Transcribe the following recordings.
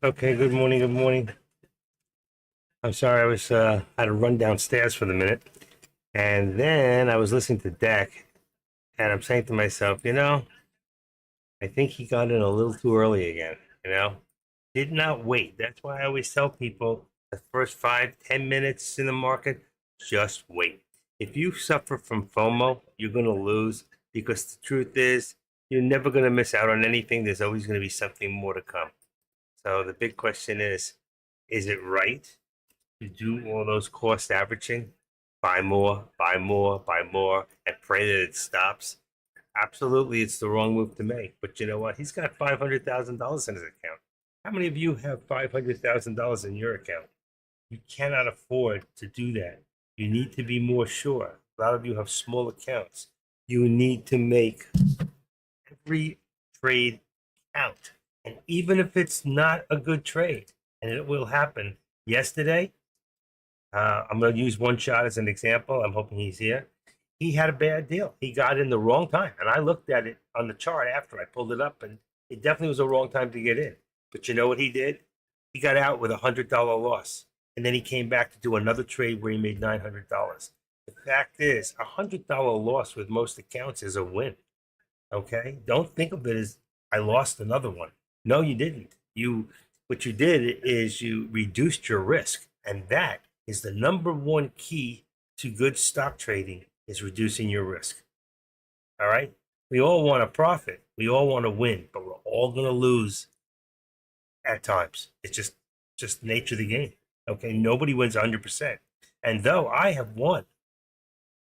Okay, good morning, good morning. I'm sorry, I was had to run downstairs for the minute, and then I was listening to Dak, and I'm saying to myself, I think he got in a little too early again. Did not wait. That's why I always tell people the first 5, 10 minutes in the market, just wait. If you suffer from FOMO, you're gonna lose because the truth is you're never gonna miss out on anything. There's always gonna be something more to come. So the big question is it right to do all those cost averaging, buy more, buy more, buy more, and pray that it stops? Absolutely, it's the wrong move to make. But you know what? He's got $500,000 in his account. How many of you have $500,000 in your account? You cannot afford to do that. You need to be more sure. A lot of you have small accounts. You need to make every trade count. And even if it's not a good trade, and it will happen. Yesterday, I'm going to use One Shot as an example. I'm hoping he's here. He had a bad deal. He got in the wrong time. And I looked at it on the chart after I pulled it up, and it definitely was a wrong time to get in. But you know what he did? He got out with $100 loss. And then he came back to do another trade where he made $900. The fact is, $100 loss with most accounts is a win. Okay? Don't think of it as I lost another one. No, you didn't. What you did is you reduced your risk. And that is the number one key to good stock trading is reducing your risk. All right? We all want to profit. We all want to win, but we're all going to lose at times. It's just nature of the game. Okay? Nobody wins 100%. And though I have won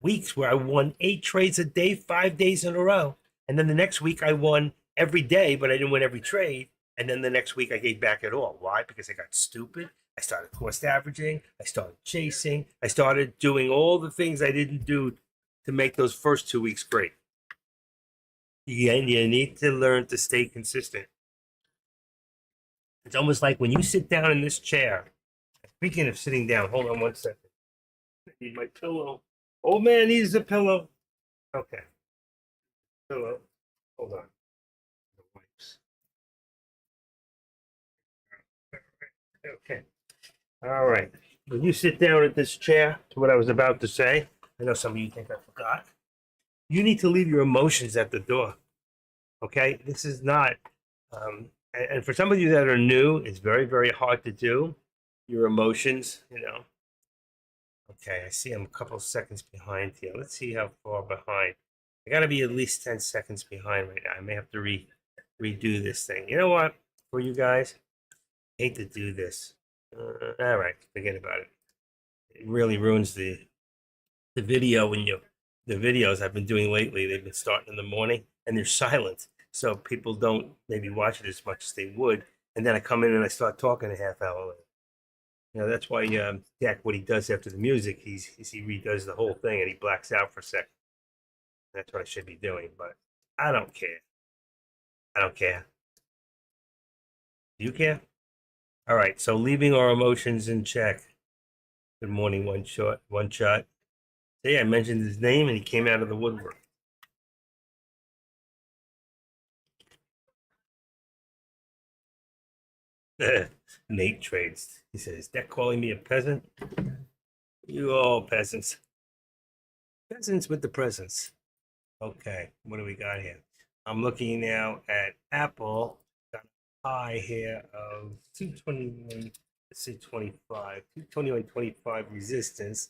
weeks where I won 8 trades a day, 5 days in a row, and then the next week I won every day, but I didn't win every trade. And then the next week I gave back at all. Why? Because I got stupid. I started cost averaging. I started chasing. I started doing all the things I didn't do to make those first 2 weeks great. You need to learn to stay consistent. It's almost like when you sit down in this chair. Speaking of sitting down, hold on one second. I need my pillow. Old man needs a pillow. Okay, pillow. Hold on. The wipes. Okay. All right. When you sit down at this chair, to what I was about to say, I know some of you think I forgot. You need to leave your emotions at the door. Okay? This is not, and for some of you that are new, it's very, very hard to do. Your emotions. Okay, I see I'm a couple of seconds behind here. Let's see how far behind. I got to be at least 10 seconds behind right now. I may have to redo this thing. You know what? For you guys, I hate to do this. All right, forget about it. It really ruins the video when you the videos I've been doing lately. They've been starting in the morning and they're silent, so people don't maybe watch it as much as they would. And then I come in and I start talking a half hour later. That's why Jack, what he does after the music, he redoes the whole thing and he blacks out for a second. That's what I should be doing, but I don't care. I don't care. Do you care? All right. So leaving our emotions in check. Good morning, one shot. See, I mentioned his name and he came out of the woodwork. Nate trades. He says, "That calling me a peasant? You all peasants. Peasants with the presents." Okay, what do we got here? I'm looking now at Apple. Got a high here of 221, let's say 25, 221.25 resistance.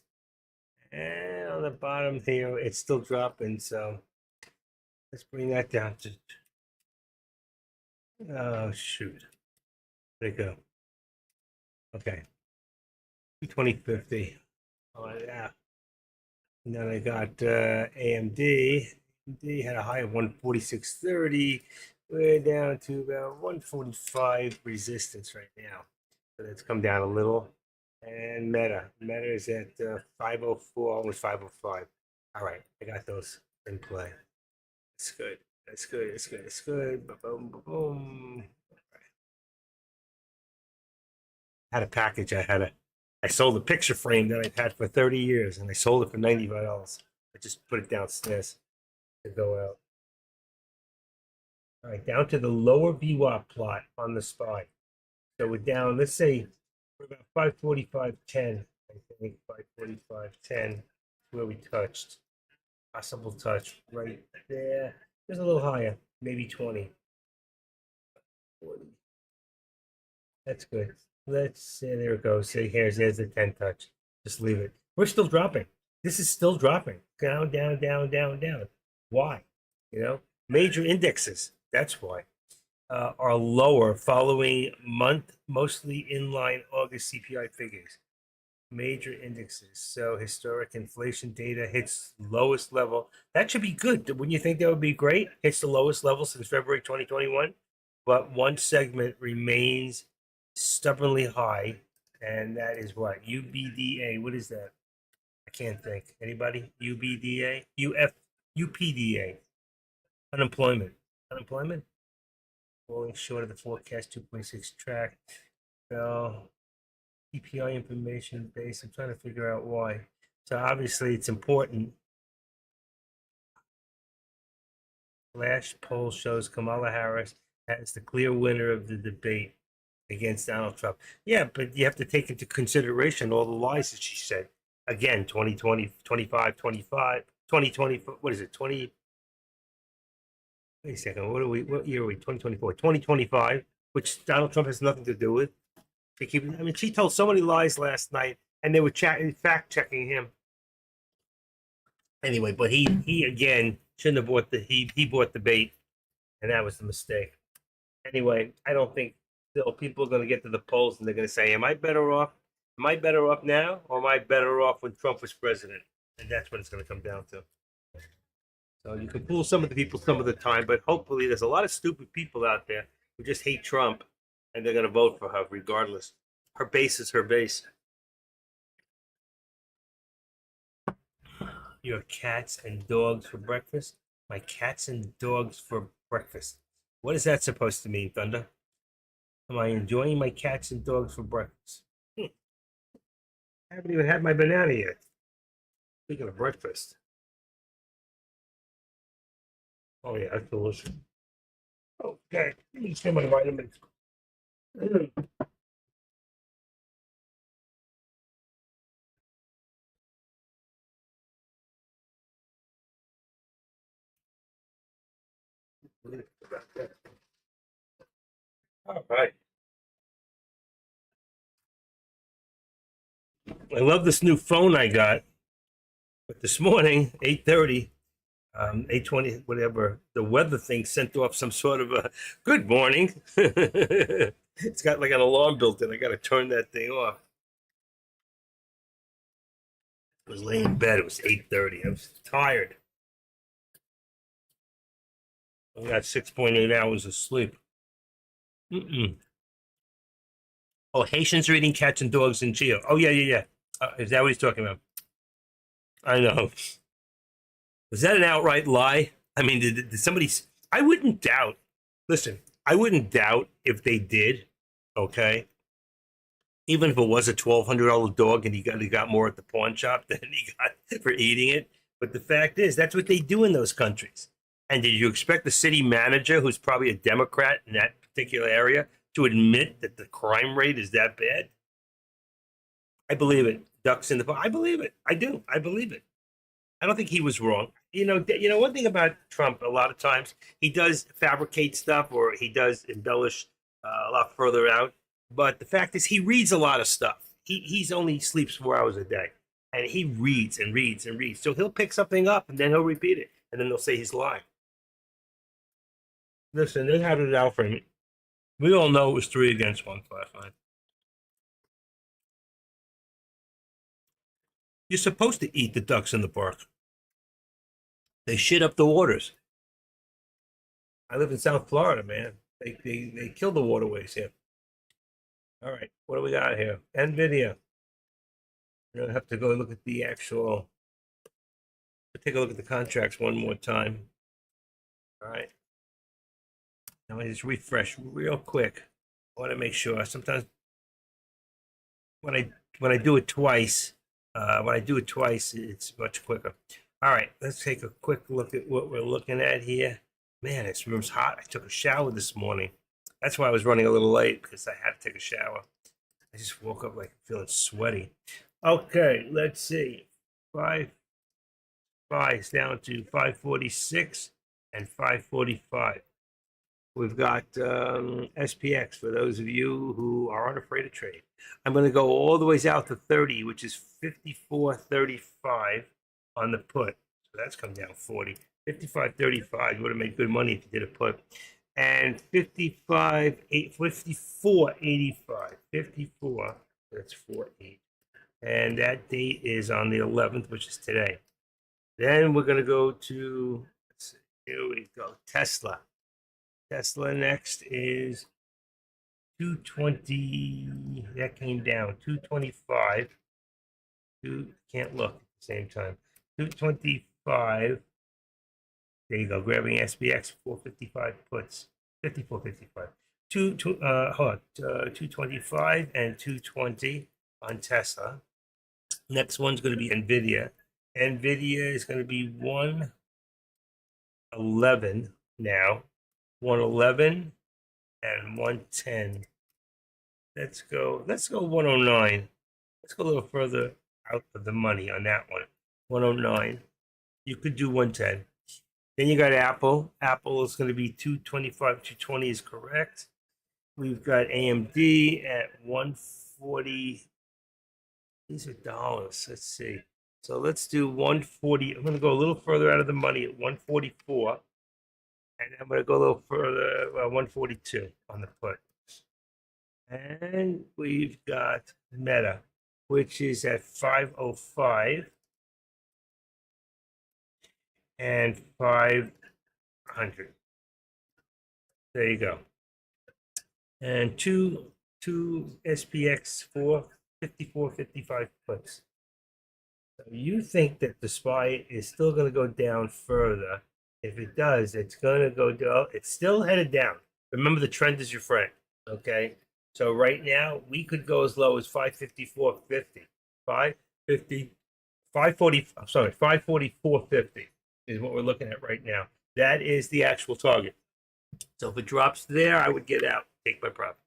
And on the bottom here, it's still dropping. So let's bring that down to, oh, shoot. There you go. Okay, 220.50. Oh, yeah. And then I got AMD. AMD had a high of 146.30. We're down to about 145 resistance right now. So that's come down a little. And Meta is at 504, almost 505. All right, I got those in play. It's good. It's good. It's good. It's good. Boom, boom, boom. Had a package. I sold a picture frame that I've had for 30 years, and I sold it for $95. I just put it downstairs to go out. All right, down to the lower VWAP plot on the SPY. So we're down, let's say we're about 545.10. I think 545.10 where we touched. Possible touch right there. Just a little higher, maybe 20. 40. That's good. Let's say there it goes. See, there's the 10 touch. Just leave it. We're still dropping. This is still dropping. Down, down, down, down, down. Why? Major indexes. That's why. Are lower following month, mostly inline August CPI figures. Major indexes. So historic inflation data hits lowest level. That should be good. Wouldn't you think that would be great? Hits the lowest level since February 2021. But one segment remains stubbornly high, and that is what? UBDA. What is that? I can't think. Anybody? UBDA? UPDA. Unemployment. Unemployment? Falling short of the forecast 2.6 track. Fell. CPI information base. I'm trying to figure out why. So obviously it's important. Flash poll shows Kamala Harris as the clear winner of the debate against Donald Trump. Yeah, but you have to take into consideration all the lies that she said. Again, 2020, 25, 25, 2020, what is it, 20? Wait a second, what year are we? 2024, 2025, which Donald Trump has nothing to do with. She told so many lies last night, and they were fact checking him. Anyway, but he again shouldn't have bought he bought the bait, and that was the mistake. Anyway, I don't think still people are going to get to the polls and they're going to say, "Am I better off? Am I better off now, or am I better off when Trump was president?" And that's what it's going to come down to. So you can fool some of the people some of the time, but hopefully there's a lot of stupid people out there who just hate Trump, and they're going to vote for her regardless. Her base is her base. Your cats and dogs for breakfast? My cats and dogs for breakfast. What is that supposed to mean, Thunder? Am I enjoying my cats and dogs for breakfast? I haven't even had my banana yet. Speaking of breakfast. Oh, yeah, that's delicious. Okay, let me just get my vitamins. All right. I love this new phone I got. But this morning, 8:30, 8:20, whatever, the weather thing sent off some sort of a good morning. It's got like an alarm built in. I got to turn that thing off. I was laying in bed. It was 8:30. I was tired. I got 6.8 hours of sleep. Mm-mm. Oh, Haitians are eating cats and dogs in Geo. Oh, yeah, yeah, yeah. Is that what he's talking about? I know. Was that an outright lie? I mean, did somebody? I wouldn't doubt. Listen, I wouldn't doubt if they did. Okay, even if it was a $1,200 dog and he got more at the pawn shop than he got for eating it. But the fact is, that's what they do in those countries. And did you expect the city manager, who's probably a Democrat in that particular area, to admit that the crime rate is that bad? I believe it. Ducks in the pond. I believe it. I do. I believe it. I don't think he was wrong. One thing about Trump, a lot of times he does fabricate stuff or he does embellish a lot further out. But the fact is, he reads a lot of stuff. He's only sleeps 4 hours a day, and he reads and reads and reads. So he'll pick something up and then he'll repeat it, and then they'll say he's lying. Listen, they had it out for me. We all know it was 3-1 last night. You're supposed to eat the ducks in the park. They shit up the waters. I live in South Florida, man. They kill the waterways here. All right, what do we got here? NVIDIA. We're gonna have to go look at the actual. Take a look at the contracts one more time. All right. Now I just refresh real quick. I want to make sure. Sometimes when I do it twice, it's much quicker. All right, let's take a quick look at what we're looking at here. Man, this room's hot. I took a shower this morning. That's why I was running a little late, because I had to take a shower. I just woke up like feeling sweaty. Okay, let's see. 5.5 is down to 546 and 545. We've got SPX for those of you who are unafraid of trade. I'm going to go all the ways out to 30, which is 54.35 on the put. So that's come down 40. 55.35. You would have made good money if you did a put. And 54.85. 54. That's 4.8. And that date is on the 11th, which is today. Then we're going to go to, let's see, here we go, Tesla. Tesla next is 220. That came down 225. Can't look at the same time. 225. There you go. Grabbing SPX 455 puts 54.55. Hold on. 225 and 220 on Tesla. Next one's going to be Nvidia. Nvidia is going to be 111 now. 111 and 110. Let's go 109. Let's go a little further out of the money on that one. 109. You could do 110. Then you got Apple. Apple is going to be 225. 220 is correct. We've got AMD at 140. These are dollars. Let's see. So let's do 140. I'm going to go a little further out of the money at 144. And I'm going to go a little further, 142 on the put. And we've got Meta, which is at 505 and 500. There you go. And two SPX 54.55 puts. So you think that the SPY is still going to go down further? If it does, it's going to go down. It's still headed down. Remember, the trend is your friend. Okay. So right now, we could go as low as 554.50. 550, 540. I'm sorry, 544.50 is what we're looking at right now. That is the actual target. So if it drops there, I would get out, take my profit.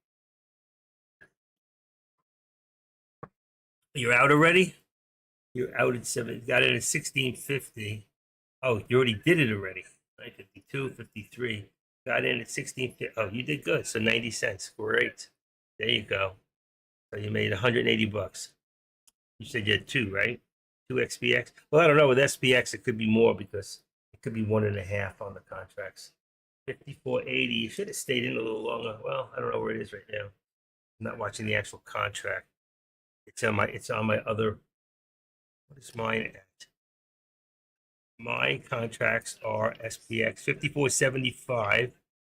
You're out already? You're out at 7. Got it at 1650. Oh, you already did it already. 52, 53. Got in at 1650. Oh, you did good. So 90 cents. Great. There you go. So you made 180 bucks. You said you had 2, right? 2 XPX. Well, I don't know. With SPX, it could be more because it could be 1.5 on the contracts. 54.80. You should have stayed in a little longer. Well, I don't know where it is right now. I'm not watching the actual contract. It's on my other. What is mine at? My contracts are SPX 54.75,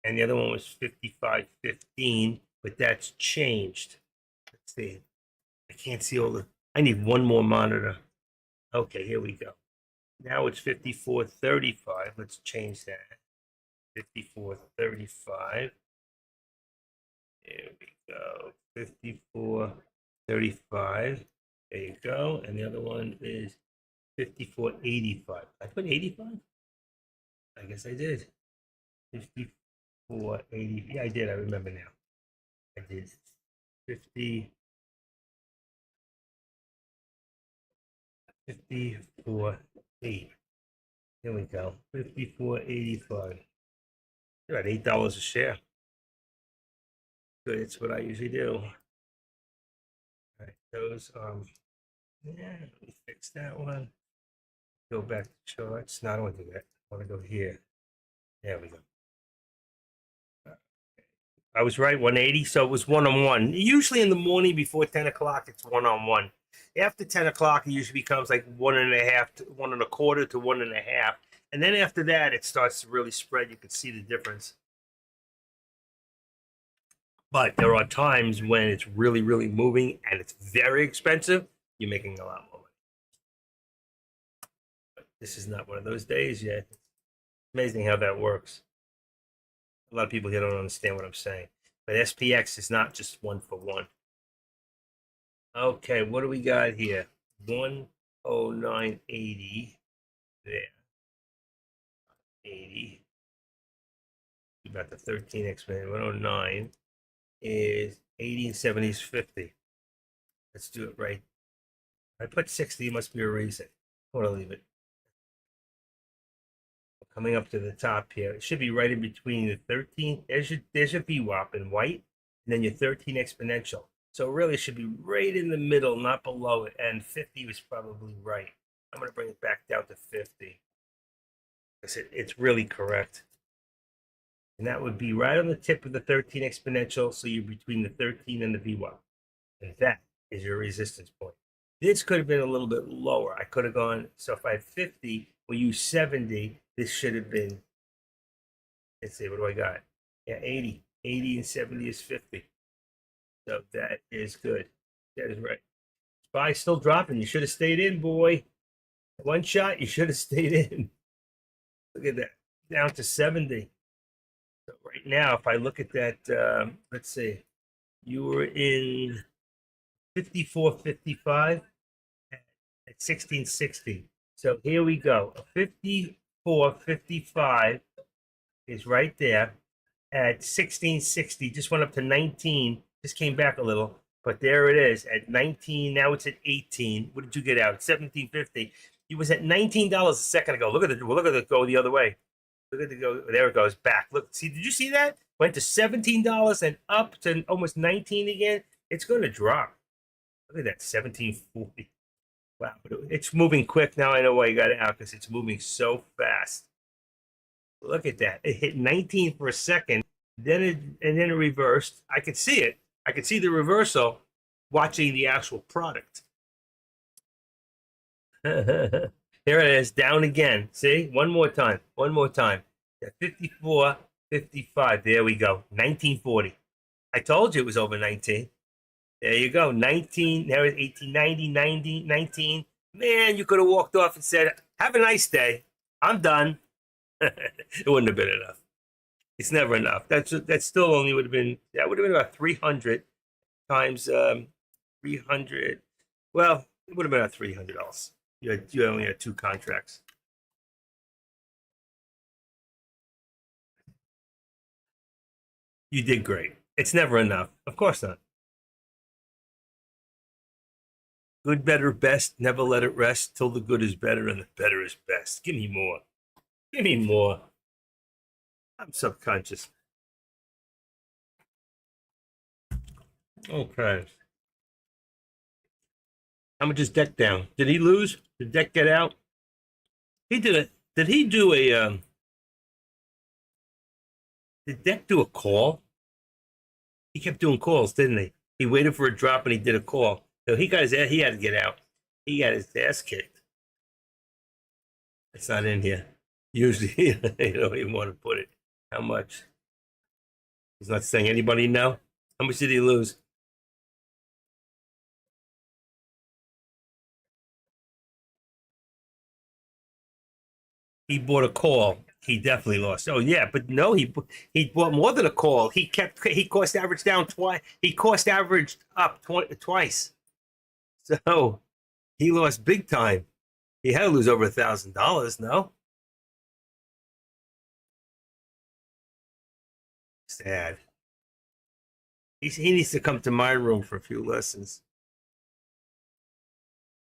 and the other one was 55.15, but that's changed. Let's see. I can't see all the. I need one more monitor. Okay, here we go. Now it's 54.35. Let's change that. 54.35. There we go. 54.35. There you go. And the other one is 54.85. I put 85? I guess I did. 54.80. Yeah, I did. I remember now. I did. 54.8. Here we go. 54.85. You're at $8 a share. Good. It's what I usually do. All right. Those yeah, let me fix that one. Go back to charts. No, I don't want to do that. I want to go here. There we go. I was right, 180. So it was 1-on-1. Usually in the morning before 10 o'clock, it's 1-on-1. After 10 o'clock, it usually becomes like 1.5 to 1.25 to 1.5. And then after that, it starts to really spread. You can see the difference. But there are times when it's really, really moving and it's very expensive. You're making a lot more money. But this is not one of those days yet. It's amazing how that works. A lot of people here don't understand what I'm saying. But SPX is not just 1-for-1. Okay, what do we got here? 109.80 there. 80. About the 13 exponent. 109 is 80 and 70 is 50. Let's do it right. I put 60, it must be a reason. I want to leave it. Coming up to the top here. It should be right in between the 13. There's your VWAP in white, and then your 13 exponential. So really it should be right in the middle, not below it. And 50 was probably right. I'm going to bring it back down to 50. It's really correct. And that would be right on the tip of the 13 exponential. So you're between the 13 and the VWAP. And that is your resistance point. This could have been a little bit lower. I could have gone, so if I had 50, we use 70, this should have been, let's see, what do I got? Yeah, 80. 80 and 70 is 50. So that is good. That is right. SPY still dropping. You should have stayed in, boy. One shot, you should have stayed in. Look at that. Down to 70. So right now, if I look at that, let's see, you were in 54.55 at 1660. So here we go. 54.55 is right there at 1660. Just went up to 19. Just came back a little, but there it is at 19. Now it's at 18. What did you get out? 17.50. It was at $19 a second ago. Look at it go the other way. Look at it go. There it goes back. Look, see, did you see that? Went to $17 and up to almost 19 again. It's going to drop. Look at that, 1740. Wow, it's moving quick now. I know why you got it out, because it's moving so fast. Look at that. It hit 19 for a second, then it reversed. I could see it. I could see the reversal watching the actual product. There it is, down again. See? One more time. One more time. 54.55. There we go. 1940. I told you it was over 19. There you go. 19. There is 18, 90, 90, 19. Man, you could have walked off and said, have a nice day. I'm done. It wouldn't have been enough. It's never enough. That still only would have been, that would have been about 300 times 300. Well, it would have been about $300. You only had 2 contracts. You did great. It's never enough. Of course not. Good, better, best. Never let it rest till the good is better and the better is best. Give me more. Give me more. I'm subconscious. Okay. How much is Deck down? Did he lose? Did Deck get out? He did it. Did he do a? Did Deck do a call? He kept doing calls, didn't he? He waited for a drop and he did a call. So he got his. He had to get out. He got his ass kicked. It's not in here. Usually, they don't even want to put it. How much? He's not saying. Anybody know? How much did he lose? He bought a call. He definitely lost. Oh yeah, but no, he bought more than a call. He cost average down twice. He cost averaged up twice. So he lost big time. He had to lose over $1,000. No, sad. He needs to come to my room for a few lessons.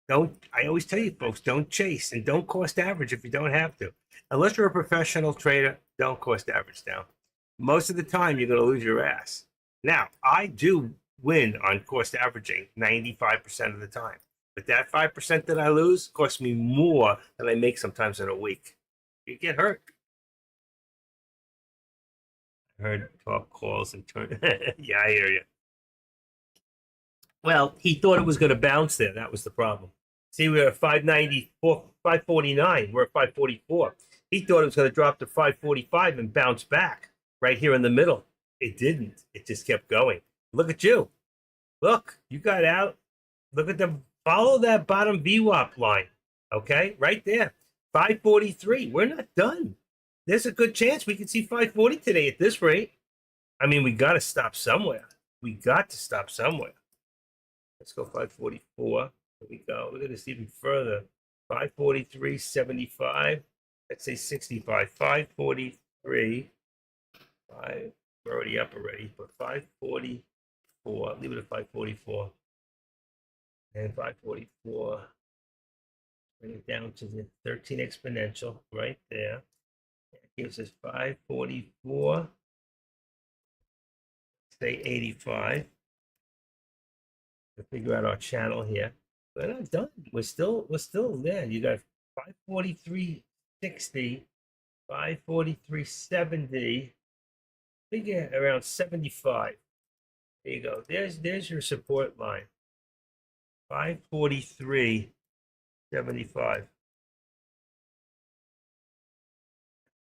Don't, I always tell you folks, don't chase and don't cost average if you don't have to. Unless you're a professional trader, don't cost average down. Most of the time, you're going to lose your ass. Now, I do win on cost averaging 95% of the time. But that 5% that I lose costs me more than I make sometimes in a week. You get hurt. I heard 12 calls and turn. Yeah, I hear you. Well, he thought it was going to bounce there. That was the problem. See, we're at 594, 549. We're at 544. He thought it was going to drop to 545 and bounce back right here in the middle. It didn't. It just kept going. Look at you. Look, you got out. Look at the, follow that bottom VWAP line. Okay, right there. 543. We're not done. There's a good chance we could see 540 today at this rate. I mean, we got to stop somewhere. We got to stop somewhere. Let's go 544. Here we go. Look at this even further. 543.75. Let's say 65. 543. We're already up already, but 544. Leave it at 544. And 544. Bring it down to the 13 exponential right there. That gives us 544. Say 85. To figure out our channel here. We're not done. We're still there. You got 543.60, 543.70. Figure around 75. There you go. There's your support line. 543.75.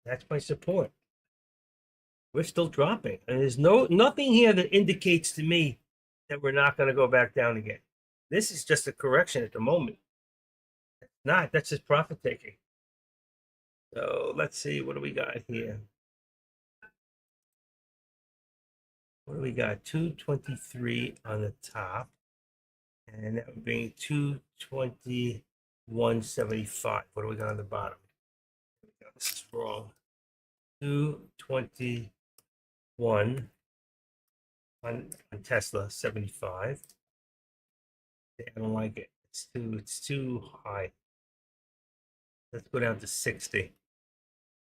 That's my support. We're still dropping. And there's nothing here that indicates to me that we're not going to go back down again. This is just a correction at the moment. It's not. That's just profit taking. So let's see. What do we got here? What do we got? 223 on the top. And that would be 221.75. What do we got on the bottom? This is wrong. 221 on Tesla 75. I don't like it. It's too high. Let's go down to 60.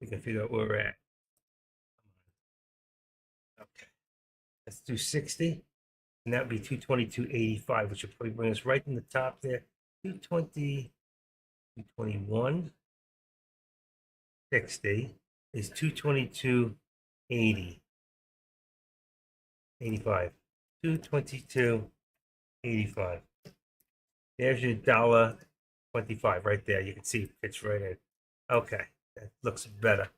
We can figure out where we're at. Okay. Let's do 60. And that would be 222.85, which will probably bring us right in the top there. 220, 221, 60 is 222.80. 85. 222.85. There's your $1.25 right there. You can see it fits right in. Okay, that looks better.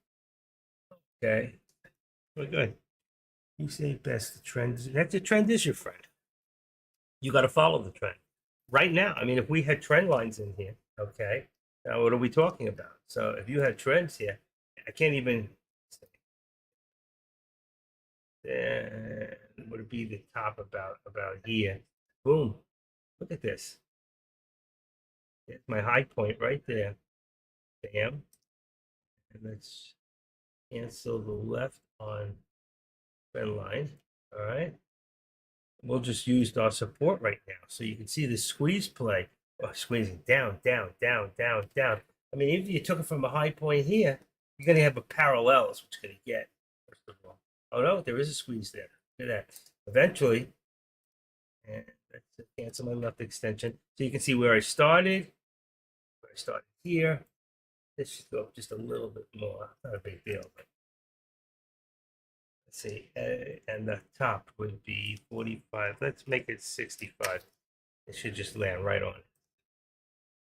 Okay, we're good. You say best. The trend. The trend is your friend. You got to follow the trend. Right now, I mean, if we had trend lines in here, okay, now what are we talking about? So if you had trends here, I can't even. Then would it be the top about here? Boom! Look at this. It's my high point right there. Bam. And let's cancel the left on trend line. All right. We'll just use our support right now. So you can see the squeeze play. Oh, squeezing down, down, down, down, down. I mean, if you took it from a high point here, you're going to have a parallel, is what you're going to get, first of all. Oh, no, there is a squeeze there. Look at that. Eventually, and let's cancel my left extension. So you can see where I started here. This should go up just a little bit more. Not a big deal. But let's see. And the top would be 45. Let's make it 65. It should just land right on.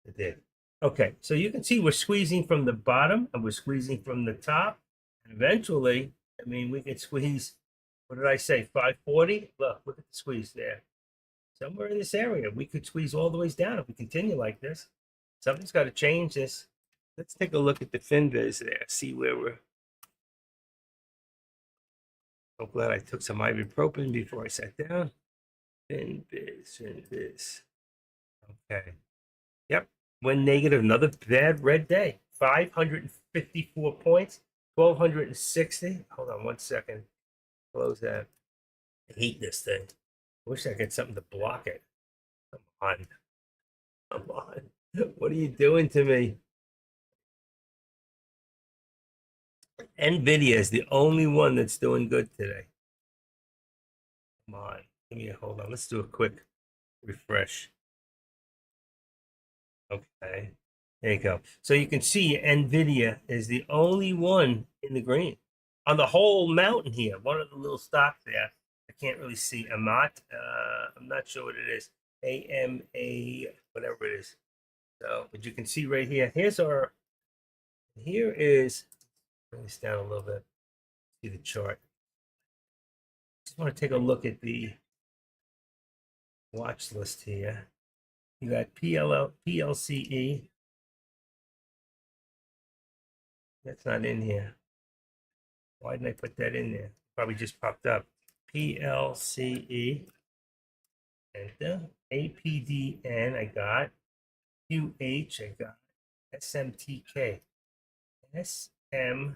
It did. Okay, so you can see we're squeezing from the bottom and we're squeezing from the top. And eventually, I mean, we can squeeze, what did I say, 540? Look at the squeeze there. Somewhere in this area, we could squeeze all the ways down if we continue like this. Something's got to change this. Let's take a look at the FinViz there, see where we're. I'm glad I took some ibuprofen before I sat down. FinViz. Okay. Yep. Went negative, another bad red day. 554 points, 1,260. Hold on 1 second. Close that. I hate this thing. Wish I had something to block it. Come on. Come on. What are you doing to me? NVIDIA is the only one that's doing good today. Come on. Give me a hold on. Let's do a quick refresh. Okay. There you go. So you can see NVIDIA is the only one in the green on the whole mountain here. One of the little stocks there. I can't really see Amat. I'm not sure what it is. AMA, whatever it is. So, but you can see right here. Here is, bring this down a little bit. See the chart. Just want to take a look at the watch list here. You got PLCE. That's not in here. Why didn't I put that in there? Probably just popped up. PLCE. Enter. APDN I got. QH I got. SMTK. SMTK.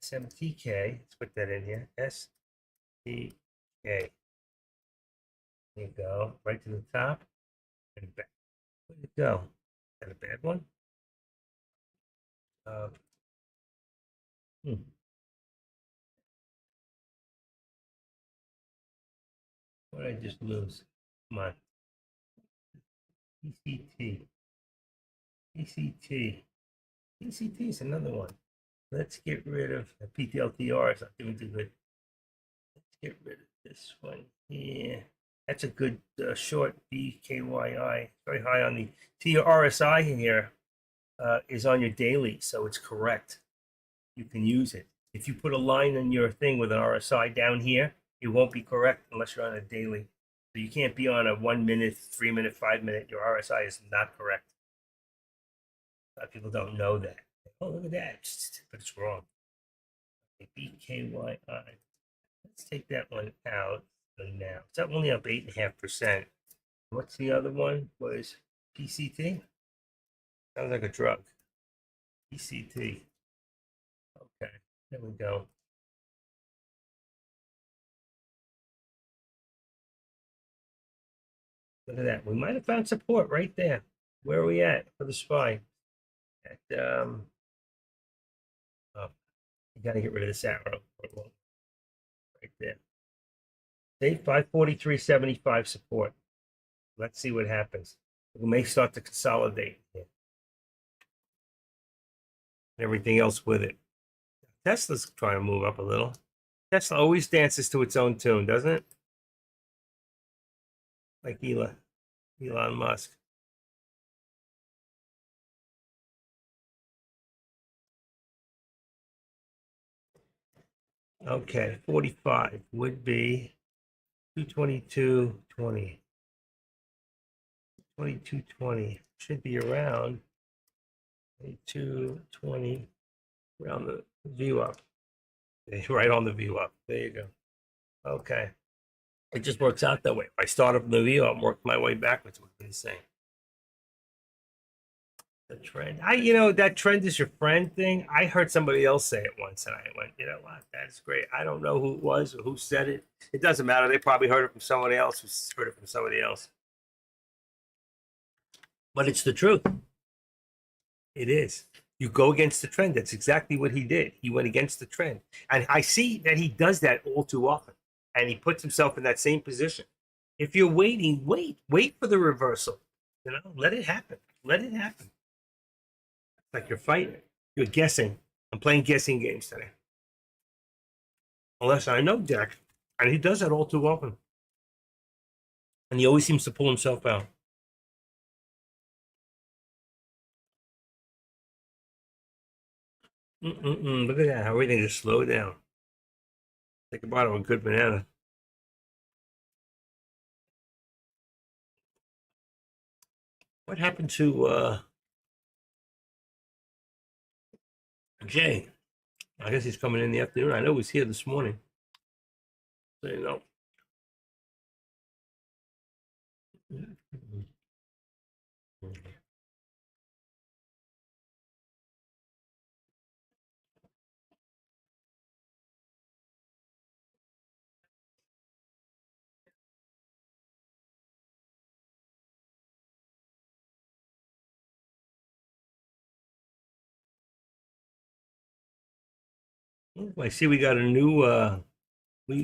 SMTK. Let's put that in here. STK. There you go. Right to the top and back. Where'd it go? Is that a bad one? Uh, hmm. What did I just lose? Come on. ECT. ECT. ECT is another one. Let's get rid of the PTLTR. It's not doing too good. Let's get rid of this one here. That's a good short BKYI. Very high on the TRSI here is on your daily, so it's correct. You can use it. If you put a line in your thing with an RSI down here, it won't be correct unless you're on a daily. So you can't be on a 1 minute, 3 minute, 5 minute. Your RSI is not correct. A lot of people don't know that. Oh, look at that. But it's wrong. BKYI. Let's take that one out for now. It's only up 8.5%. What's the other one? Was PCT? Sounds like a drug. PCT. Okay, there we go. Look at that. We might have found support right there. Where are we at for the SPY? At oh, you got to get rid of this arrow right there. Say 543.75 support. Let's see what happens. We may start to consolidate here. And everything else with it. Tesla's trying to move up a little. Tesla always dances to its own tune, doesn't it? Like Elon Musk. Okay, 45 would be 222.20. 22.20 should be around 22.20 around the view up. Right on the view up. There you go. Okay. It just works out that way. If I start up the view, I'll work my way backwards. What can you say? The trend. That trend is your friend thing. I heard somebody else say it once, and I went, you know what? That's great. I don't know who it was or who said it. It doesn't matter. They probably heard it from somebody else who's heard it from somebody else. But it's the truth. It is. You go against the trend. That's exactly what he did. He went against the trend. And I see that he does that all too often. And he puts himself in that same position. If you're waiting, wait for the reversal. Let it happen. Let it happen. It's like you're fighting. You're guessing. I'm playing guessing games today. Unless I know Jack. And he does that all too often. And he always seems to pull himself out. Look at that. How everything just slowed down. Take a bite of a good banana. What happened to Jay? I guess he's coming in the afternoon. I know he's here this morning. So you know. I see we got a new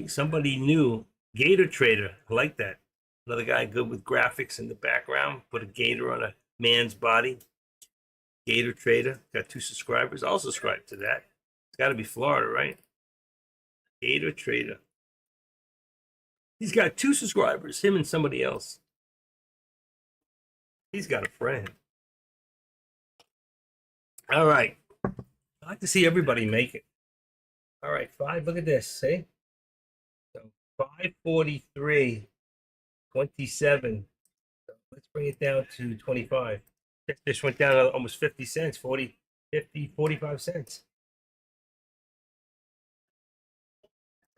somebody new Gator Trader. I like that. Another guy good with graphics in the background. Put a gator on a man's body. Gator Trader. Got 2 subscribers. I'll subscribe to that. It's got to be Florida, right? Gator Trader. He's got 2 subscribers, him and somebody else. He's got a friend. All right. I like to see everybody make it. All right, 5. Look at this. See? So 543.27. So let's bring it down to 25. This went down almost 50 cents, 40, 50, 45 cents.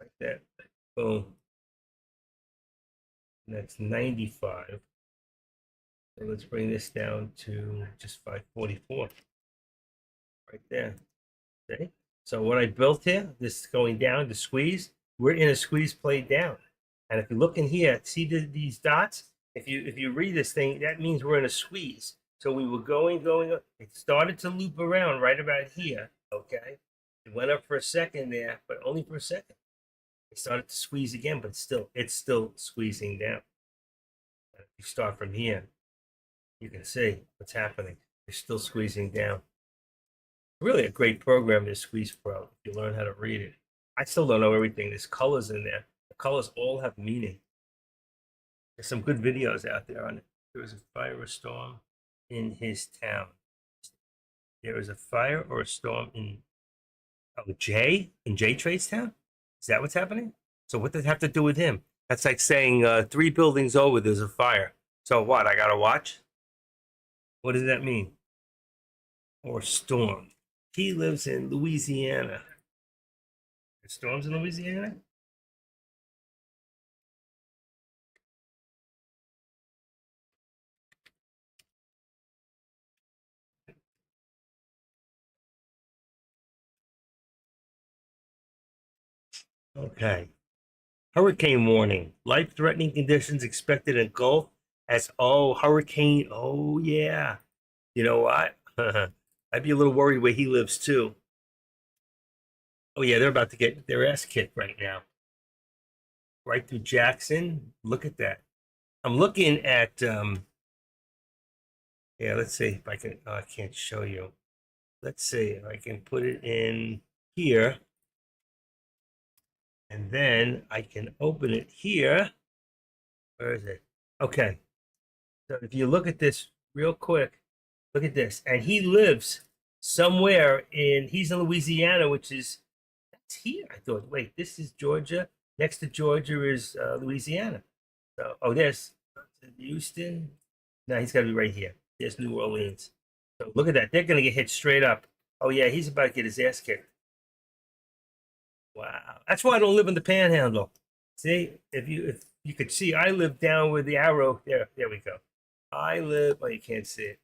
Like that. Boom. And that's 95. So let's bring this down to just 544. Right there. Okay. So what I built here, this is going down, the squeeze, we're in a squeeze plate down. And if you look in here, see these dots? If you read this thing, that means we're in a squeeze. So we were going up. It started to loop around right about here, okay? It went up for a second there, but only for a second. It started to squeeze again, but it's still squeezing down. If you start from here, you can see what's happening. It's still squeezing down. Really a great program, this Squeeze Pro, if you learn how to read it. I still don't know everything. There's colors in there. The colors all have meaning. There's some good videos out there on it. There was a fire or storm in his town. There was a fire or a storm in Jay Trade's town? Is that what's happening? So what does it have to do with him? That's like saying 3 buildings over there's a fire. So what? I gotta watch? What does that mean? Or storm. He lives in Louisiana. There's storms in Louisiana? Okay. Hurricane warning. Life-threatening conditions expected in Gulf as hurricane. Oh yeah. You know what? I'd be a little worried where he lives too. Oh yeah, they're about to get their ass kicked right now. Right through Jackson. Look at that. I'm looking at yeah, let's see if I can I can't show you. Let's see if I can put it in here. And then I can open it here. Where is it? Okay. So if you look at this real quick, look at this. And he lives somewhere he's in Louisiana, which is, that's here. I thought, wait, this is Georgia. Next to Georgia is Louisiana. So, there's Houston. No, he's got to be right here. There's New Orleans. So look at that. They're going to get hit straight up. Oh, yeah, he's about to get his ass kicked. Wow. That's why I don't live in the panhandle. See, if you could see, I live down with the arrow. There we go. I live, you can't see it.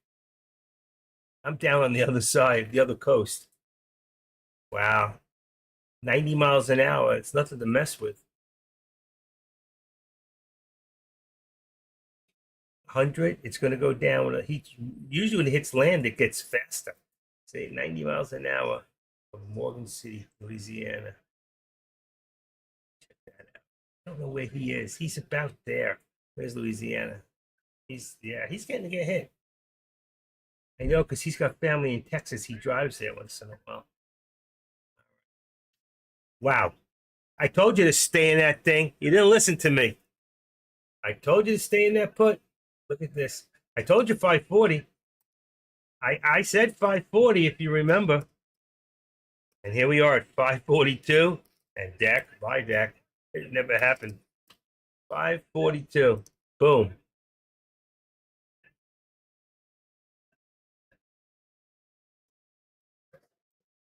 I'm down on the other side, the other coast. Wow. 90 miles an hour. It's nothing to mess with. 100, it's going to go down. Usually when it hits land, it gets faster. Say 90 miles an hour from Morgan City, Louisiana. Check that out. I don't know where he is. He's about there. Where's Louisiana? He's getting to get hit. I know because he's got family in Texas. He drives there once in a while. Wow. I told you to stay in that thing. You didn't listen to me. I told you to stay in that put. Look at this. I told you 540. I said 540 if you remember. And here we are at 542. And Dak, bye Dak. It never happened. 542. Boom.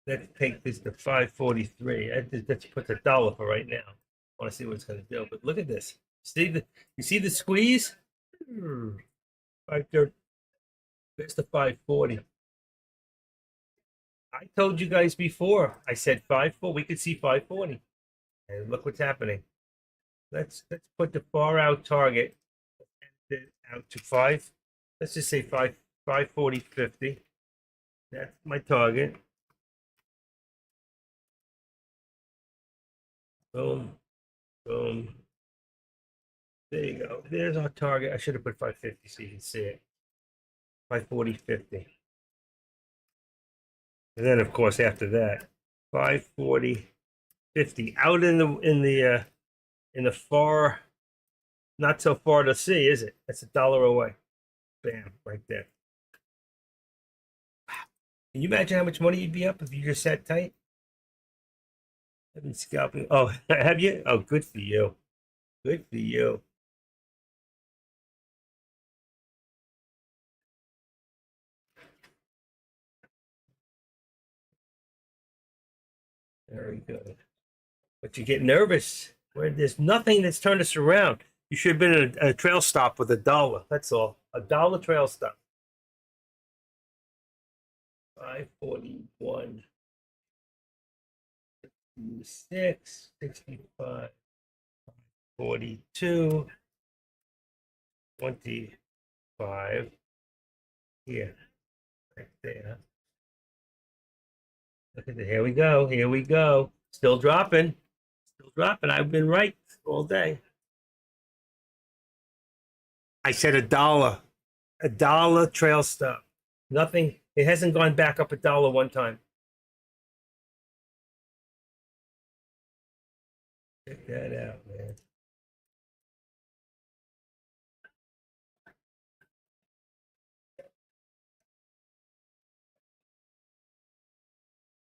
Let's take this to 543. Let's put the dollar for right now. I want to see what it's going to do. But look at this. You see the squeeze? Right there. There's the 540. I told you guys before. I said 540. We could see 540. And look what's happening. Let's put the far out target out to 5. Let's just say 540.50. That's my target. Boom. Boom. There you go. There's our target. I should have put 550 so you can see it. 540.50. And then of course after that, 540.50. Out in the far, not so far to see, is it? That's $1 away. Bam, right there. Wow. Can you imagine how much money you'd be up if you just sat tight? I've been scalping. Oh, have you? Oh, good for you. Good for you. Very good. But you get nervous where there's nothing that's turned us around. You should have been in a trail stop with $1. That's all. $1 trail stop. 541. 6, 65, 42, 25. Here, right there. Look at it. Here we go. Here we go. Still dropping. Still dropping. I've been right all day. I said a dollar trail stop. Nothing. It hasn't gone back up a dollar one time. Check that out, man.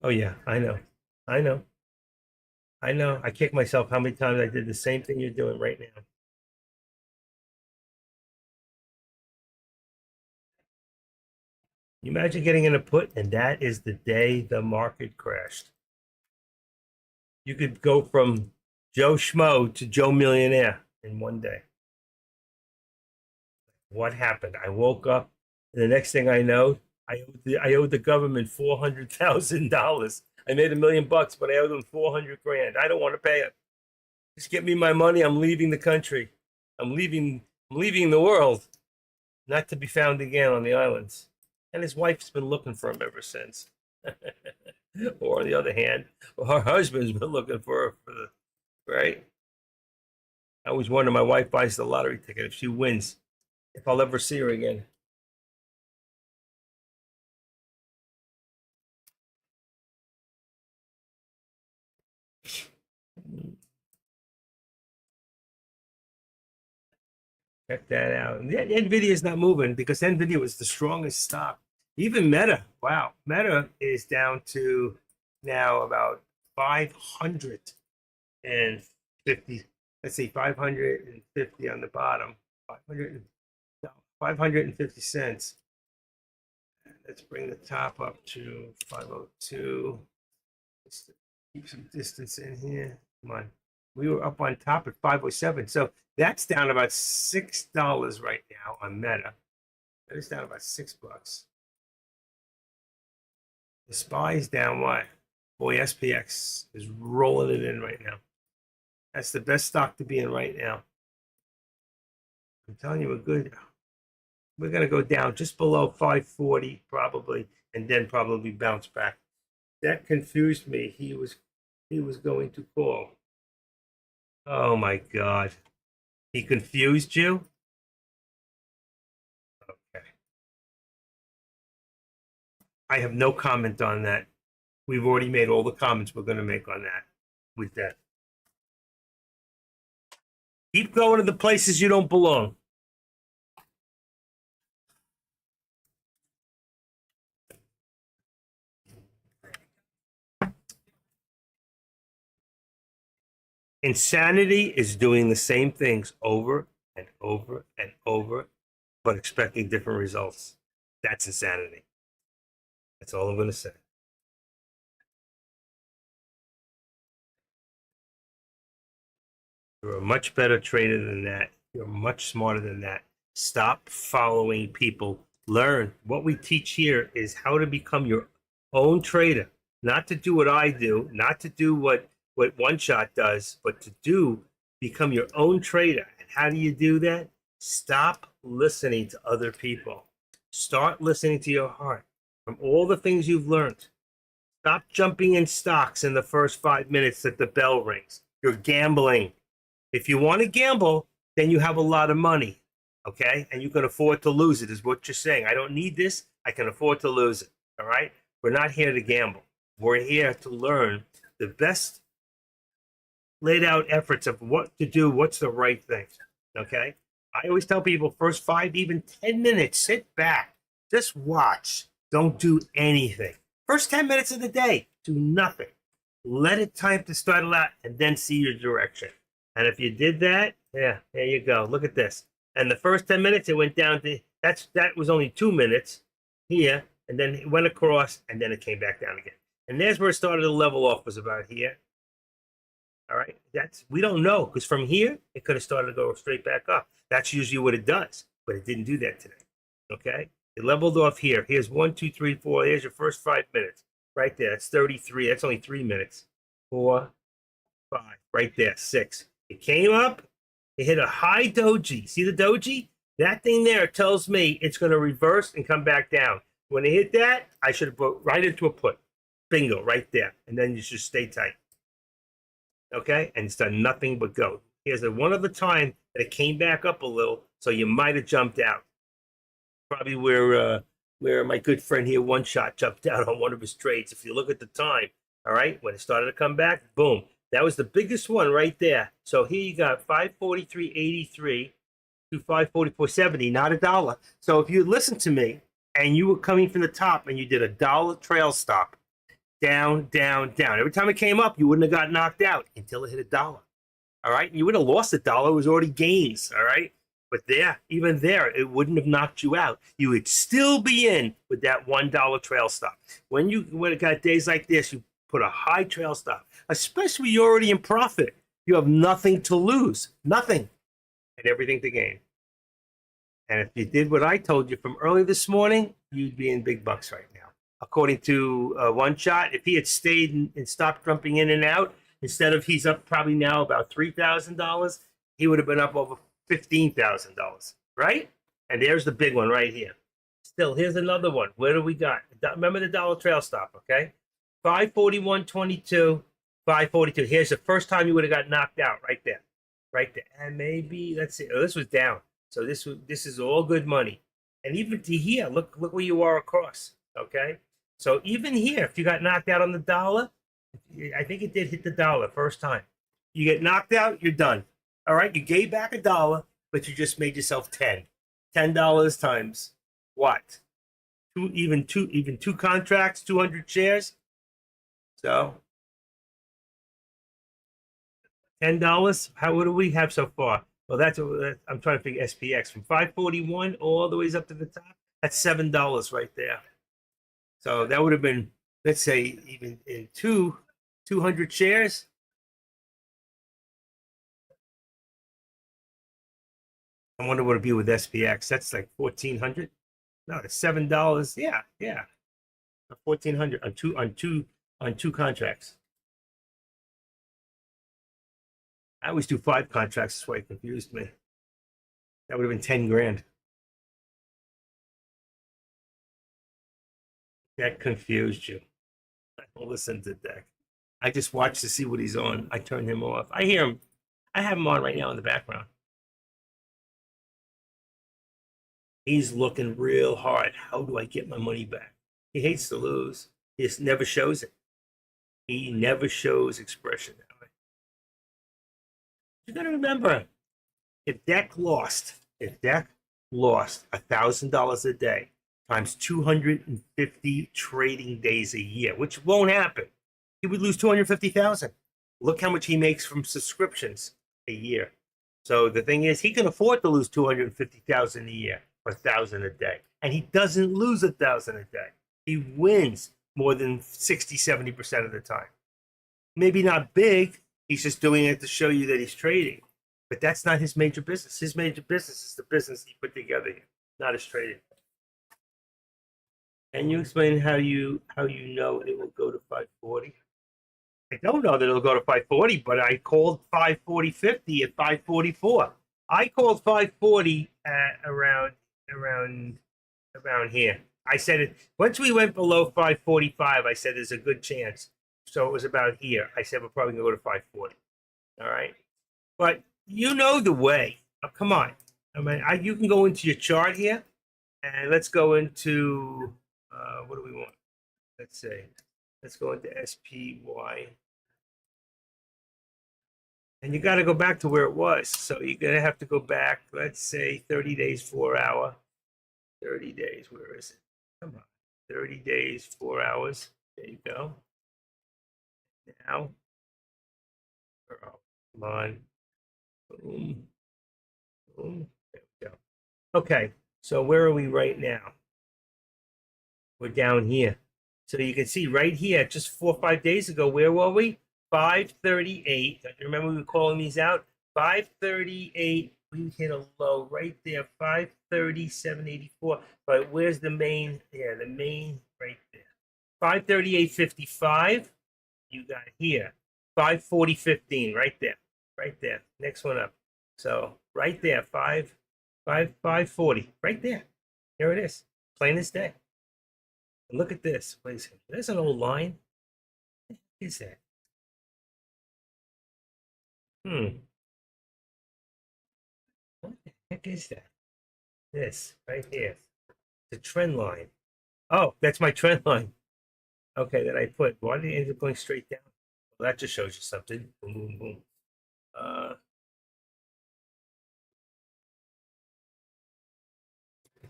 Oh yeah, I know. I know. I know. I kick myself how many times I did the same thing you're doing right now. You imagine getting in a put, and that is the day the market crashed. You could go from Joe Schmo to Joe Millionaire in one day. What happened? I woke up, and the next thing I know, I owed the government $400,000. I made $1 million, but I owed them 400 grand. I don't want to pay it. Just get me my money. I'm leaving the country. I'm leaving. I'm leaving the world, not to be found again on the islands. And his wife's been looking for him ever since. Or on the other hand, her husband's been looking for her for the right. I always wonder. My wife buys the lottery ticket if she wins, if I'll ever see her again. Check that out. And Nvidia is not moving because Nvidia was the strongest stock. Even Meta, wow, Meta is down to now about 550. Let's see, 550 on the bottom. 500, 550 cents. Let's bring the top up to 502. Let's keep some distance in here. Come on. We were up on top at 507. So that's down about $6 right now on Meta. That is down about $6. The SPY is down what? Boy, SPX is rolling it in right now. That's the best stock to be in right now. I'm telling you, we're gonna go down just below 540 probably, and then probably bounce back. That confused me. He was going to call. Oh my God. He confused you? Okay. I have no comment on that. We've already made all the comments we're going to make on that with that. Keep going to the places you don't belong. Insanity is doing the same things over and over and over, but expecting different results. That's insanity. That's all I'm going to say. You're a much better trader than that. You're much smarter than that. Stop following people. Learn. What we teach here is how to become your own trader. Not to do what I do, not to do what One Shot does, but to become your own trader. And how do you do that? Stop listening to other people. Start listening to your heart. From all the things you've learned, stop jumping in stocks in the first 5 minutes that the bell rings. You're gambling. If you want to gamble, then you have a lot of money, okay? And you can afford to lose it, is what you're saying. I don't need this. I can afford to lose it, all right? We're not here to gamble. We're here to learn the best laid out efforts of what to do, what's the right thing, okay? I always tell people first 5, even 10 minutes, sit back, just watch. Don't do anything. First 10 minutes of the day, do nothing. Let it time to start out and then see your direction. And if you did that, yeah, there you go. Look at this. And the first 10 minutes, it went down to that was only 2 minutes here, and then it went across, and then it came back down again. And there's where it started to level off, was about here. All right, we don't know, because from here it could have started to go straight back up. That's usually what it does, but it didn't do that today. Okay, it leveled off here. Here's 1, 2, 3, 4. Here's your first 5 minutes right there. That's 33. That's only 3 minutes. 4, 5. Right there, 6. It came up. It hit a high doji. See the doji? That thing there tells me it's going to reverse and come back down. When it hit that, I should have put right into a put. Bingo, right there. And then you should stay tight. Okay? And it's done nothing but go. Here's one other time that it came back up a little, so you might have jumped out. Probably where my good friend here, One Shot, jumped out on one of his trades. If you look at the time, all right, when it started to come back, boom. That was the biggest one right there. So here you got 543.83 to 544.70, not a dollar. So if you listened to me and you were coming from the top and you did a dollar trail stop, down, down, down. Every time it came up, you wouldn't have got knocked out until it hit a dollar. All right. You would have lost a dollar. It was already gains. All right. But there, even there, it wouldn't have knocked you out. You would still be in with that $1 trail stop. When it got days like this, you put a high trail stop, especially you're already in profit. You have nothing to lose, nothing, and everything to gain. And if you did what I told you from early this morning, you'd be in big bucks right now. According to One Shot, if he had stayed and stopped jumping in and out, instead of he's up probably now about $3,000, he would have been up over $15,000, right? And there's the big one right here. Still, here's another one. Where do we got? Remember the dollar trail stop, okay? 541.22, 542. Here's the first time you would have got knocked out right there. Right there. And maybe, let's see. Oh, this was down. So this is all good money. And even to here, look where you are across, okay? So even here, if you got knocked out on the dollar, I think it did hit the dollar first time. You get knocked out, you're done. All right, you gave back a dollar, but you just made yourself 10. $10 times what? Two contracts, 200 shares. So $10. What do we have so far? Well, that's what I'm trying to figure. SPX from 541 all the ways up to the top. That's $7 right there. So that would have been, let's say, even in 200 shares. I wonder what it'd be with SPX. That's like 1,400. No, it's $7. Yeah. 1,400 on two contracts. I always do 5 contracts. That's why it confused me. That would have been 10 grand. That confused you. I don't listen to Deck. I just watch to see what he's on. I turn him off. I hear him. I have him on right now in the background. He's looking real hard. How do I get my money back? He hates to lose. He just never shows it. He never shows expression that way. You got to remember, if Deck lost $1,000 a day times 250 trading days a year, which won't happen, he would lose 250,000. Look how much he makes from subscriptions a year. So the thing is, he can afford to lose 250,000 a year or 1,000 a day, and he doesn't lose 1,000 a day. He wins more than 60, 70% of the time. Maybe not big. He's just doing it to show you that he's trading. But that's not his major business. His major business is the business he put together here, not his trading. Can you explain how you know it will go to 540? I don't know that it'll go to 540, but I called 540.50 at 544. I called 540 at around here. I said it once we went below 545. I said there's a good chance. So it was about here. I said we're probably gonna go to 540. All right, but you know the way. Oh, come on. I mean, you can go into your chart here, and let's go into what do we want? Let's say, let's go into SPY. And you got to go back to where it was. So you're going to have to go back, let's say 30 days, 4 hour. 30 days, where is it? Come on. 30 days, 4 hours. There you go. Now. Oh, come on. Boom. Boom. There we go. Okay. So where are we right now? We're down here. So you can see right here, just 4 or 5 days ago, where were we? 538. Do you remember we were calling these out? 538. We hit a low right there. 537.84. But where's the main? Yeah, the main right there. 538.55. You got here. 540.15 right there. Right there. Next one up. So right there, 540. Right there. Here it is. Plain as day. And look at this. Wait a second. There's an old line. What is that? What the heck is that? This right here. The trend line. Oh, that's my trend line. Okay, that I put. Why did it end up going straight down? Well, that just shows you something. Boom, boom, boom.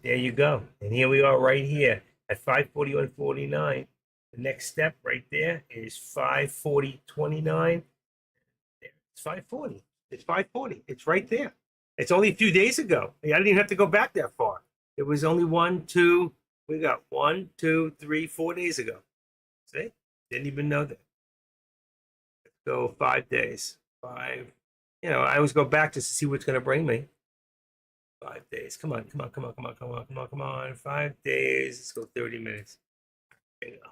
There you go. And here we are right here at 541.49. The next step right there is 540.29. It's 540. It's 540. It's right there. It's only a few days ago. I didn't even have to go back that far. It was only we got 1, 2, 3, 4 days ago. See? Didn't even know that. Let's go 5 days. I always go back just to see what's going to bring me. 5 days. Come on. 5 days. Let's go 30 minutes. There you go.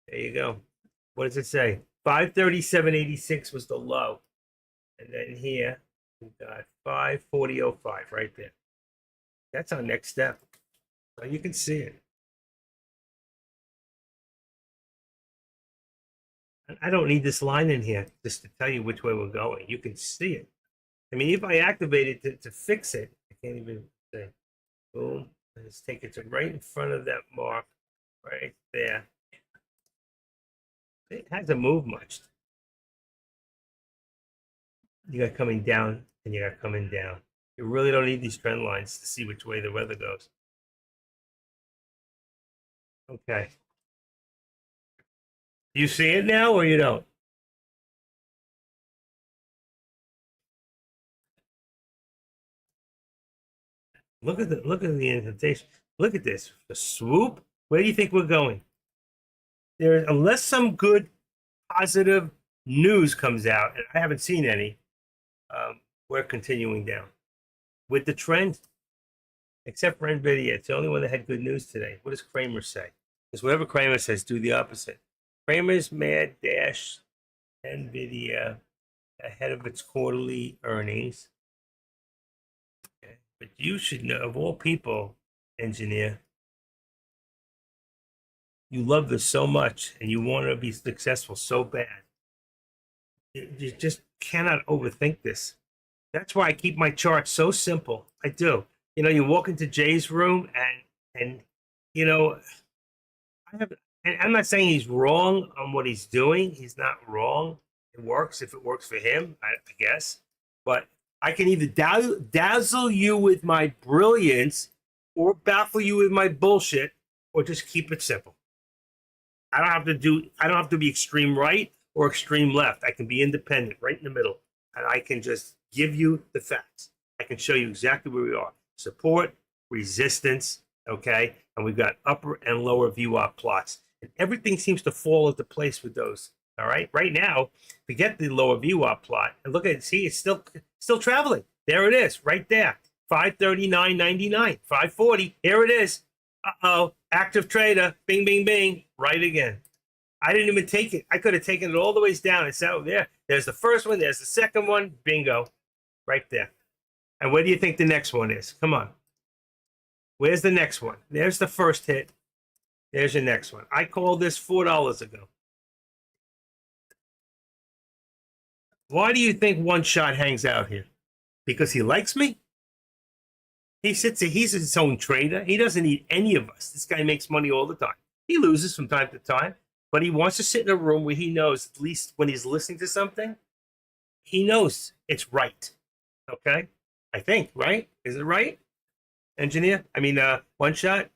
There you go. What does it say? 537.86 was the low. And then here we got 540.05 right there. That's our next step. So you can see it. I don't need this line in here just to tell you which way we're going. You can see it. I mean, if I activate it to fix it, I can't even say, boom. Let's take it to right in front of that mark right there. It hasn't moved much. You got coming down and you got coming down. You really don't need these trend lines to see which way the weather goes. Okay. You see it now or you don't? Look at the indentation. Look at this. The swoop. Where do you think we're going? Unless some good positive news comes out, and I haven't seen any, we're continuing down with the trend, except for Nvidia. It's the only one that had good news today. What does Kramer say? Because whatever Kramer says, do the opposite. Kramer's mad dash Nvidia ahead of its quarterly earnings. Okay. But you should know, of all people, engineer, you love this so much and you want to be successful so bad. You just cannot overthink this. That's why I keep my charts so simple. I do. You walk into Jay's room and and I'm not saying he's wrong on what he's doing. He's not wrong. It works if it works for him, I guess. But I can either dazzle you with my brilliance or baffle you with my bullshit or just keep it simple. I don't have to be extreme right or extreme left. I can be independent, right in the middle. And I can just give you the facts. I can show you exactly where we are. Support, resistance, okay? And we've got upper and lower VWAP plots. And everything seems to fall into place with those. All right. Right now, forget the lower VWAP plot and look at it. See, it's still traveling. There it is, right there. 539.99, 540. Here it is. Uh-oh. Active trader. Bing, bing, bing. Right again. I didn't even take it. I could have taken it all the ways down. It's out there. There's the first one. There's the second one. Bingo. Right there. And where do you think the next one is? Come on. Where's the next one? There's the first hit. There's your next one. I called this $4 ago. Why do you think One Shot hangs out here? Because he likes me? He's his own trader. He doesn't need any of us. This guy makes money all the time. He loses from time to time, but he wants to sit in a room where he knows, at least when he's listening to something, he knows it's right. Okay? I think, right? Is it right? Engineer? One Shot?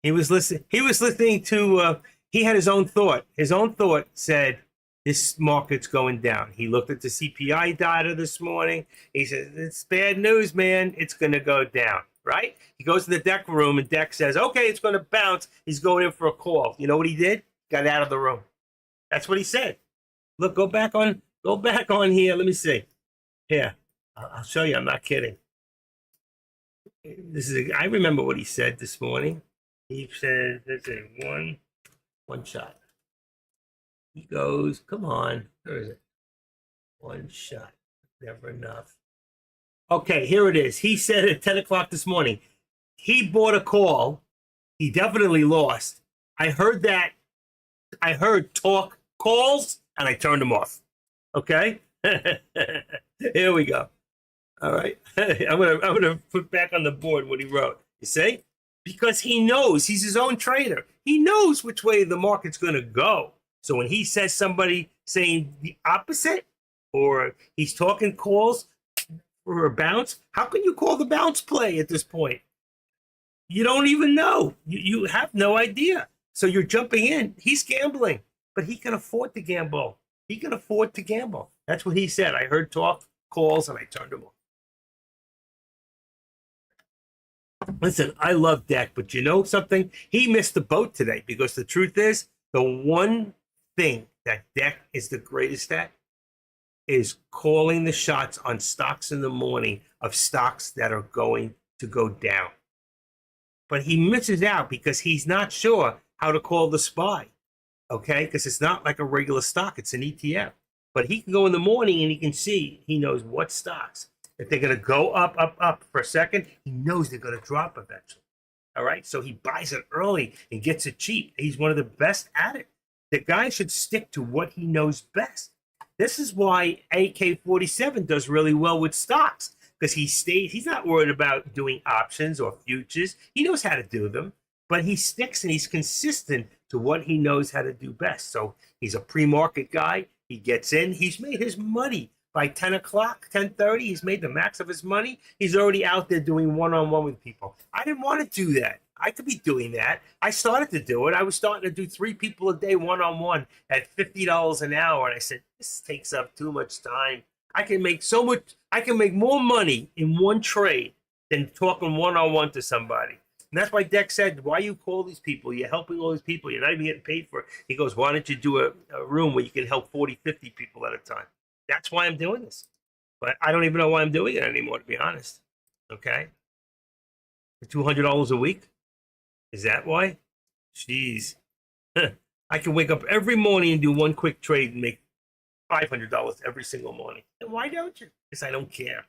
He was listening to he had his own thought. His own thought said this market's going down. He looked at the CPI data this morning. He said, it's bad news, man. It's going to go down, right? He goes to the deck room and deck says, okay, it's going to bounce. He's going in for a call. You know what he did? Got out of the room. That's what he said. Look, go back on here. Let me see. Here, I'll show you. I'm not kidding. I remember what he said this morning. He said, "There's a one shot." He goes, "Come on, where is it? One shot, never enough." Okay, here it is. He said at 10 o'clock this morning, he bought a call. He definitely lost. I heard that. I heard talk calls, and I turned them off. Okay, here we go. All right, I'm gonna put back on the board what he wrote. You see, because he knows he's his own trader. He knows which way the market's gonna go. So when he says somebody saying the opposite, or he's talking calls for a bounce, how can you call the bounce play at this point? You don't even know. You have no idea. So you're jumping in. He's gambling, but he can afford to gamble. He can afford to gamble. That's what he said. I heard talk calls, and I turned him off. Listen, I love Dak, but you know something? He missed the boat today because the truth is, the one thing that Dak is the greatest at is calling the shots on stocks in the morning of stocks that are going to go down. But he misses out because he's not sure how to call the SPY, okay? Because it's not like a regular stock, it's an ETF. But he can go in the morning and he can see, he knows what stocks. If they're going to go up, up, up for a second, he knows they're going to drop eventually. All right. So he buys it early and gets it cheap. He's one of the best at it. The guy should stick to what he knows best. This is why AK-47 does really well with stocks because he's not worried about doing options or futures. He knows how to do them, but he sticks and he's consistent to what he knows how to do best. So he's a pre-market guy. He gets in. He's made his money by 10 o'clock, 10:30. He's made the max of his money. He's already out there doing one-on-one with people. I didn't want to do that. I could be doing that. I started to do it. I was starting to do 3 people a day one-on-one at $50 an hour. And I said, this takes up too much time. I can make more money in one trade than talking one-on-one to somebody. And that's why Deck said, why you call these people? You're helping all these people. You're not even getting paid for it. He goes, why don't you do a room where you can help 40, 50 people at a time? That's why I'm doing this. But I don't even know why I'm doing it anymore, to be honest. Okay? For $200 a week? Is that why? Jeez. I can wake up every morning and do one quick trade and make $500 every single morning. And why don't you? Because I don't care.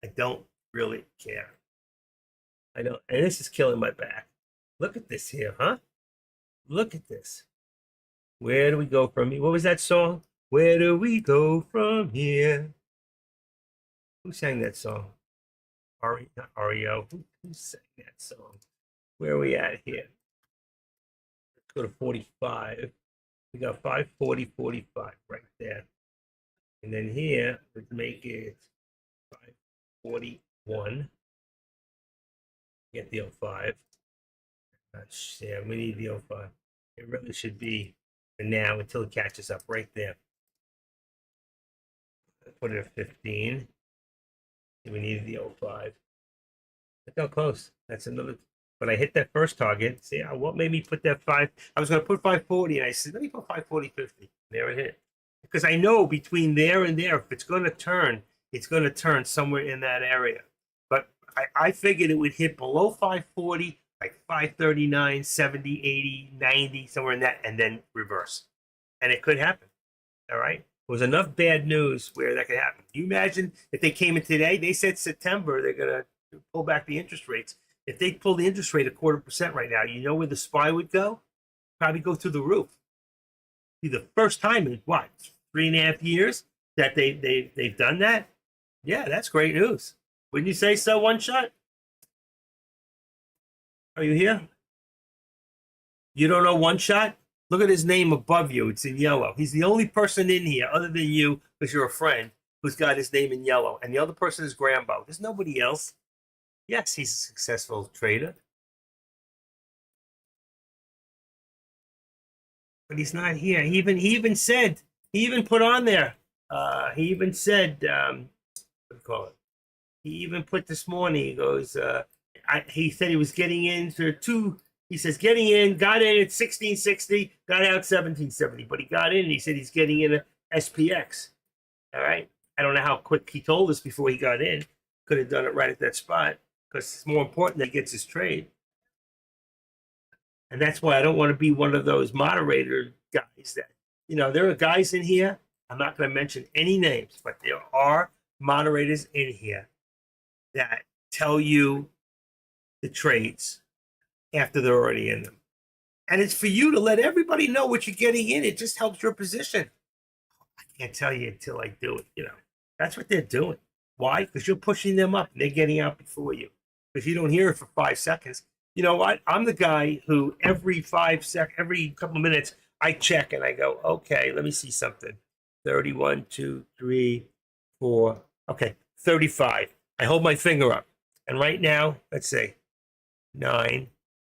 I don't really care. I don't. And this is killing my back. Look at this here, huh? Look at this. Where do we go from here? What was that song? Where do we go from here? Who sang that song? REO. Who sang that song? Where are we at here? Let's go to 45. We got 540, 45 right there. And then here, let's make it 541. Get the 05. Yeah, we need the 05. It really should be for now until it catches up right there. Put it at 15. We need the 05. Look how close. That's another. But I hit that first target. See, what made me put that 5? I was going to put 540, and I said, let me put 540, 50. There it hit. Because I know between there and there, if it's going to turn, it's going to turn somewhere in that area. But I figured it would hit below 540, like 539, 70, 80, 90, somewhere in that, and then reverse. And it could happen. All right? There was enough bad news where that could happen. Can you imagine if they came in today? They said September they're going to pull back the interest rates. If they pull the interest rate 0.25% right now, you know where the SPY would go? Probably go through the roof. Be the first time in what, 3.5 years that they've done that? Yeah, that's great news. Wouldn't you say so, One Shot? Are you here? You don't know One Shot? Look at his name above you. It's in yellow. He's the only person in here, other than you, because you're a friend, who's got his name in yellow. And the other person is Grambo. There's nobody else. Yes, he's a successful trader. But he's not here. He even put on there. He even said, what do you call it? He even put this morning, he goes, he said he was getting into he says getting in, got in at 1660, got out 1770, but he got in and he said he's getting in a SPX. All right. I don't know how quick he told us before he got in. Could have done it right at that spot. because it's more important that he gets his trade. And that's why I don't want to be one of those moderator guys that, there are guys in here. I'm not going to mention any names, but there are moderators in here that tell you the trades after they're already in them. And it's for you to let everybody know what you're getting in. It just helps your position. I can't tell you until I do it. That's what they're doing. Why? Because you're pushing them up and they're getting out before you. Because you don't hear it for 5 seconds. You know what? I'm the guy who every couple of minutes, I check and I go, okay, let me see something. 31, 2, 3, 4. Okay, 35. I hold my finger up. And right now, let's say 9,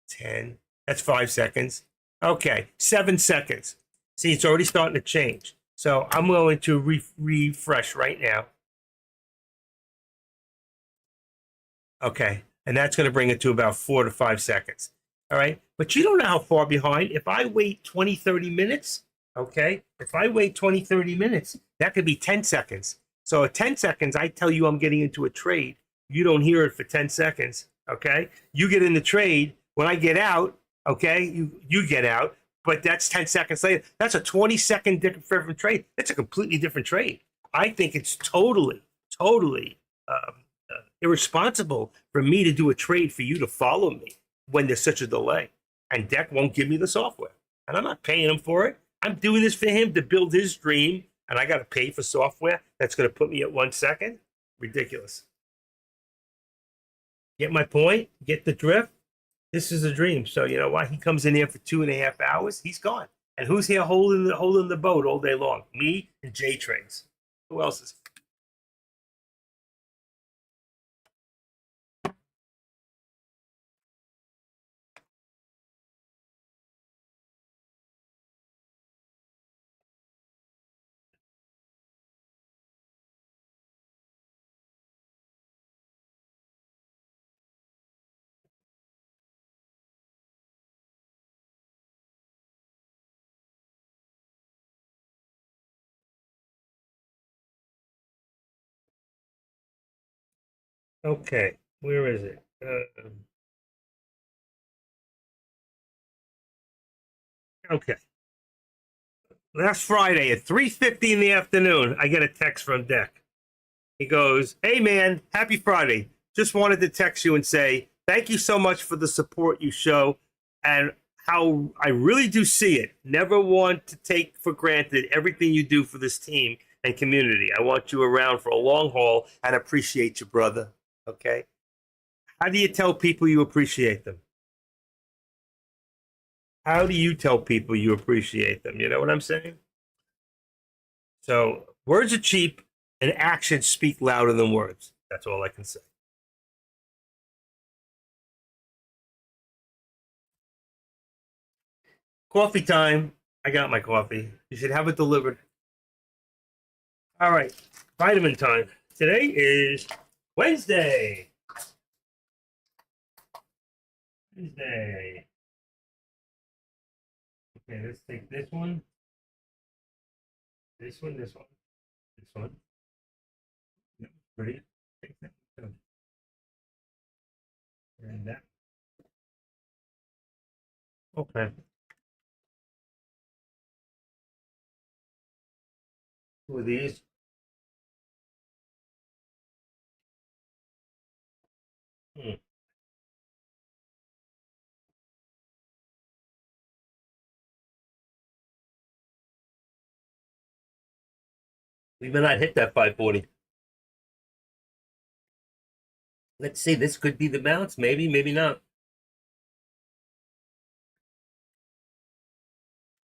10. That's 5 seconds. Okay, 7 seconds. See, it's already starting to change. So I'm going to refresh right now. Okay, and that's going to bring it to about 4 to 5 seconds. All right, but you don't know how far behind. If I wait 20, 30 minutes, okay, if I wait 20, 30 minutes, that could be 10 seconds. So at 10 seconds, I tell you I'm getting into a trade. You don't hear it for 10 seconds, okay? You get in the trade. When I get out, okay, you get out, but that's 10 seconds later. That's a 20-second different trade. It's a completely different trade. I think it's totally irresponsible for me to do a trade for you to follow me when there's such a delay. And Deck won't give me the software. And I'm not paying him for it. I'm doing this for him to build his dream, and I got to pay for software that's going to put me at 1 second? Ridiculous. Get my point? Get the drift? This is a dream. So you know what? He comes in here for 2.5 hours. He's gone. And who's here holding the boat all day long? Me and J Trades. Who else is? Okay, where is it? Okay. Last Friday at 3:50 in the afternoon, I get a text from Deck. He goes, "Hey man, happy Friday. Just wanted to text you and say thank you so much for the support you show and how I really do see it. Never want to take for granted everything you do for this team and community. I want you around for a long haul and appreciate you, brother." Okay? How do you tell people you appreciate them? How do you tell people you appreciate them? You know what I'm saying? So words are cheap and actions speak louder than words. That's all I can say. Coffee time. I got my coffee. You should have it delivered. All right. Vitamin time. Today is Wednesday. Wednesday. Okay, let's take this one. This one, this one. This one. Yep, pretty. Take that. And that. Okay. Two of these. Hmm. We may not hit that 540. Let's see. This could be the bounce. Maybe, maybe not.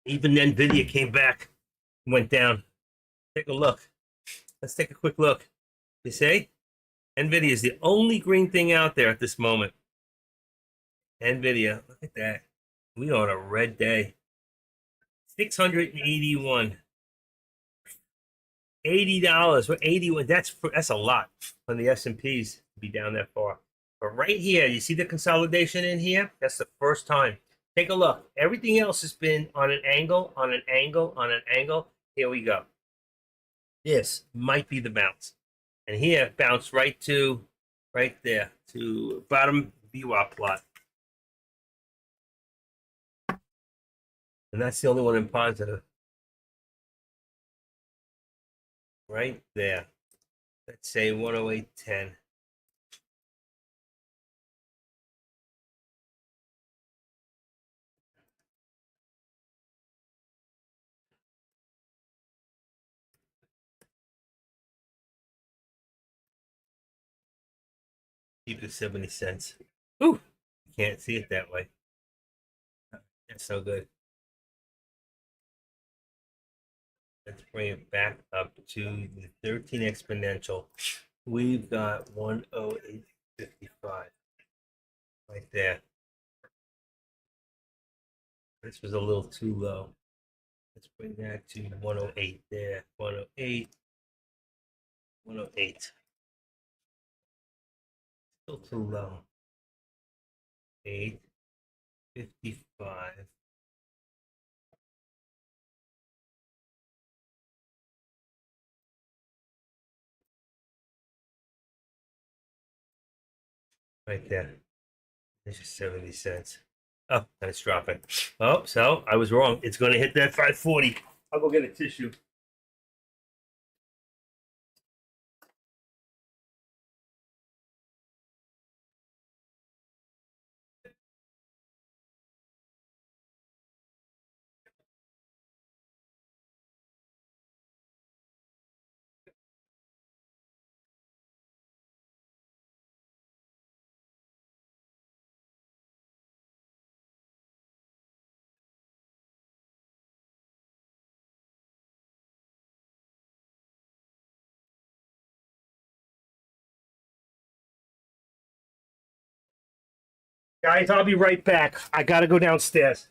Even NVIDIA came back, went down. Take a look. Let's take a quick look. You see? NVIDIA is the only green thing out there at this moment. NVIDIA, look at that. We are on a red day. 681. $80. We're 81. That's a lot on the S&Ps to be down that far. But right here, you see the consolidation in here? That's the first time. Take a look. Everything else has been on an angle, on an angle, on an angle. Here we go. This might be the bounce. And here, bounce right to right there to bottom VWAP plot. And that's the only one in positive. Right there. Let's say 108.10. Keep it 70 cents. Ooh, you can't see it that way. It's so good. Let's bring it back up to the 13 exponential. We've got 108.55 right there. This was a little too low. Let's bring that to 108 there. 108. 108. Still too low. 8.55. Right there. It's just 70 cents. Oh, and it's dropping. Oh, so I was wrong. It's going to hit that 540. I'll go get a tissue. Guys, I'll be right back. I got to go downstairs.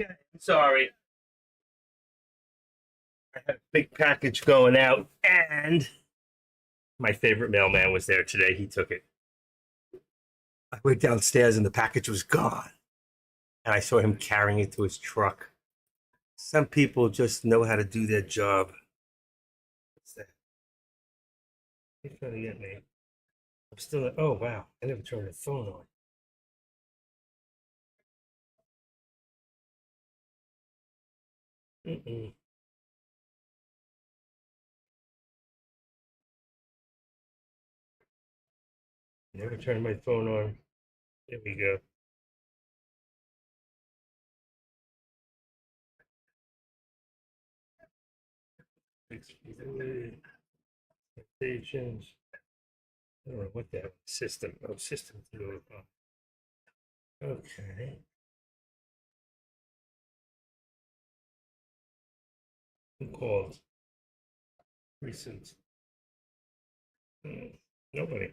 Okay, I'm sorry. I had a big package going out, and my favorite mailman was there today. He took it. I went downstairs, and the package was gone. And I saw him carrying it to his truck. Some people just know how to do their job. What's that? He's trying to get me. I'm still. Oh wow! I never turned the phone on. Mm-mm. Never turned my phone on. There we go. Expectations. I don't know what that system. Oh, system. Okay. Who called? Recent. Nobody.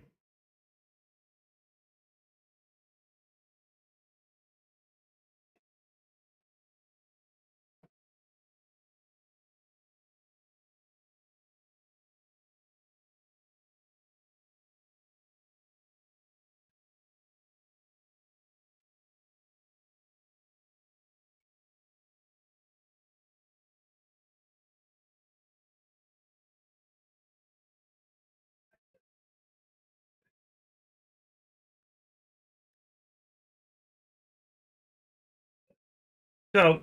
So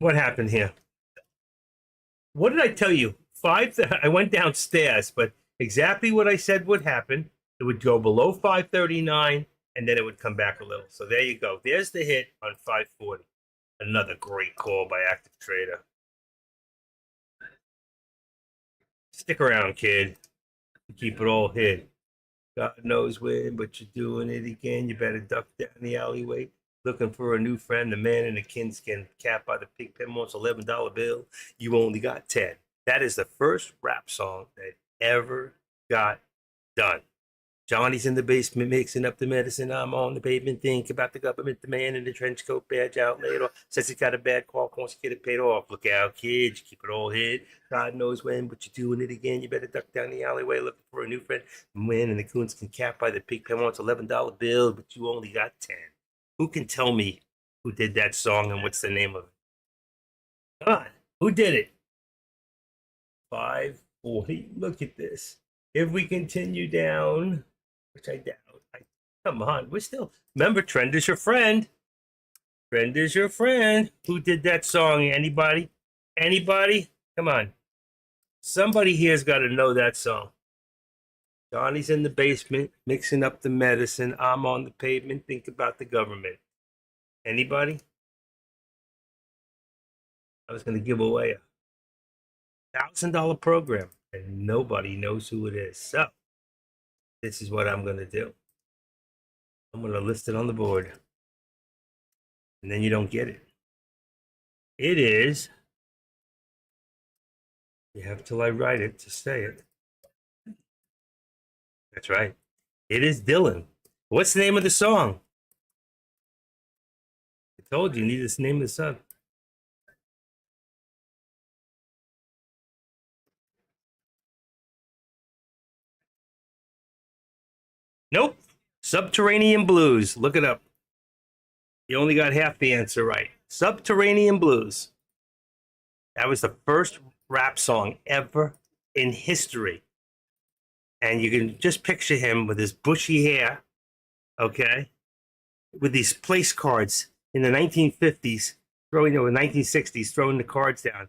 what happened here? What did I tell you? I went downstairs, but exactly what I said would happen. It would go below 539, and then it would come back a little. So there you go. There's the hit on 540. Another great call by Active Trader. Stick around, kid. Keep it all hid. God knows when, but you're doing it again. You better duck down the alleyway. Looking for a new friend, the man in the kinskin cap by the pig pen wants $11 bill. You only got 10. That is the first rap song that ever got done. Johnny's in the basement mixing up the medicine. I'm on the pavement. Think about the government. The man in the trench coat, badge out later. Says he's got a bad cough, wants to get it paid off. Look out, kids. Keep it all hid. God knows when, but you're doing it again. You better duck down the alleyway looking for a new friend. The man in the coonskin cap by the pig pen wants $11 bill, but you only got 10. Who can tell me who did that song and what's the name of it? Come on. Who did it? 540. Look at this. If we continue down, which I doubt. Come on, we're still. Remember, trend is your friend. Trend is your friend. Who did that song? Anybody? Anybody? Come on. Somebody here's got to know that song. Johnny's in the basement mixing up the medicine. I'm on the pavement. Think about the government. Anybody? I was going to give away a $1,000 program, and nobody knows who it is. So this is what I'm going to do. I'm going to list it on the board, and then you don't get it. It is. You have till I write it to say it. That's right. It is Dylan. What's the name of the song? I told you, you need the name of the song. Nope. Subterranean Blues. Look it up. You only got half the answer right. Subterranean Blues. That was the first rap song ever in history. And you can just picture him with his bushy hair, okay, with these place cards in the 1950s, throwing, you know, 1960s, throwing the cards down. I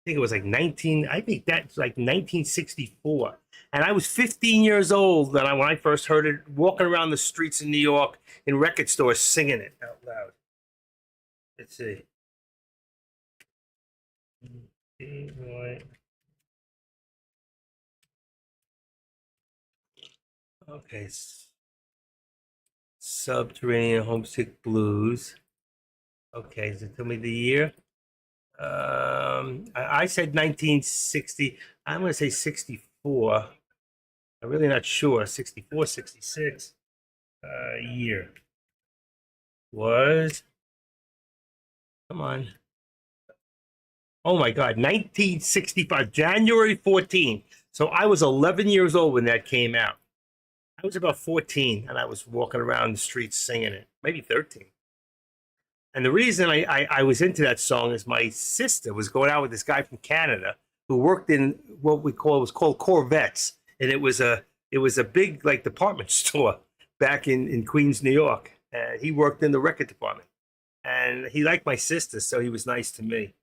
think it was like 19, I think that's like 1964. And I was 15 years old when I first heard it, walking around the streets in New York in record stores singing it out loud. Let's see. Okay. Subterranean Homesick Blues. Okay, so tell me the year. I said 1960. I'm going to say 64. I'm really not sure. 64, 66. Year was Come on. Oh my God, 1965, January 14th. So I was 11 years old when that came out. I was about 14 and I was walking around the streets singing it, maybe 13. And the reason I was into that song is my sister was going out with this guy from Canada who worked in what we call, it was called Corvettes. And it was a big like department store back in Queens, New York. And he worked in the record department. And he liked my sister, so he was nice to me.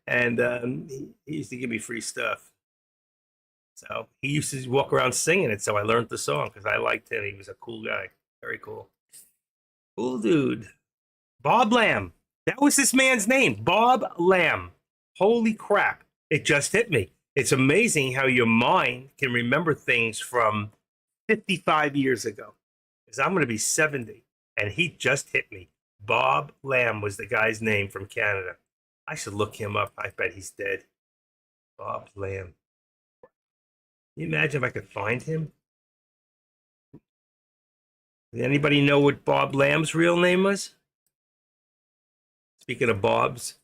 And he used to give me free stuff. So he used to walk around singing it. So I learned the song because I liked him. He was a cool guy. Very cool. Cool dude. Bob Lamb. That was this man's name, Bob Lamb. Holy crap. It just hit me. It's amazing how your mind can remember things from 55 years ago. Because I'm going to be 70. And he just hit me. Bob Lamb was the guy's name from Canada. I should look him up. I bet he's dead. Bob Lamb. Can you imagine if I could find him? Does anybody know what Bob Lamb's real name was? Speaking of Bob's,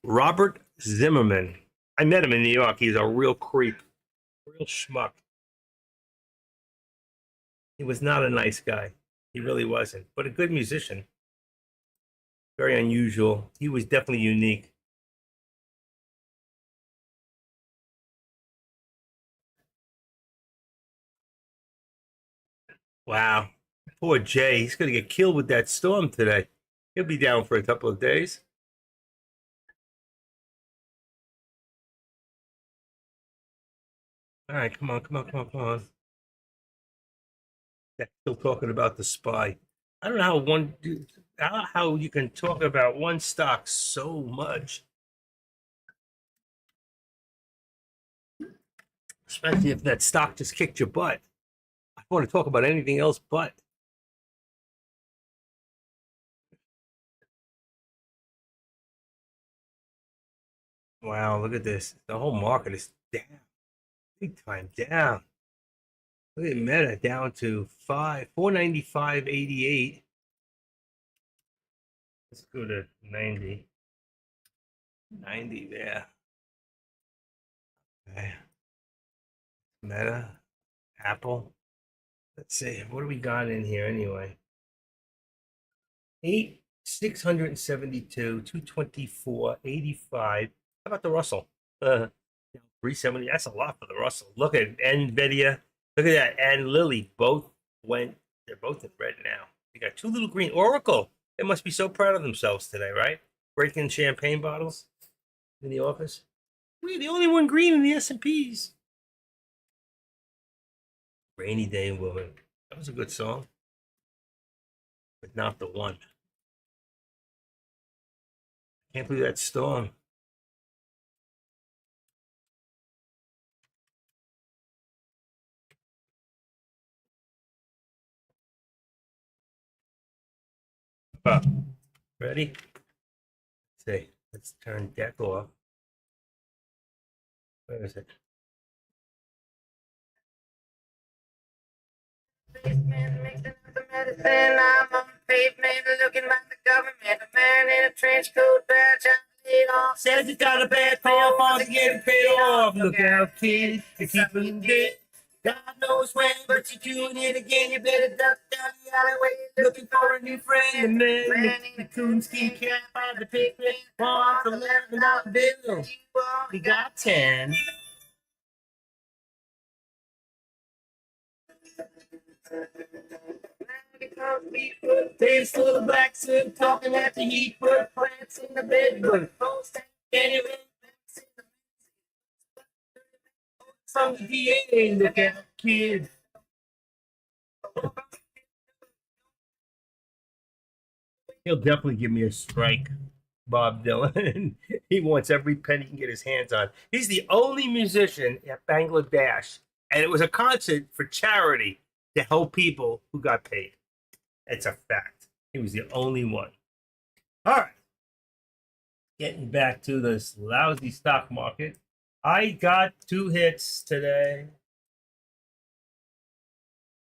Robert Zimmerman. I met him in New York. He's a real creep, real schmuck. He was not a nice guy. He really wasn't, but a good musician. Very unusual. He was definitely unique. Wow. Poor Jay. He's going to get killed with that storm today. He'll be down for a couple of days. All right, come on, come on, come on, come on. Yeah, still talking about the spy. I don't know how you can talk about one stock so much, especially if that stock just kicked your butt. I don't want to talk about anything else but. Wow, look at this. The whole market is down, big time down. Look at Meta down to 495.88. Let's go to 90. 90 there. Okay. Meta, Apple. Let's see. What do we got in here anyway? 672, 224, 85. How about the Russell? 370. That's a lot for the Russell. Look at Nvidia. Look at that. And Lilly both went, they're both in red now. They got two little green. Oracle. They must be so proud of themselves today, right? Breaking champagne bottles in the office. We're the only one green in the S&Ps. Rainy Day Woman. That was a good song, but not the one. Can't believe that storm. Up. Ready? Say, let's turn deck off. Where is it? Basement, mixing up the medicine. I'm on the pavement, looking like the government. A man in a trench coat, badge laid off. Says he's got a bad payoff on to get it paid off. Look out, kid, you're keeping dead. God knows when, but you're doing it again. You better duck down the alleyway, looking for a new friend. The man in the coonskin cap on the picnic. Wants $11 bill. We got 10. Days full of black suit, talking at the heat, put plants in the bedroom. Anyway, from the DA, look at the kid. He'll definitely give me a strike, Bob Dylan. He wants every penny he can get his hands on. He's the only musician at Bangladesh, and it was a concert for charity to help people who got paid. It's a fact. He was the only one. All right. Getting back to this lousy stock market. I got two hits today.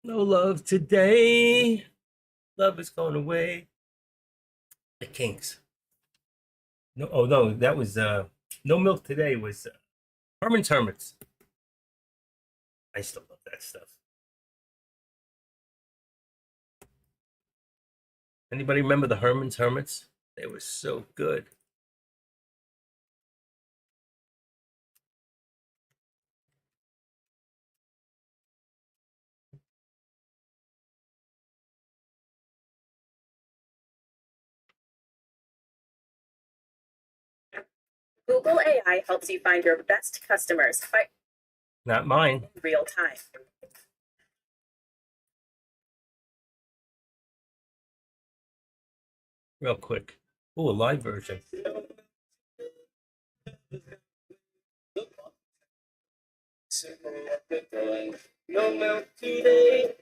No love today. Love is going away. The Kinks. No, oh no, that was No Milk Today was Herman's Hermits. I still love that stuff. Anybody remember the Herman's Hermits? They were so good. Google AI helps you find your best customers Not mine. in real time. Real quick. Oh, a live version. No milk today.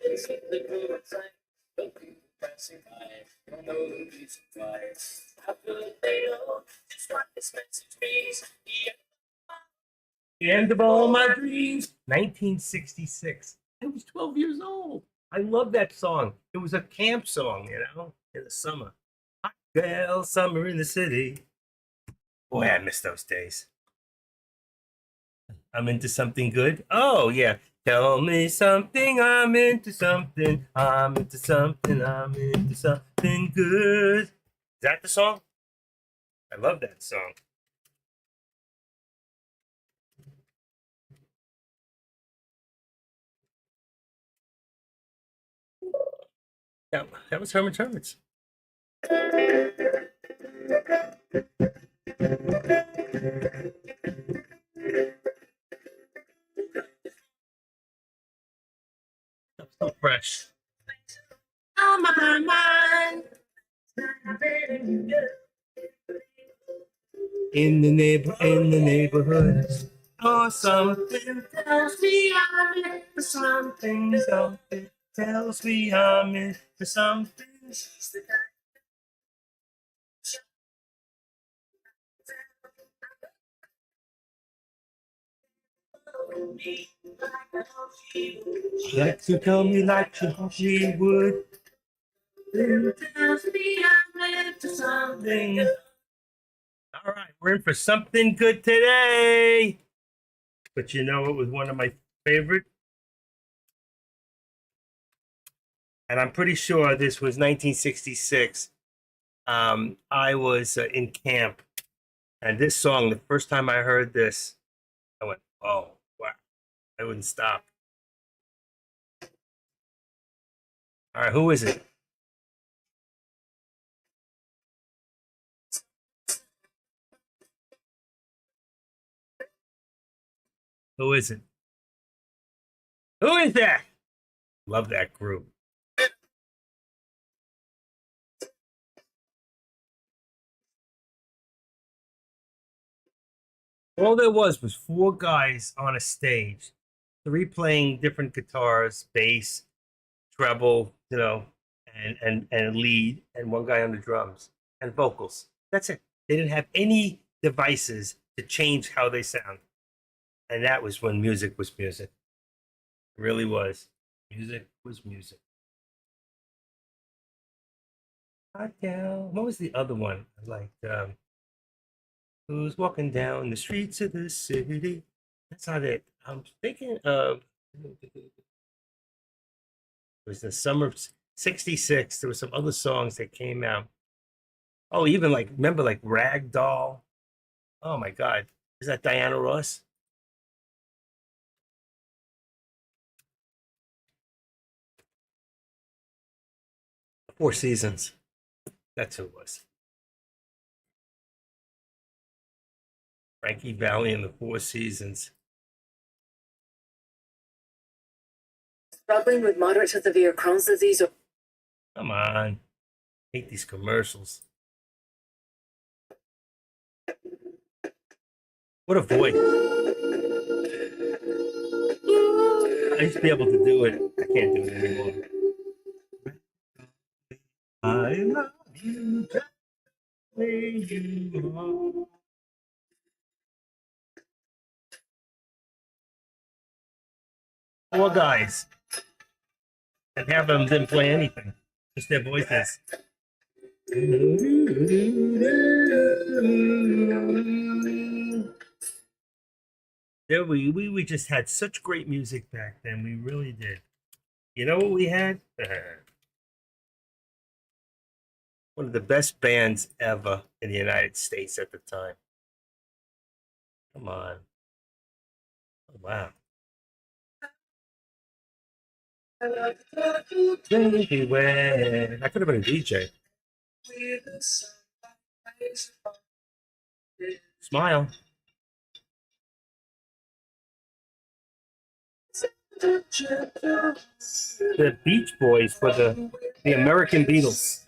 Passing by, don't know the reason why. How could they know just what this message means? The end of all my dreams. 1966. I was 12 years old. I love that song. It was a camp song, you know, in the summer. Hot girl, summer in the city. Boy, I miss those days. I'm into something good. Oh, yeah. Tell me something, I'm into something. I'm into something, I'm into something good. Is that the song? I love that song. That was Herman's Hermits. So fresh. On my mind. In the neighborhood, or something tells me I'm in for something. Something tells me I'm in for something. Like to tell me like she would. Tells me I'm in for something. All right, we're in for something good today. But you know, it was one of my favorite. And I'm pretty sure this was 1966. I was in camp, and this song, the first time I heard this, I went, "Oh, wow!" I wouldn't stop. All right, who is it? Who is it? Who is that? Love that group. All there was four guys on a stage, three playing different guitars, bass, treble, you know, and lead, and one guy on the drums and vocals. That's it. They didn't have any devices to change how they sound, and that was when music was music. It really was. Music was music. Hot down. What was the other one? I liked Who's walking down the streets of the city? That's not it. I'm thinking of it was the summer of '66. There were some other songs that came out. Oh, even like remember like Rag Doll. Oh my God. Is that Diana Ross? Four Seasons. That's who it was. Frankie Valli and the Four Seasons. Struggling with moderate to severe Crohn's disease or Come on. Hate these commercials. What a voice. I used to be able to do it. I can't do it anymore. I love you just the way you are. Four guys, and half of them didn't play anything, just their voices. There we just had such great music back then. We really did. You know what we had? One of the best bands ever in the United States at the time. Come on. Oh, wow. Anywhere. I could have been a DJ. Smile. The Beach Boys were the American Beatles.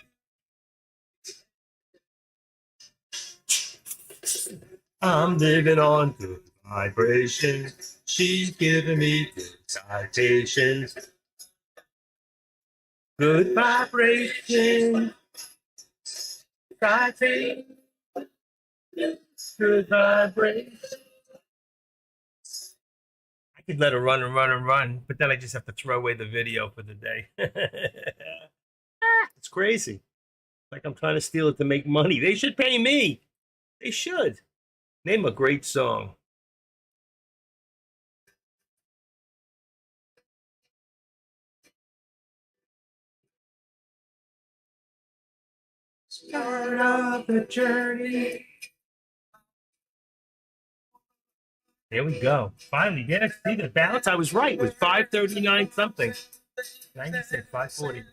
I'm living on good vibrations. She's giving me good citations. Good vibration. Citation. Good vibration. I could let her run and run and run, but then I just have to throw away the video for the day. It's crazy. Like I'm trying to steal it to make money. They should pay me. They should. Name a great song. Start of the journey. There we go. Finally, yeah, see the balance? I was right. It was 539 something. 96, 540.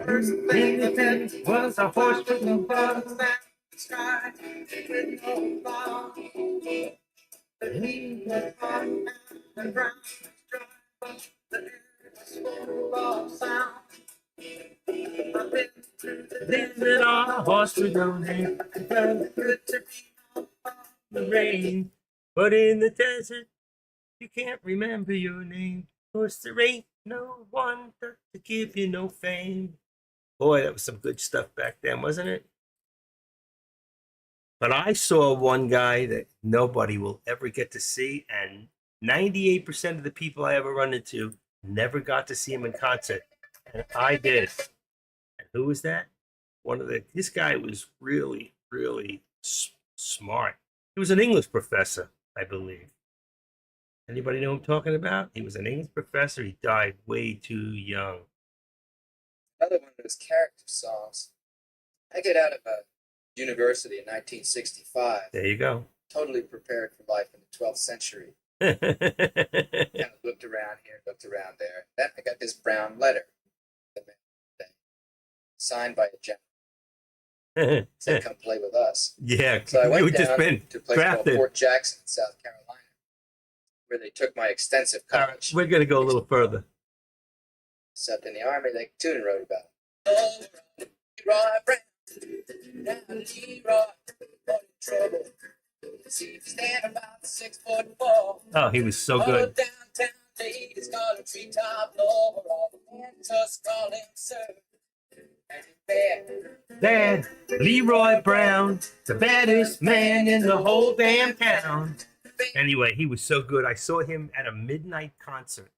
First thing that did was a horse with no buzz. Sky with no cloud. The heat was hot and ground was dry, but the air was full of sound. I've been through the desert on a horse with no name. It felt good to be on the rain, but in the desert you can't remember your name. 'Cause there ain't no one to give you no fame. Boy, that was some good stuff back then, wasn't it? But I saw one guy that nobody will ever get to see, and 98% of the people I ever run into never got to see him in concert. And I did. And who was that? This guy was really, really smart. He was an English professor, I believe. Anybody know who I'm talking about? He was an English professor. He died way too young. Another one of those character songs. I get out of a university in 1965, There you go. totally prepared for life in the 12th century. Kind of looked around here, looked around there. Then I got this brown letter, signed by a general. Said, "Come play with us." Yeah, So I you went had just down been to a place called drafted. Fort Jackson, South Carolina, where they took my extensive All right, college. we're gonna go a little further. Except in the Army, they tune and wrote about it. Leroy Brown, now Leroy, got in trouble. See you stand about 6'4". Oh, he was so All good. downtown ladies got a treetop lover. All the men just call him sir. And he's bad. Dad, Leroy Brown, the baddest man in the whole damn town. Anyway, he was so good. I saw him at a midnight concert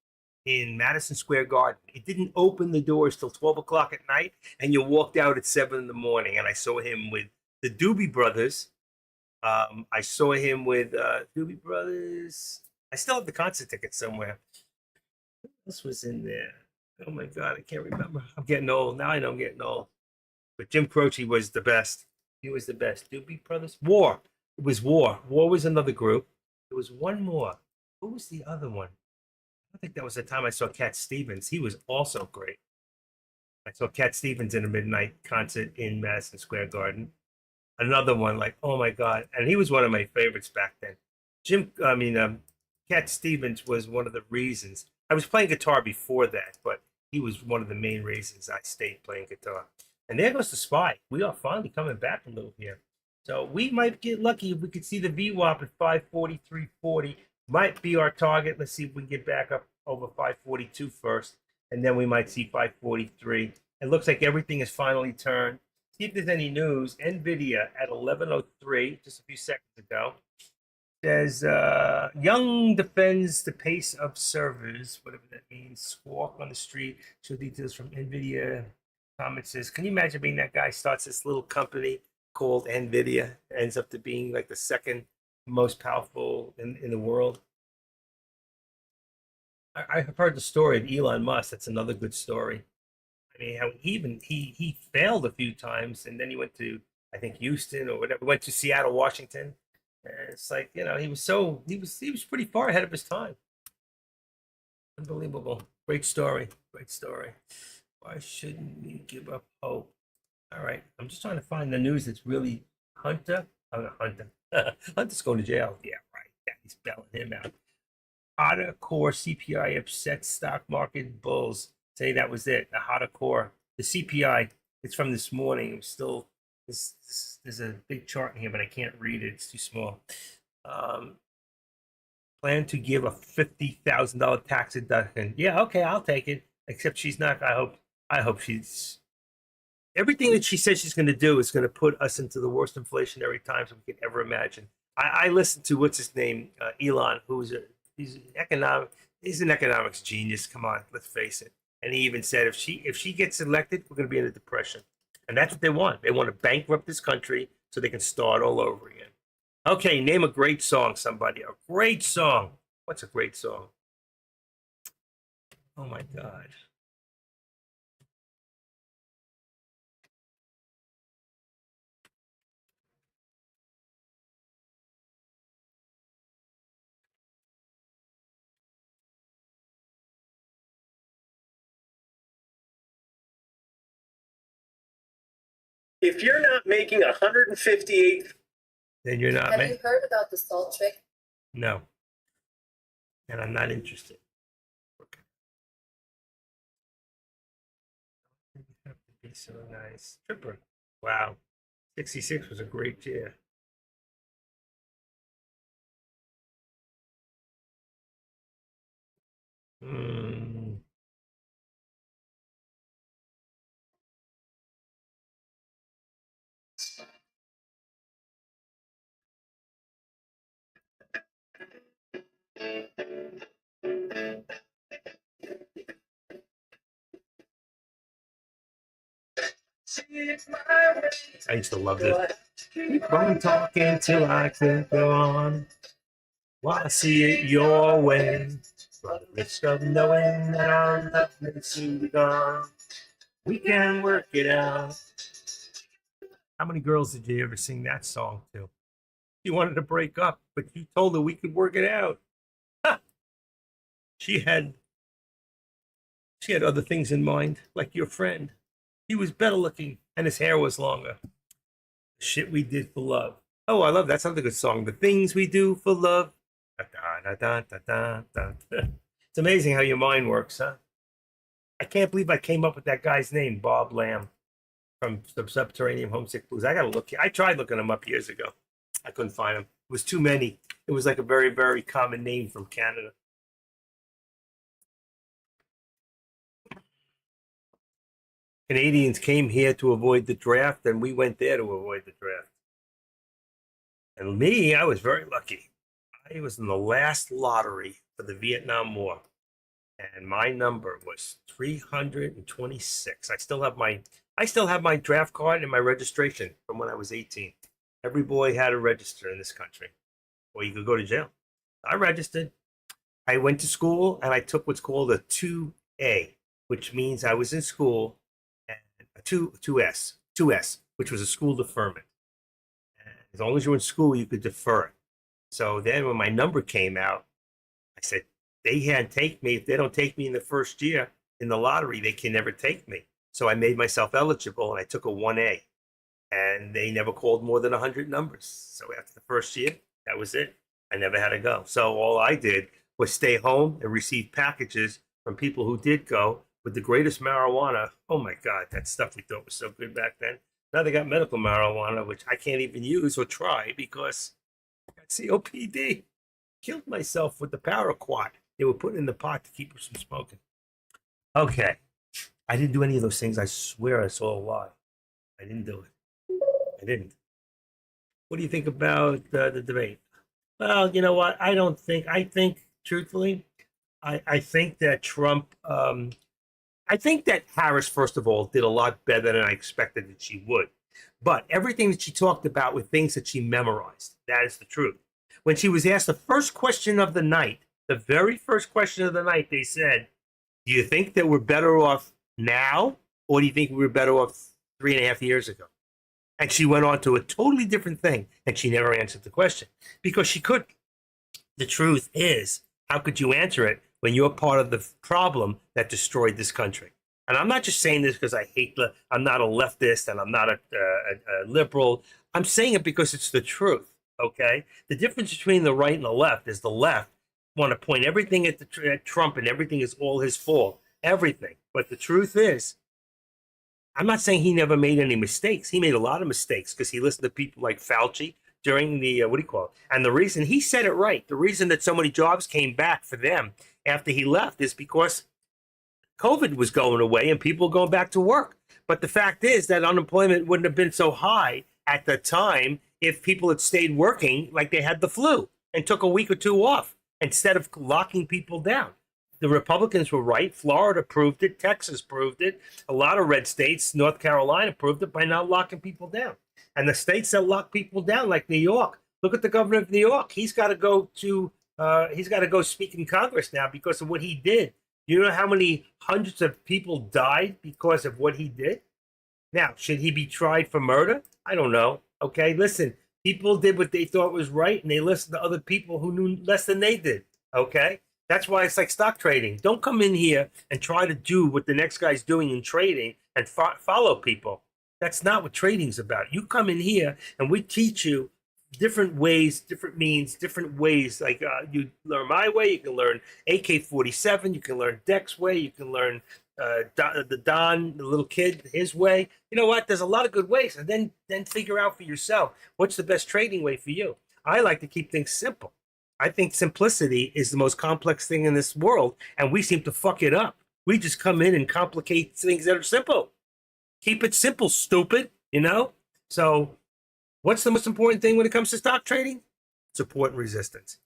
in Madison Square Garden. It didn't open the doors till 12 o'clock at night, and you walked out at 7 in the morning. And I saw him with the Doobie Brothers. I saw him with Doobie Brothers. I still have the concert ticket somewhere. What else was in there? Oh my God, I can't remember. I'm getting old. Now I know I'm getting old. But Jim Croce was the best. He was the best. Doobie Brothers? War. It was War. War was another group. There was one more. Who was the other one? I think that was the time I saw Cat Stevens. He was also great. I saw Cat Stevens in a midnight concert in Madison Square Garden. Another one, like, oh my God. And he was one of my favorites back then. Cat Stevens was one of the reasons. I was playing guitar before that, but he was one of the main reasons I stayed playing guitar. And there goes the Spy. We are finally coming back a little here. So we might get lucky if we could see the VWAP at 543.40. Might be our target. Let's see if we can get back up over 542 first. And then we might see 543. It looks like everything is finally turned. See if there's any news. NVIDIA at 11:03, just a few seconds ago. Says Young defends the pace of servers, whatever that means. Squawk on the street. Show details from Nvidia. Comment says, can you imagine being that guy? Starts this little company called Nvidia, ends up to being like the second most powerful in the world. I've heard the story of Elon Musk. That's another good story. I mean, how he failed a few times, and then he went to, I think, Houston or whatever. Went to Seattle, Washington. And it's like, he was pretty far ahead of his time. Unbelievable. Great story. Great story. Why shouldn't we give up hope? All right, I'm just trying to find the news that's really Hunter. Oh, Hunter. Hunter's going to jail. Yeah, right. Yeah, he's bailing him out. Hotter core CPI upsets stock market bulls. Say that was it. The hotter core. The CPI. It's from this morning. It was still. There's a big chart in here, but I can't read it. It's too small. Plan to give a $50,000 tax deduction. Yeah, okay, I'll take it. Except she's not. I hope she's. Everything that she says she's going to do is going to put us into the worst inflationary times we could ever imagine. I listened to what's his name, Elon, he's an economics genius. Come on, let's face it. And he even said if she gets elected, we're going to be in a depression, and that's what they want. They want to bankrupt this country so they can start all over again. Okay, name a great song, somebody. A great song. What's a great song? Oh my God. If you're not making 158, Then you're not. Have you heard about the salt trick? No. And I'm not interested. Okay. Be so nice. Tripper. Wow. 66 was a great year. Hmm. I used to love this. Keep on talking till I can't go on. While I see it your way. But the risk of knowing that our love may soon be gone. We can work it out. How many girls did you ever sing that song to? She wanted to break up, but you told her we could work it out. Ha! She had other things in mind, like your friend. He was better looking, and his hair was longer. The shit we did for love. Oh, I love that. That's another good song. The things we do for love. Da, da, da, da. It's amazing how your mind works, huh? I can't believe I came up with that guy's name, Bob Lamb from the Subterranean Homesick Blues. I gotta look. I tried looking him up years ago. I couldn't find him. It was too many. It was like a very, very common name from Canada. Canadians came here to avoid the draft, and we went there to avoid the draft. And me, I was very lucky. I was in the last lottery for the Vietnam War, and my number was 326. I still have my draft card and my registration from when I was 18. Every boy had to register in this country, or you could go to jail. I registered. I went to school and I took what's called a 2A, which means I was in school, and a 2S, which was a school deferment. And as long as you were in school, you could defer it. So then when my number came out, I said, they can't take me. If they don't take me in the first year in the lottery, they can never take me. So I made myself eligible and I took a 1A. And they never called more than 100 numbers. So after the first year, that was it. I never had to go. So all I did was stay home and receive packages from people who did go with the greatest marijuana. Oh my God, that stuff we thought was so good back then. Now they got medical marijuana, which I can't even use or try because I got COPD. Killed myself with the paraquat they were putting in the pot to keep us from smoking. Okay. I didn't do any of those things. I swear I saw a lie. I didn't do it. I didn't. What do you think about the debate? Well, you know what? I think, truthfully, I think that Trump, I think that Harris, first of all, did a lot better than I expected that she would. But everything that she talked about were things that she memorized. That is the truth. When she was asked the first question of the night, the very first question of the night, they said, do you think that we're better off now, or do you think we were better off 3.5 years ago? And she went on to a totally different thing, and she never answered the question because she could. The truth is, how could you answer it when you're part of the problem that destroyed this country? And I'm not just saying this because I'm not a leftist and I'm not a liberal. I'm saying it because it's the truth. Okay. The difference between the right and the left is the left want to point everything at Trump and everything is all his fault. Everything. But the truth is, I'm not saying he never made any mistakes. He made a lot of mistakes because he listened to people like Fauci during the what do you call it? And the reason he said it right, the reason that so many jobs came back for them after he left is because COVID was going away and people were going back to work. But the fact is that unemployment wouldn't have been so high at the time if people had stayed working like they had the flu and took a week or two off instead of locking people down. The Republicans were right. Florida proved it. Texas proved it. A lot of red states, North Carolina proved it by not locking people down. And the states that lock people down, like New York, look at the governor of New York. He's got to go speak in Congress now because of what he did. You know how many hundreds of people died because of what he did? Now, should he be tried for murder? I don't know. Okay, listen, people did what they thought was right and they listened to other people who knew less than they did. Okay, that's why it's like stock trading. Don't come in here and try to do what the next guy's doing in trading and follow people. That's not what trading's about. You come in here and we teach you different ways, different means, different ways. Like you learn my way, you can learn AK-47, you can learn Deck's way, you can learn the little kid, his way. You know what? There's a lot of good ways, and then figure out for yourself what's the best trading way for you. I like to keep things simple. I think simplicity is the most complex thing in this world, and we seem to fuck it up. We just come in and complicate things that are simple. Keep it simple, stupid. You know. So what's the most important thing when it comes to stock trading? Support and resistance.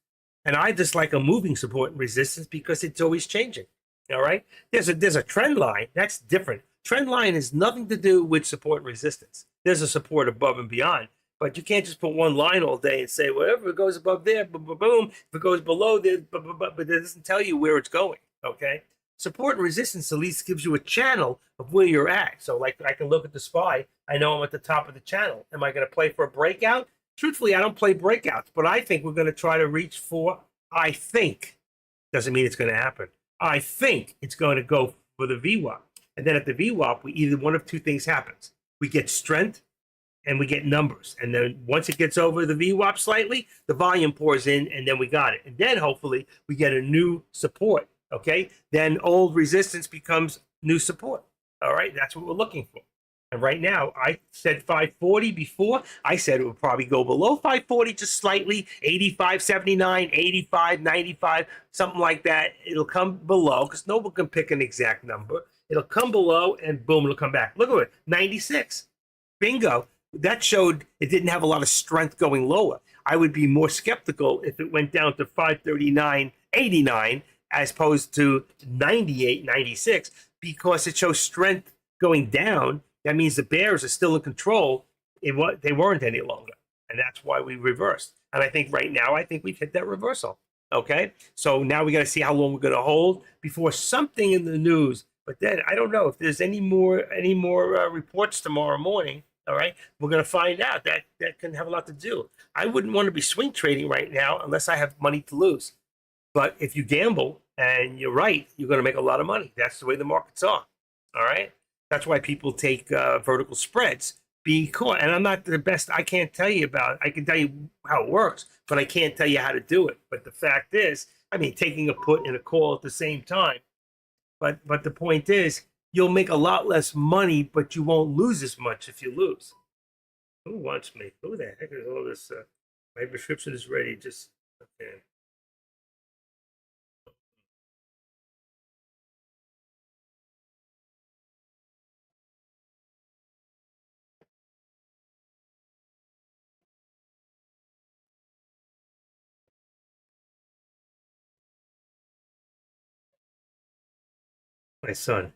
And I dislike a moving support and resistance because it's always changing. All right. There's a trend line. That's different. Trend line has nothing to do with support and resistance. There's a support above and beyond. But you can't just put one line all day and say, whatever it goes above there, boom, boom, boom. If it goes below there, boom, boom, boom, but it doesn't tell you where it's going. Okay. Support and resistance at least gives you a channel of where you're at. So, like, I can look at the SPY. I know I'm at the top of the channel. Am I going to play for a breakout? Truthfully, I don't play breakouts, but I think we're going to try to reach for, I think, doesn't mean it's going to happen. I think it's going to go for the VWAP. And then at the VWAP, we either one of two things happens. We get strength and we get numbers. And then once it gets over the VWAP slightly, the volume pours in and then we got it. And then hopefully we get a new support. Okay. Then old resistance becomes new support. All right. That's what we're looking for. And right now, I said 540 before. I said it would probably go below 540 just slightly, 85.79, 85.95, something like that. It'll come below because no one can pick an exact number. It'll come below and boom, it'll come back. Look at it, 96. Bingo. That showed it didn't have a lot of strength going lower. I would be more skeptical if it went down to 539.89 as opposed to 98.96 because it shows strength going down. That means the Bears are still in control. They weren't any longer. And that's why we reversed. And I think right now, I think we've hit that reversal. Okay. So now we got to see how long we're going to hold before something in the news. But then I don't know if there's any more reports tomorrow morning. All right. We're going to find out. That can have a lot to do. I wouldn't want to be swing trading right now unless I have money to lose. But if you gamble and you're right, you're going to make a lot of money. That's the way the markets are. All right. That's why people take vertical spreads being caught. And I'm not the best. I can't tell you about it. I can tell you how it works, but I can't tell you how to do it. But the fact is, I mean, taking a put and a call at the same time. But the point is, you'll make a lot less money, but you won't lose as much if you lose. Who wants me? Who the heck is all this? My prescription is ready. Just okay. My son.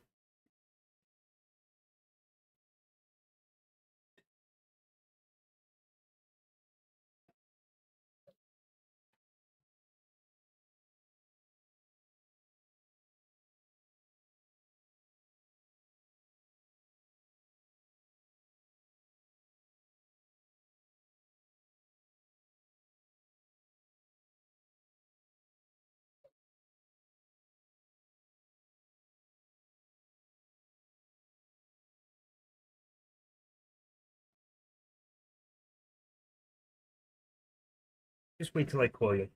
Just wait till I call you.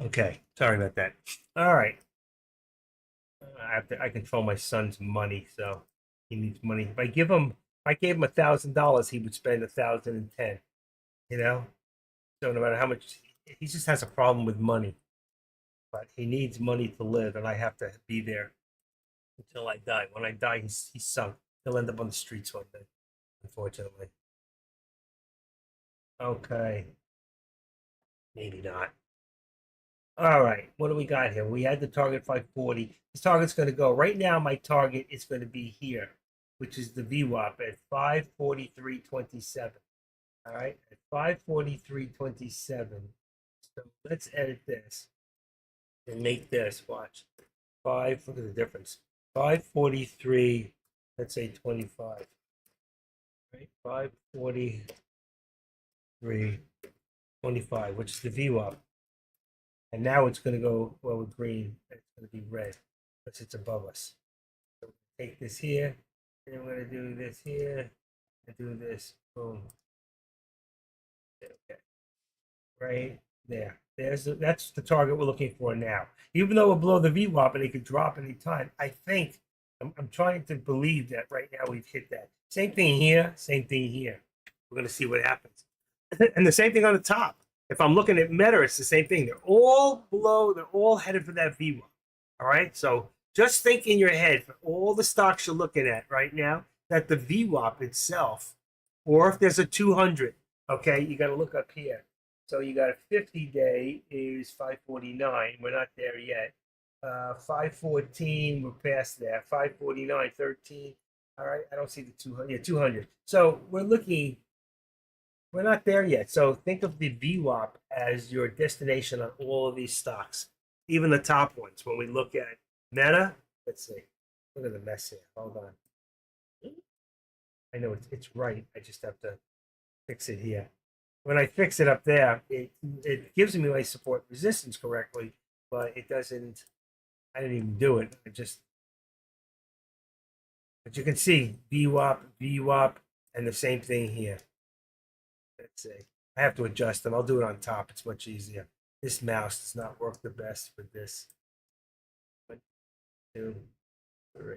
Okay. Sorry about that. All right. I control my son's money, so he needs money. If I gave him $1,000, he would spend 1,010. You know, so no matter how much, he just has a problem with money. But he needs money to live, and I have to be there until I die. When I die, he's sunk. He'll end up on the streets one day, unfortunately. Okay, maybe not. All right, what do we got here? We had the target 540. This target's going to go right now. My target is going to be here, which is the VWAP at 543.27. All right, at 543.27. So let's edit this and make this. Watch. Look at the difference. 543, let's say 25. Right? 543.25, which is the VWAP. And now it's going to go, well, with green. It's going to be red because it's above us. So take this here, and we're going to do this here, and do this. Boom. Okay. Right there. That's the target we're looking for now. Even though we're below the VWAP and it could drop any time, I think I'm trying to believe that right now we've hit that. Same thing here, same thing here. We're going to see what happens. And the same thing on the top. If I'm looking at Meta, it's the same thing. They're all below, they're all headed for that VWAP. All right. So just think in your head for all the stocks you're looking at right now that the VWAP itself, or if there's a 200, okay, you got to look up here. So you got a 50-day is 549. We're not there yet. 514, we're past there. 549, 13. All right, I don't see the 200. Yeah, 200. So we're not there yet. So think of the VWAP as your destination on all of these stocks, even the top ones. When we look at Meta, let's see. Look at the mess here. Hold on. I know it's right. I just have to fix it here. When I fix it up there, it gives me my support resistance correctly, but it doesn't. I didn't even do it. But you can see VWAP, VWAP, and the same thing here. Let's see. I have to adjust them. I'll do it on top. It's much easier. This mouse does not work the best for this. 1, 2, 3.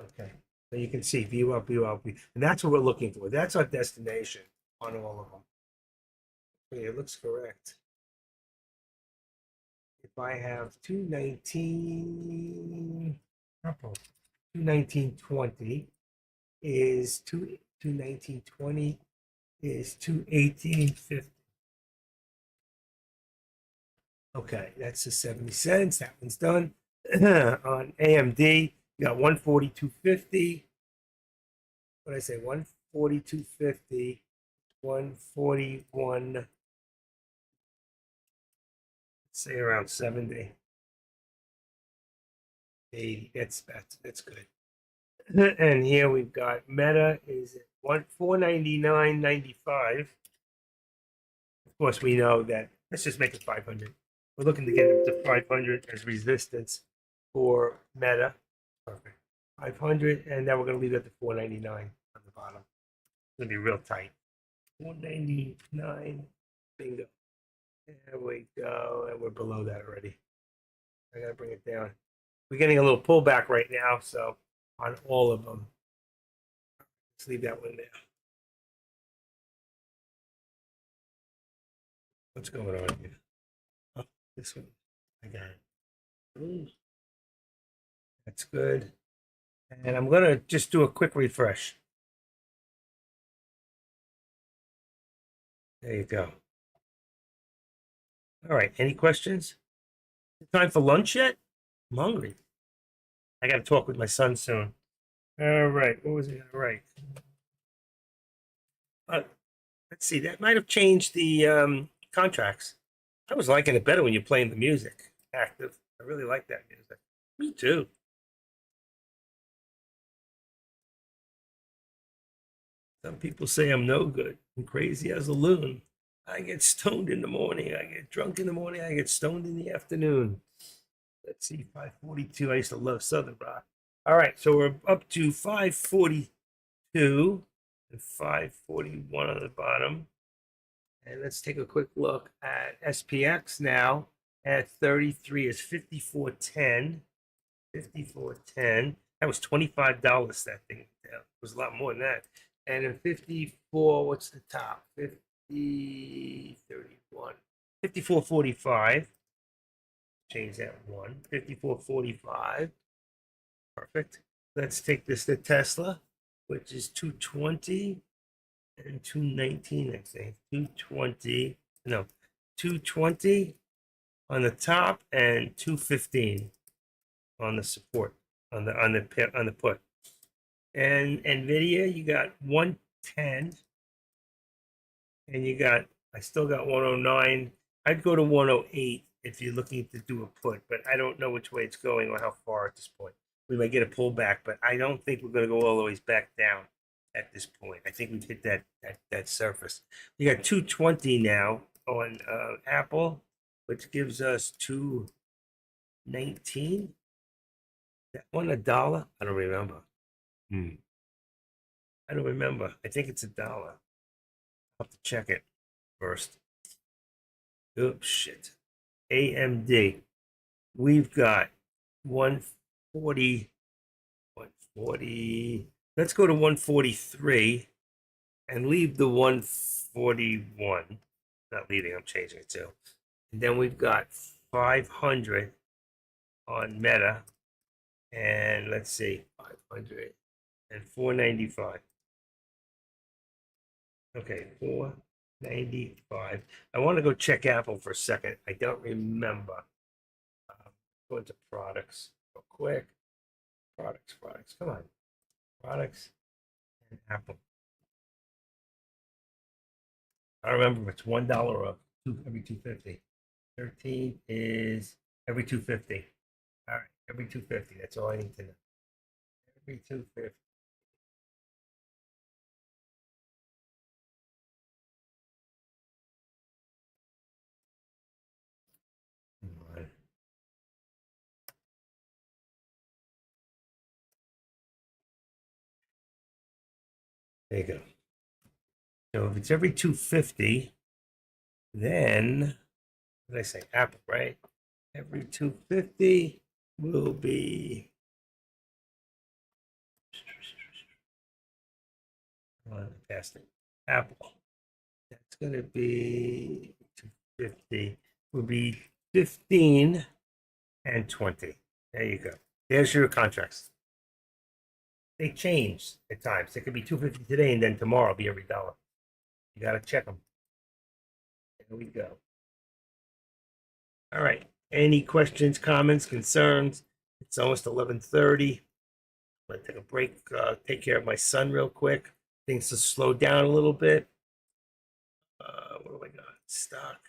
Okay. So you can see VWAP, VWAP, and that's what we're looking for. That's our destination on all of them. Okay, it looks correct. If I have 219, purple, 219.20 is 219.20 is 218.50. Okay, that's the 70 cents. That one's done. On AMD, you got 142.50. What did I say? 142.50, 141. Say around 70. 80. That's good. And here we've got Meta is at 499.95. Of course, we know that. Let's just make it 500. We're looking to get it to 500 as resistance for Meta. Perfect. 500, and then we're going to leave it at the 499 on the bottom. It's going to be real tight. 499. Bingo. There we go. And we're below that already. I got to bring it down. We're getting a little pullback right now, so on all of them. Let's leave that one there. What's going on here? Oh, this one. I got it. Ooh. That's good. And I'm going to just do a quick refresh. There you go. All right. Any questions? Time for lunch yet? I'm hungry. I got to talk with my son soon. All right. What was it? All right. Uh, let's see. That might have changed the contracts. I was liking it better when you're playing the music active. I really like that music. Me too. Some people say I'm no good. I'm crazy as a loon. I get stoned in the morning. I get drunk in the morning. I get stoned in the afternoon. Let's see, 542. I used to love Southern Rock. All right, so we're up to 542 and 541 on the bottom. And let's take a quick look at SPX now at 33 is 5410. 5410. That was $25 that thing. Yeah, it was a lot more than that. And in 54, what's the top? 50, 31. 5445. Change that one. 5445. Perfect. Let's take this to Tesla, which is 220 and 219, I think. 220. No, 220 on the top and 215 on the support on the put. And Nvidia, you got 110, and you got I still got 109. I'd go to 108 if you're looking to do a put, but I don't know which way it's going or how far at this point. We might get a pullback, but I don't think we're going to go all the way back down at this point. I think we've hit that surface. You got 220 now on Apple, which gives us 219. That one $1? I don't remember. I don't remember. I think it's $1. I'll have to check it first. Oops, shit. AMD. We've got 140. 140. Let's go to 143 and leave the 141. Not leaving, I'm changing it too. And then we've got 500 on Meta. And let's see, 500 and 495. Okay, 495. I want to go check Apple for a second. I don't remember. Go into products real quick. Products. Come on. Products and Apple. I remember it's $1 up every 250. 13 is every 250. All right, every 250. That's all I need to know. Every 250. Come on. There you go. So if it's every 250, then what did I say? Apple, right? Every 250 will be testing. Apple. That's going to be 250. Will be 15 and 20. There you go. There's your contracts. They change at times. It could be 250 today, and then tomorrow it'll be every dollar. You got to check them. There we go. All right. Any questions, comments, concerns? It's almost 11:30. I'm gonna take a break. Take care of my son real quick. Things to slow down a little bit. What do I got? Stock.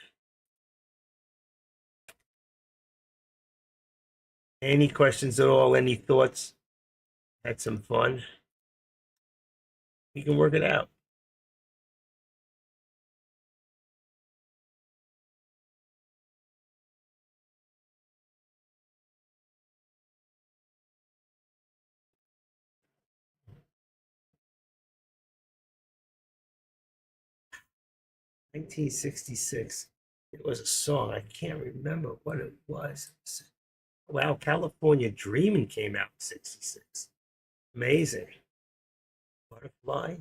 Any questions at all? Any thoughts? Had some fun. We can work it out. "1966." It was a song. I can't remember what it was. Wow, California Dreamin' came out in 66. Amazing. Butterfly.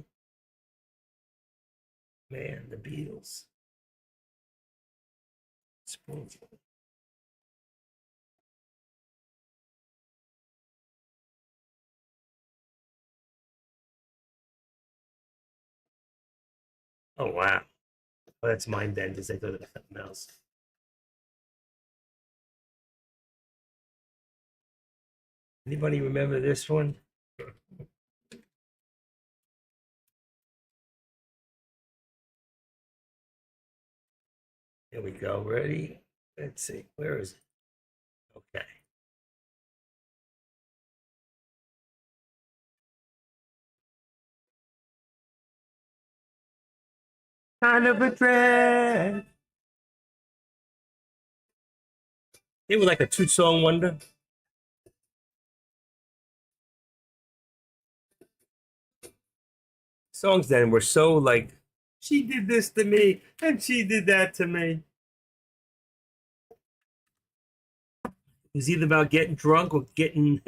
Man, the Beatles. Spoonful. Oh, wow. Well, that's mind benders. I thought it was something else. Anybody remember this one? Here we go. Ready? Let's see. Where is it? Okay. Kind of a drag. It was like a two-song wonder. Songs then were so like, she did this to me and she did that to me. It was either about getting drunk or getting,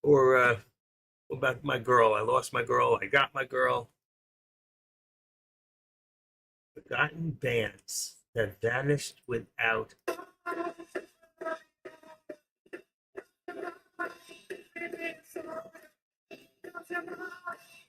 or about my girl. I lost my girl. I got my girl. Forgotten bands that vanished without.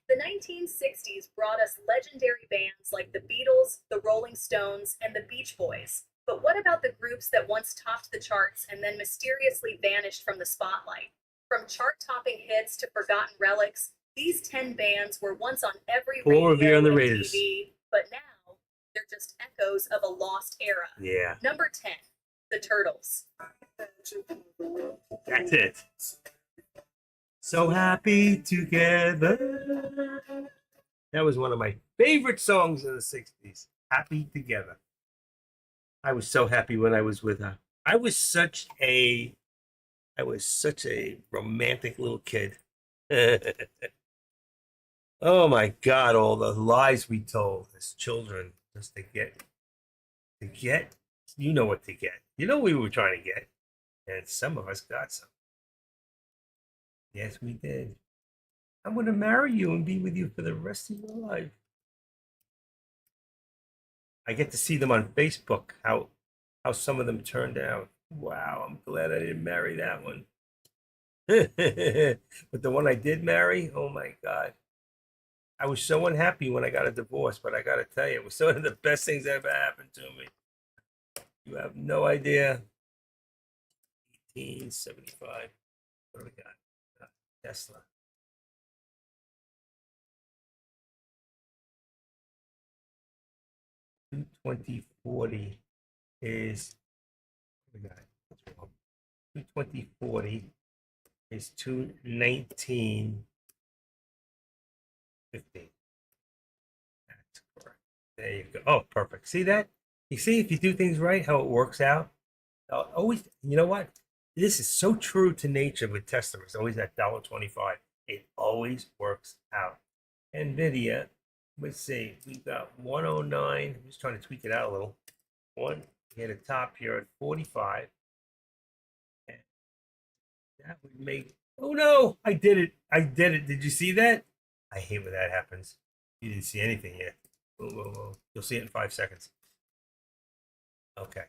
The 1960s brought us legendary bands like the Beatles, the Rolling Stones, and the Beach Boys. But what about the groups that once topped the charts and then mysteriously vanished from the spotlight? From chart-topping hits to forgotten relics, these 10 bands were once on every Paul Revere radio and the and Raiders. TV, but now they're just echoes of a lost era. Yeah, Number 10, the Turtles. that's it. So happy together. That was one of my favorite songs in the 60s. Happy Together. I was so happy when I was with her. I was such a romantic little kid. Oh my God, all the lies we told as children just to get, you know what to get. You know what we were trying to get. And some of us got some. Yes, we did. I'm going to marry you and be with you for the rest of your life. I get to see them on Facebook, how some of them turned out. Wow, I'm glad I didn't marry that one. But the one I did marry, oh my God. I was so unhappy when I got a divorce, but I got to tell you, it was one of the best things that ever happened to me. You have no idea. 1875. What do we got? Tesla. Two 2040 is, we got it. 22040 is 21915. That's correct. There you go. Oh, perfect. See that? You see, if you do things right, how it works out. Always, you know what? This is so true to nature with Tesla. It's always that $1.25. It always works out. NVIDIA, let's see, we've got 109. I'm just trying to tweak it out a little. One, hit a top here at 45. And that would make, oh no, I did it. I did it. Did you see that? I hate when that happens. You didn't see anything yet. Whoa, whoa, whoa. You'll see it in 5 seconds. Okay,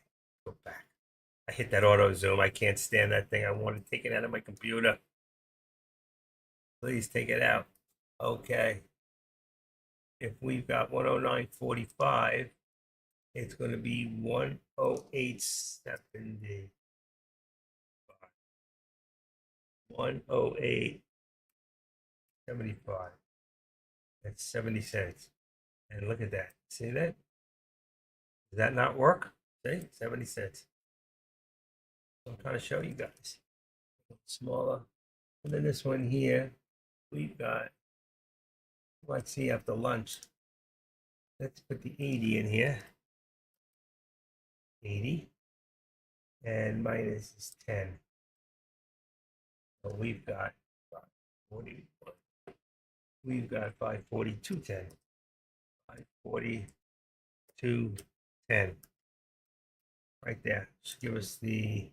go back. I hit that auto zoom. I can't stand that thing. I want to take it out of my computer. Please take it out. Okay. If we've got 109.45, it's going to be 108.70. 108.75. That's 70 cents. And look at that. See that? Does that not work? See? 70 cents. I'm trying to show you guys. Smaller. And then this one here, we've got, let's see, after lunch. Let's put the 80 in here. 80. And minus is 10. So we've got 540. We've got 542.10. 542.10. Right there. Should give us the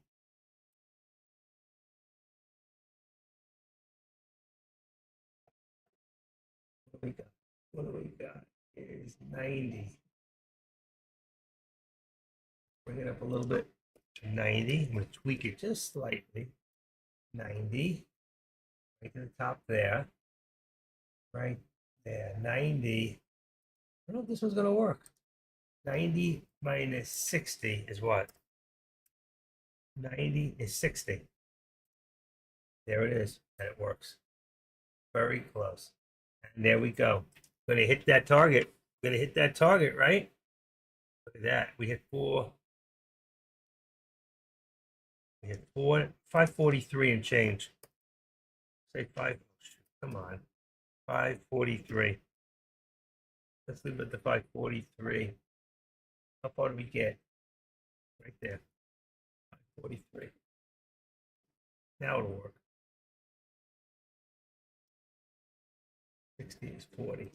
what do we got? Is 90. Bring it up a little bit to 90. I'm going to tweak it just slightly. 90. Right to the top there. Right there. 90. I don't know if this one's going to work. 90 minus 60 is what? 90 is 60. There it is. And it works. Very close. And there we go. Gonna hit that target. Gonna hit that target, right? Look at that. We hit four. We hit 543 and change. Say five. Come on. 543. Let's leave it at the 543. How far do we get? Right there. 543. Now it'll work. 60 is 40.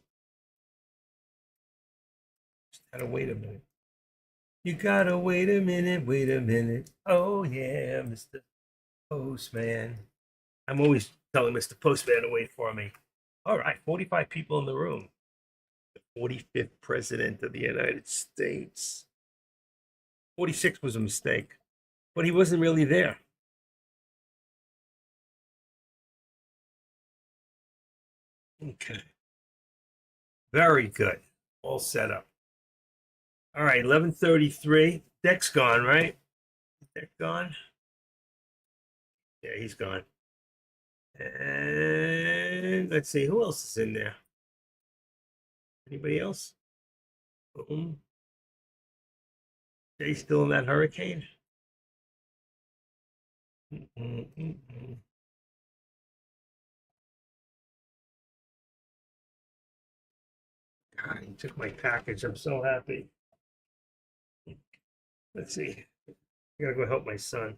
Just gotta wait a minute. You gotta wait a minute, wait a minute. Oh yeah, Mr. Postman. I'm always telling Mr. Postman to wait for me. All right, 45 people in the room. The 45th president of the United States. 46 was a mistake, but he wasn't really there. Okay. Very good. All set up. All right, 11:33. Deck's gone, right? Deck gone? Yeah, he's gone. And let's see, who else is in there? Anybody else? Boom. Jay's still in that hurricane? Mm-mm-mm-mm. God, he took my package. I'm so happy. Let's see. I gotta go help my son.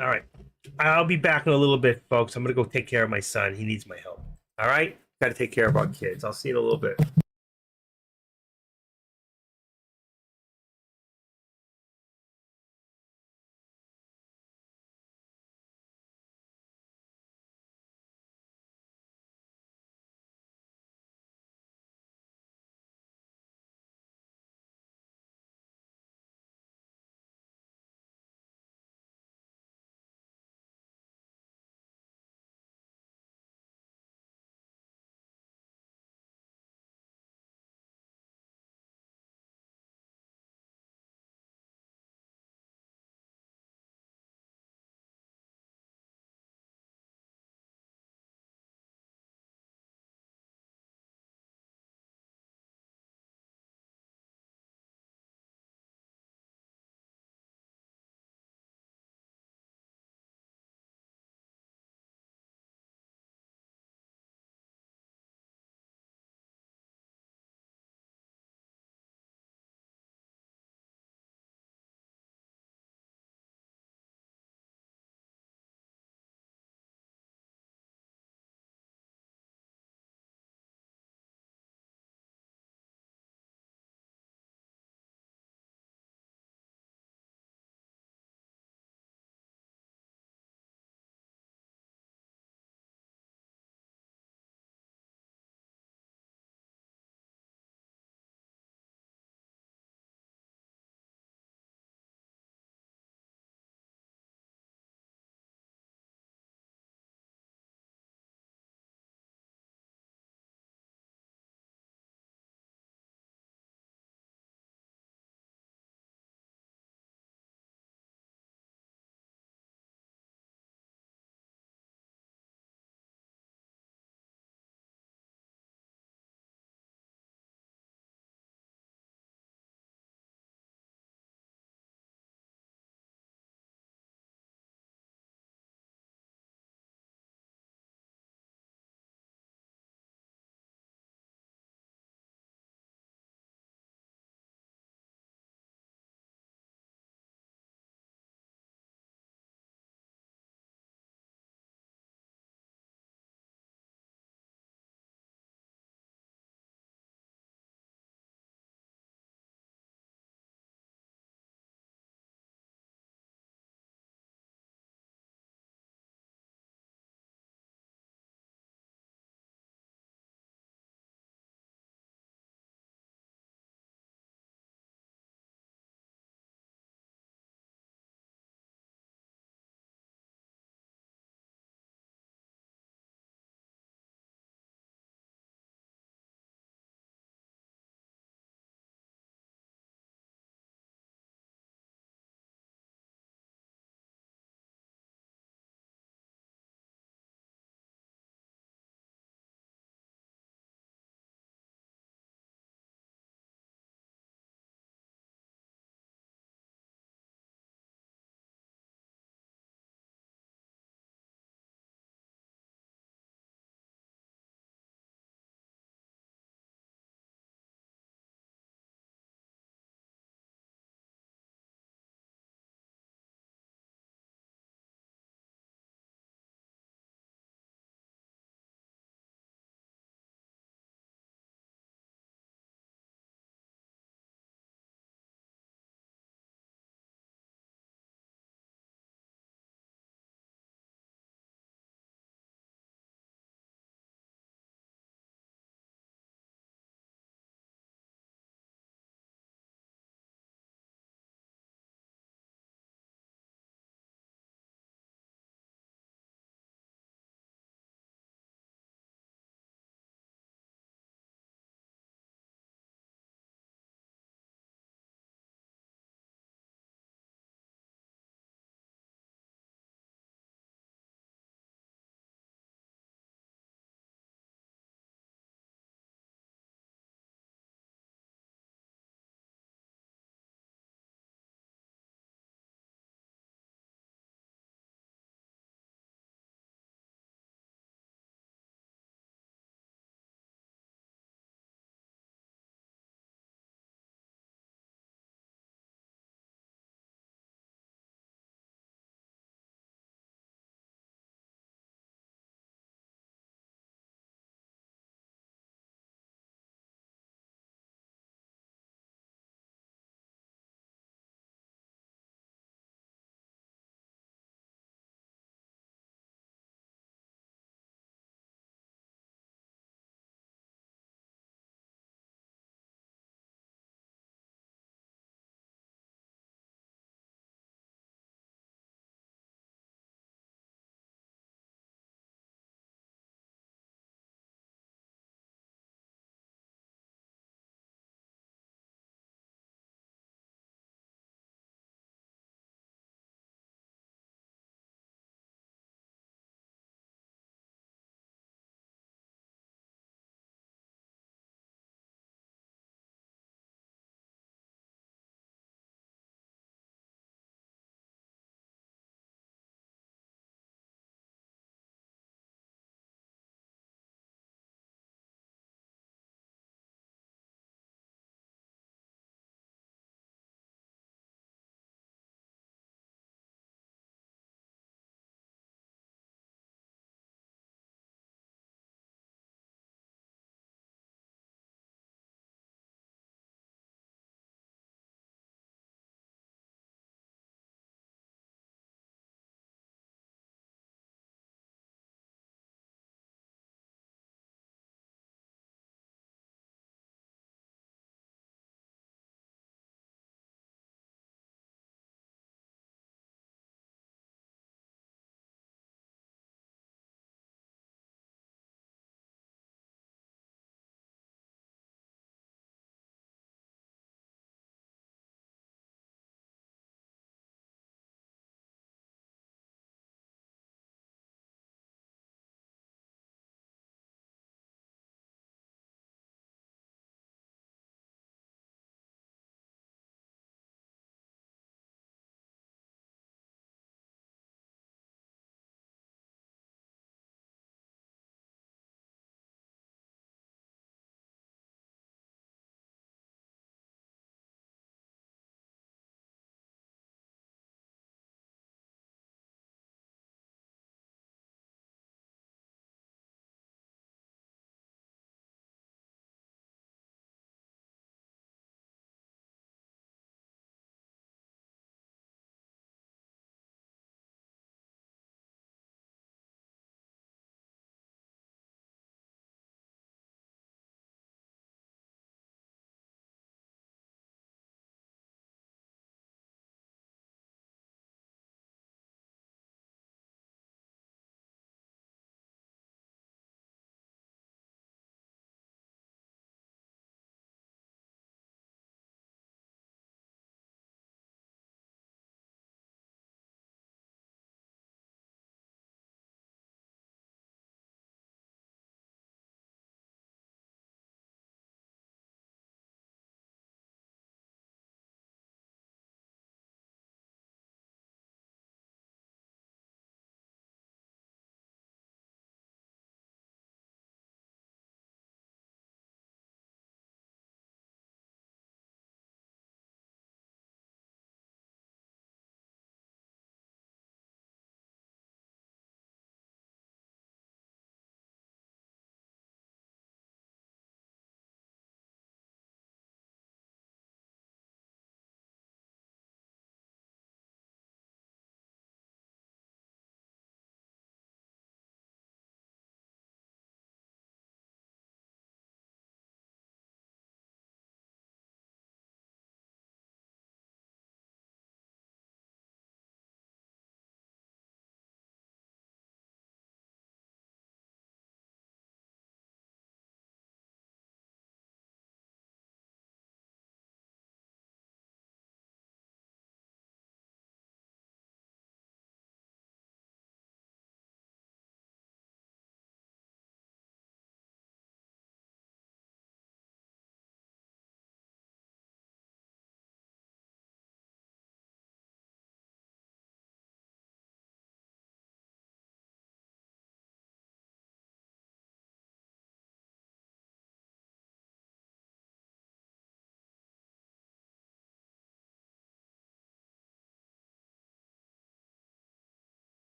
All right. I'll be back in a little bit, folks. I'm gonna go take care of my son. He needs my help. All right? Gotta take care of our kids. I'll see you in a little bit.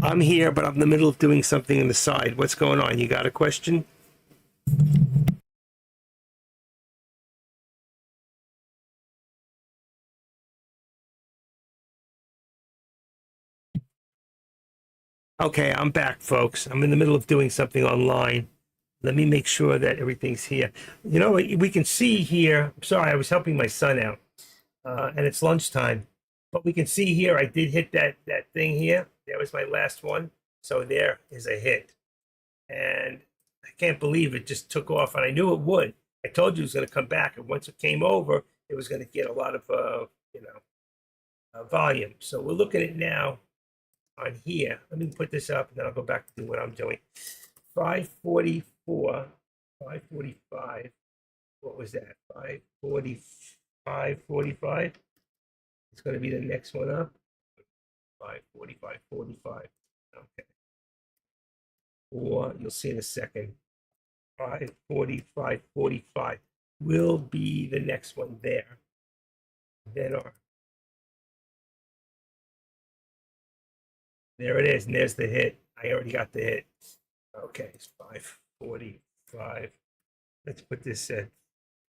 I'm here, but I'm in the middle of doing something on the side. What's going on? You got a question? Okay, I'm back, folks. I'm in the middle of doing something online. Let me make sure that everything's here. You know, we can see here. Sorry, I was helping my son out, and it's lunchtime. But we can see here, I did hit that thing here. That was my last one. So there is a hit. And I can't believe it just took off. And I knew it would. I told you it was going to come back. And once it came over, it was going to get a lot of, volume. So we're looking at now on here. Let me put this up and then I'll go back to do what I'm doing. 544, 545. What was that? 545, 45. It's going to be the next one up. 545, 45. Okay. Or you'll see in a second. 545, 45 will be the next one there. Then there it is, and there's the hit. I already got the hit. Okay, it's 545. Let's put this at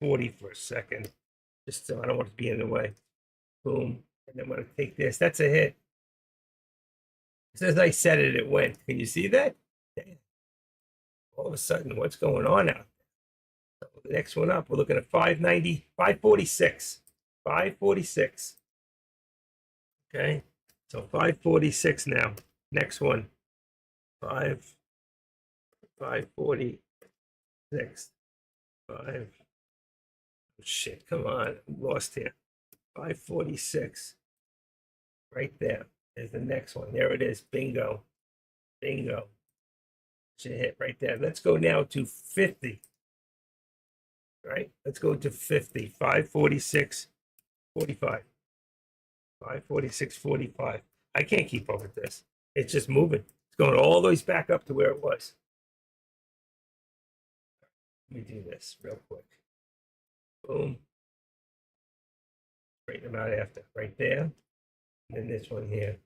40 for a second, just so I don't want it to be in the way. Boom. And then I'm going to take this. That's a hit. As I said it, it went. Can you see that? Damn. All of a sudden, what's going on out there? So the next one up, we're looking at 590, 546. 546. Okay. So 546 now. Next one. 546. 5. Oh, shit, come on. I'm lost here. 546. Right there. There's the next one. There it is. Bingo. Bingo. Should hit right there. Let's go now to 50. Right? Let's go to 50. 546, 45. 546, 45. I can't keep up with this. It's just moving. It's going all the way back up to where it was. Let me do this real quick. Boom. Straighten them out after. Right there. And then this one here.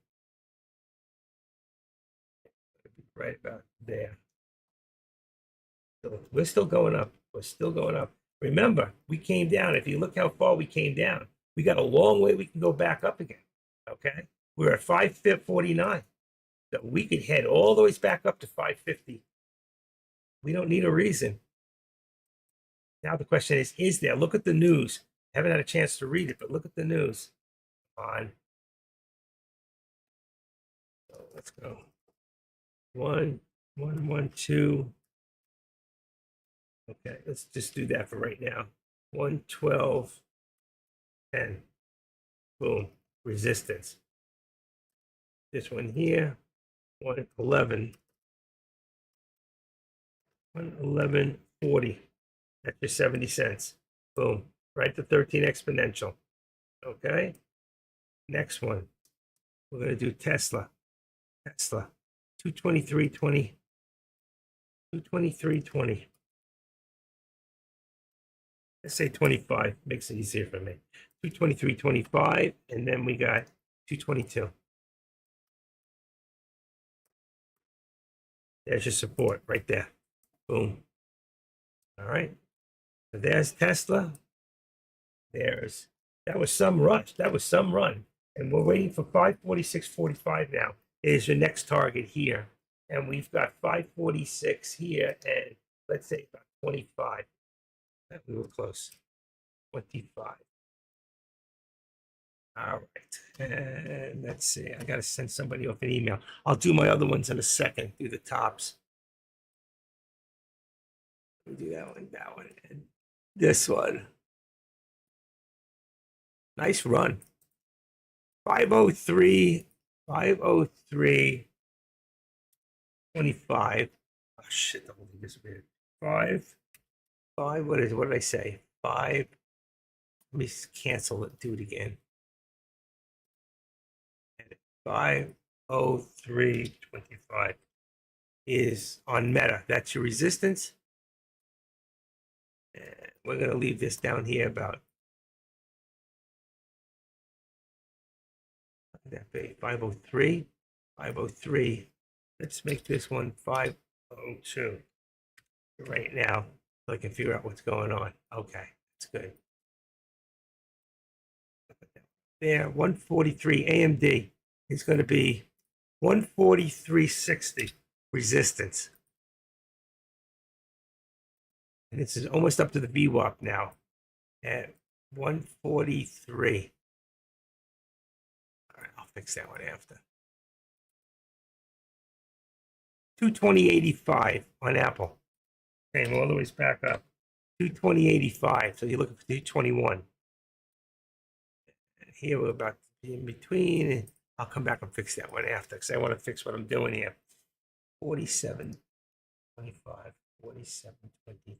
Right about there. So we're still going up. We're still going up. Remember, we came down. If you look how far we came down, we got a long way we can go back up again. Okay? We're at 549. So we could head all the way back up to 550. We don't need a reason. Now the question is there? Look at the news. I haven't had a chance to read it, but look at the news. Come on. So let's go. 1, 1, 1, 2. Okay, let's just do that for right now. 112, 10. Boom. Resistance. This one here. 111. 111.40. That's your 70 cents. Boom. Right to 13 exponential. Okay. Next one. We're going to do Tesla. Tesla. 223.20. 223.20. Let's say 25. Makes it easier for me. 223.25. And then we got 222. There's your support right there. Boom. All right. So there's Tesla. That was some rush. That was some run. And we're waiting for 546.45 now. Is your next target here. And we've got 546 here and let's say about 25. We were close. 25. All right. And let's see. I got to send somebody off an email. I'll do my other ones in a second. Do the tops. Let me do that one, and this one. Nice run. 503, 503, 25. Oh shit, the whole thing disappeared. 5, what did I say? 5. Let me cancel it, do it again. 503.25 is on Meta. That's your resistance. And we're going to leave this down here about that big 503, 503. Let's make this one 502 right now so I can figure out what's going on. Okay, that's good. There, 143 AMD is going to be 143.60 resistance. And this is almost up to the VWAP now at 143. All right, I'll fix that one after. 220.85 on Apple. Came all the way back up. 220.85. So you're looking for 221. And here we're about to be in between. And I'll come back and fix that one after because I want to fix what I'm doing here. 47.25. 47.20.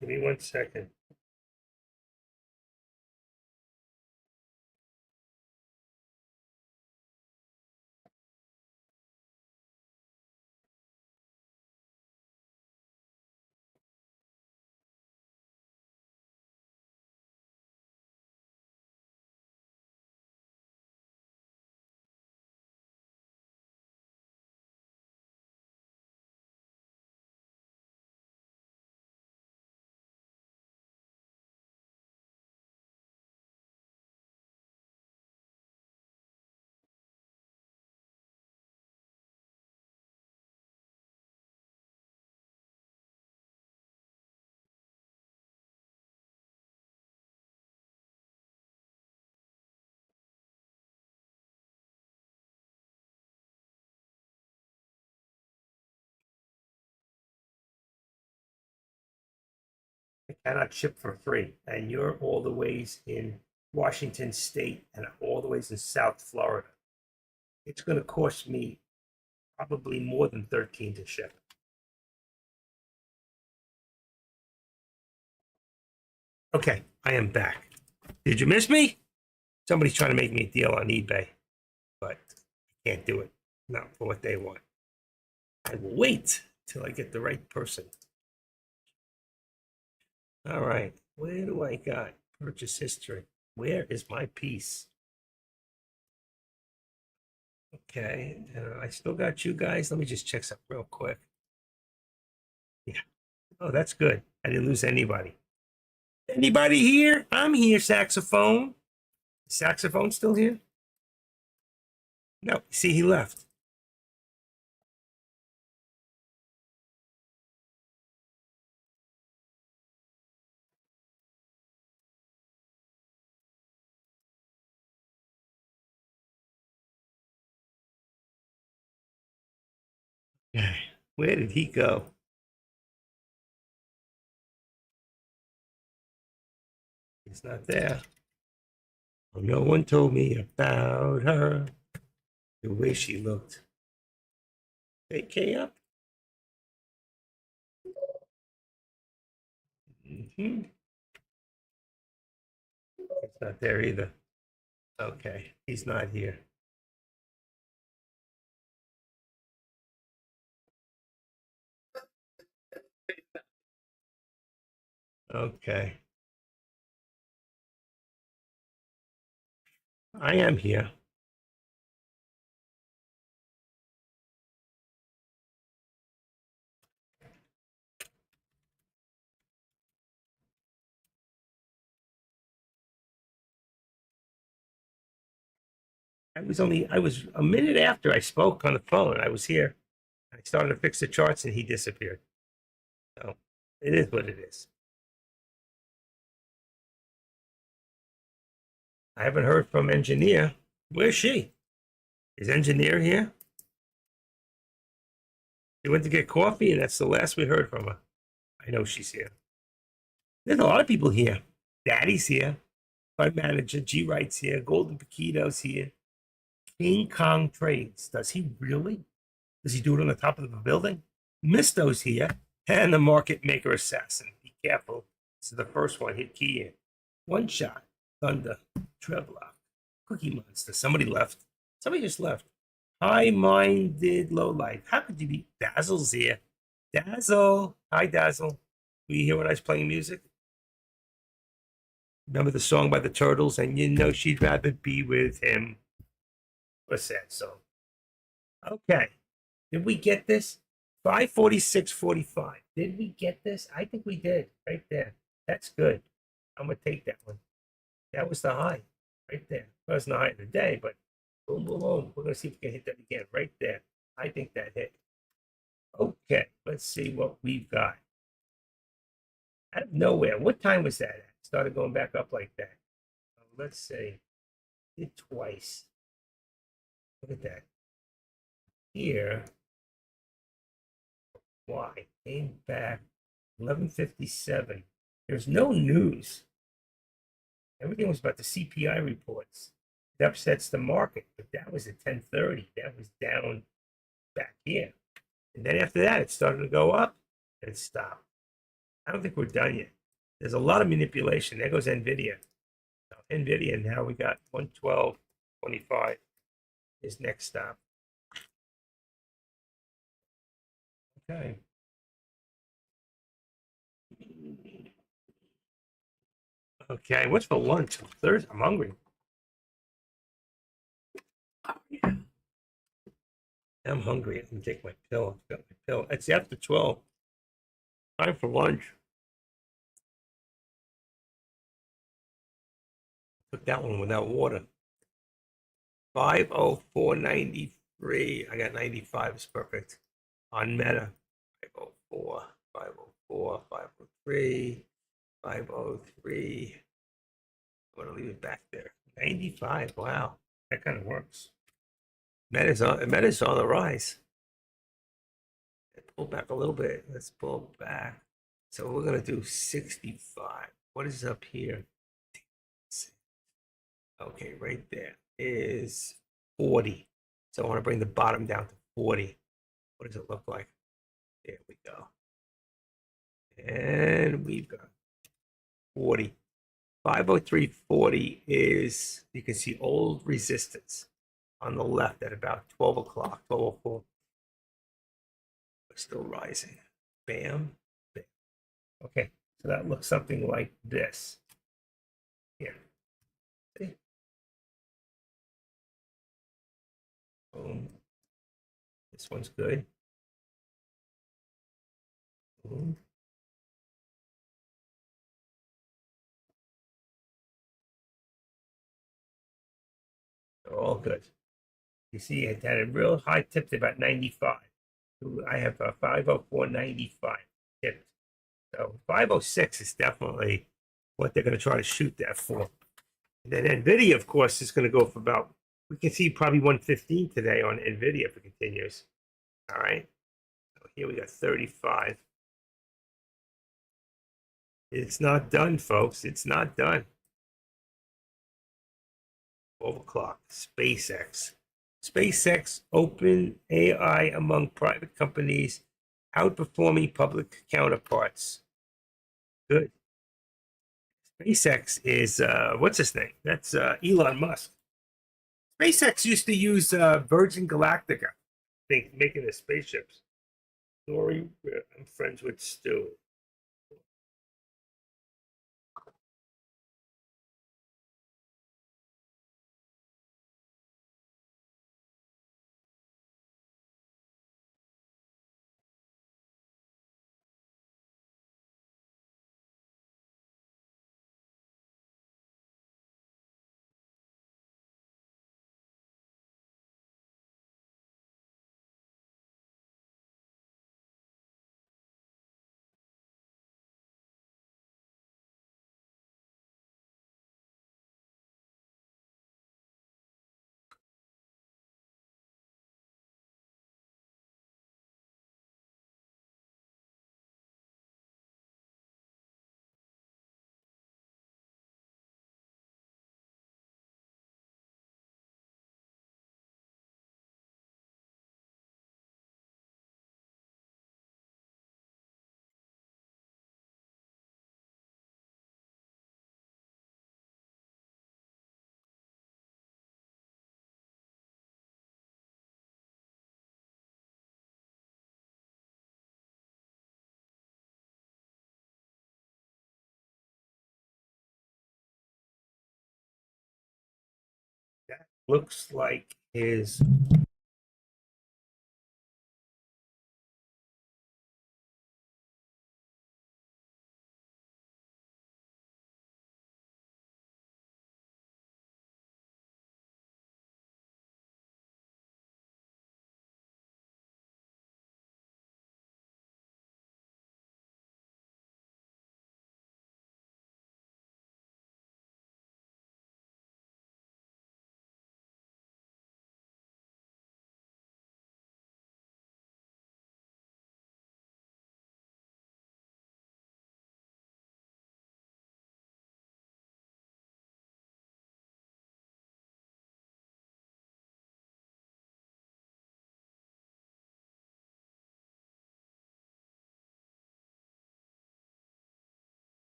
Give me 1 second. I cannot ship for free. And you're all the ways in Washington State and all the ways in South Florida. It's going to cost me probably more than 13 to ship. Okay, I am back. Did you miss me? Somebody's trying to make me a deal on eBay, but I can't do it. Not for what they want. I will wait till I get the right person. All right, where do I got purchase history? Where is my piece? Okay, I still got you guys. Let me just check something real quick. Yeah. Oh, that's good. I didn't lose anybody. Anybody here? I'm here, saxophone. Saxophone still here? No, see, he left. Where did he go? He's not there. No one told me about her, the way she looked. AK up? Mm-hmm. It's not there either. Okay, he's not here. Okay. I am here. I was a minute after I spoke on the phone. I was here. I started to fix the charts and he disappeared. So it is what it is. I haven't heard from engineer. Where's she? Is engineer here? She went to get coffee and that's the last we heard from her. I know she's here. There's a lot of people here. Daddy's here. My manager, G Wright's here. Golden Paquito's here. King Kong Trades. Does he really? Does he do it on the top of the building? Misto's here. And the market maker assassin. Be careful. This is the first one. Hit key in. One shot. Thunder. Treblock. Cookie Monster. Somebody left. Somebody just left. High-minded lowlife. How could you be? Dazzle's here. Dazzle. Hi, Dazzle. Were you here when I was playing music? Remember the song by the Turtles? And you know she'd rather be with him. What's that song? Okay. Did we get this? 546.45. Did we get this? I think we did. Right there. That's good. I'm going to take that one. That was the high. Right there. It wasn't the high of the day, but boom, boom, boom. We're going to see if we can hit that again. Right there. I think that hit. Okay. Let's see what we've got. Out of nowhere. What time was that at? Started going back up like that. Let's see. Did twice. Look at that. Here. Why? Came back 11:57. There's no news. Everything was about the CPI reports. It upsets the market, but that was at 10:30. That was down back here. And then after that, it started to go up and it stopped. I don't think we're done yet. There's a lot of manipulation. There goes NVIDIA. So NVIDIA, now we got 112.25 is next stop. Okay. Okay, what's for lunch? Thursday. I'm hungry. Oh, yeah. I'm hungry. Let me take my pill. I've got my pill. It's after 12. Time for lunch. Took that one without water. 504.93. I got 95 is perfect. On Meta. 504, 504, 503, 503. I'm going to leave it back there. 95. Wow. That kind of works. Meta's on the rise. Pull back a little bit. Let's pull back. So we're going to do 65. What is up here? Okay, right there is 40. So I want to bring the bottom down to 40. What does it look like? There we go. And we've got 40. 503.40 is, you can see old resistance on the left at about 12 o'clock, 12:04. We're still rising. Bam, bam. Okay, so that looks something like this. Here. See? Boom. This one's good. Boom. They're all good. You see, it had a real high tip to about 95. I have a 504.95 tipped. So 506 is definitely what they're going to try to shoot that for. And then NVIDIA, of course, is going to go for about, we can see probably 115 today on NVIDIA if it continues. All right. So here we got 35. It's not done, folks. It's not done. 12 o'clock. SpaceX. SpaceX, open AI among private companies, outperforming public counterparts. Good. SpaceX is, what's his name? That's Elon Musk. SpaceX used to use Virgin Galactica, I think, making the spaceships. Story, I'm friends with Stu. That looks like his.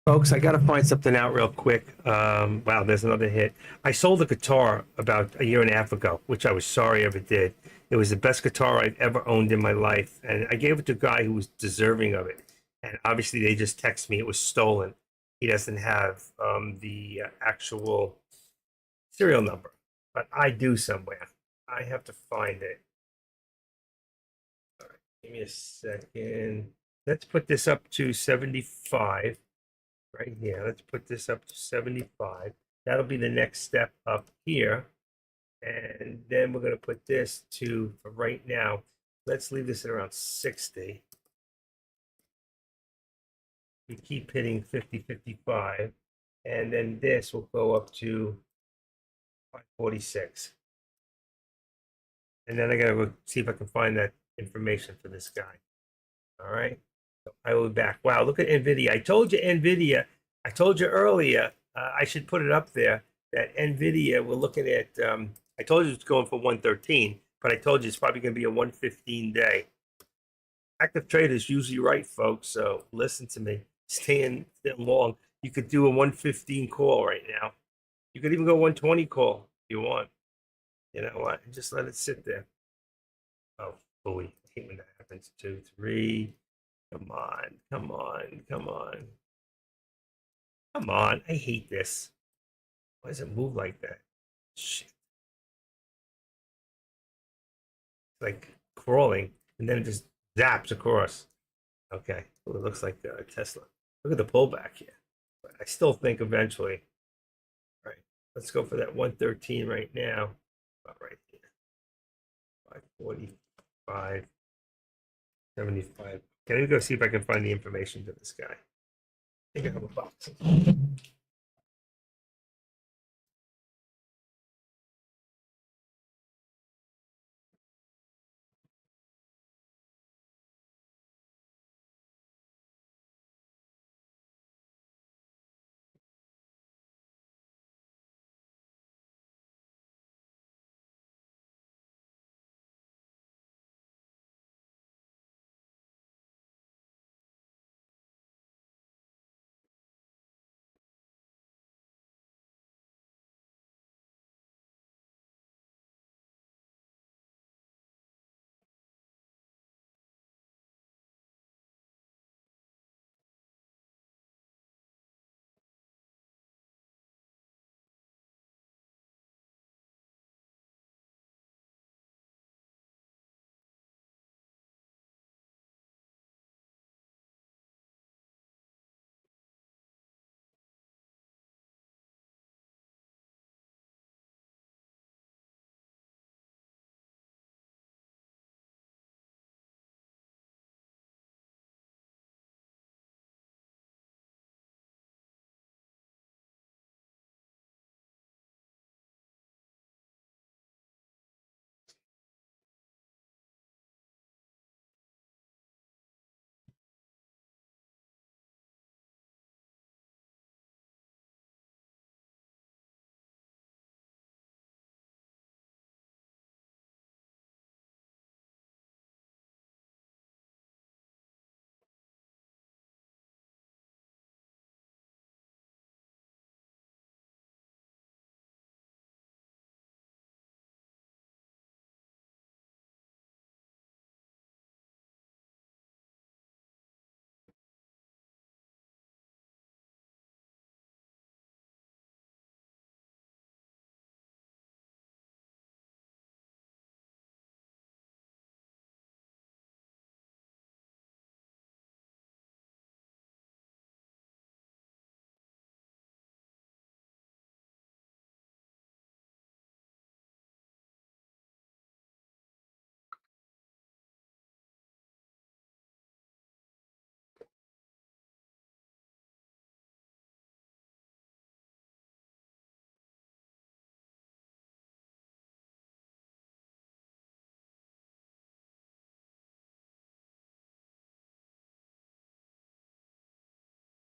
Folks, I got to find something out real quick. Wow, there's another hit. I sold a guitar about a year and a half ago, which I was sorry I ever did. It was the best guitar I've ever owned in my life, and I gave it to a guy who was deserving of it. And obviously, they just text me it was stolen. He doesn't have the actual serial number, but I do somewhere. I have to find it. All right, give me a second. Let's put this up to 75. Right here. Let's put this up to 75. That'll be the next step up here. And then we're going to put this to, for right now, let's leave this at around 60. We keep hitting 50, 55. And then this will go up to 546. And then I got to go see if I can find that information for this guy. All right. So I will be back. Wow, look at NVIDIA. I told you NVIDIA. I told you earlier, I should put it up there, that NVIDIA, we're looking at, I told you it's going for 113, but I told you it's probably going to be a 115 day. Active trader is usually right, folks, so listen to me. Stay in long. You could do a 115 call right now. You could even go 120 call if you want. You know what? Just let it sit there. Oh, boy. I hate when that happens. 2, 3. Come on, come on, come on. Come on, I hate this. Why does it move like that? Shit. It's like crawling, and then it just zaps across. Okay, well, it looks like Tesla. Look at the pullback here. But I still think eventually. All right, let's go for that 113 right now. About right here. 545, 75. Can I go see if I can find the information to this guy? I think I have a box.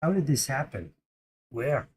How did this happen? Where?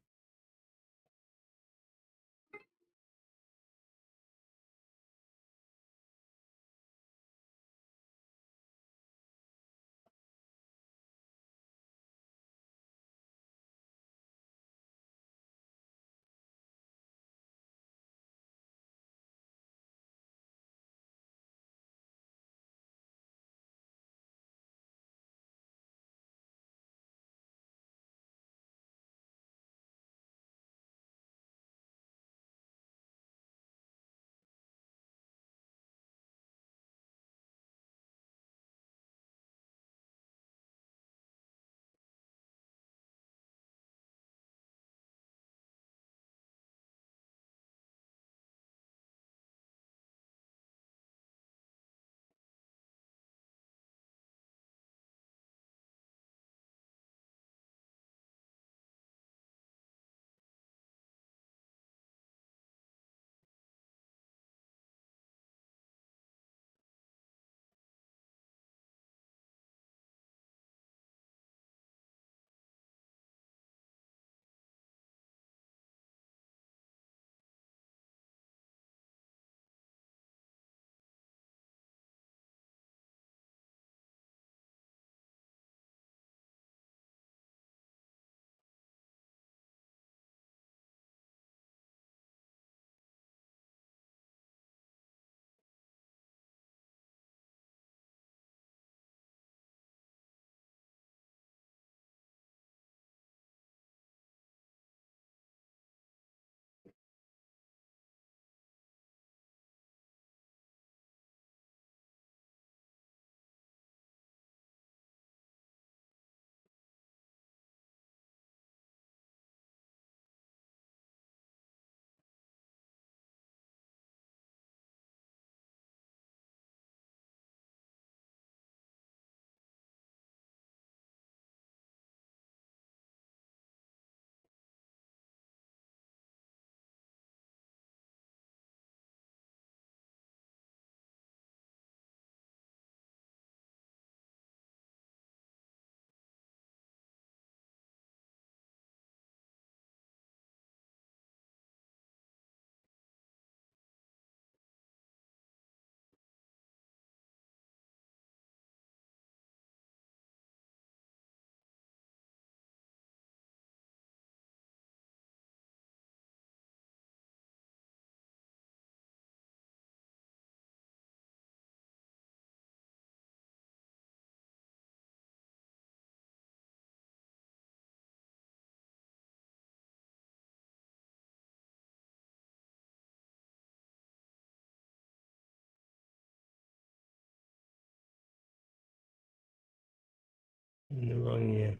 In the wrong year.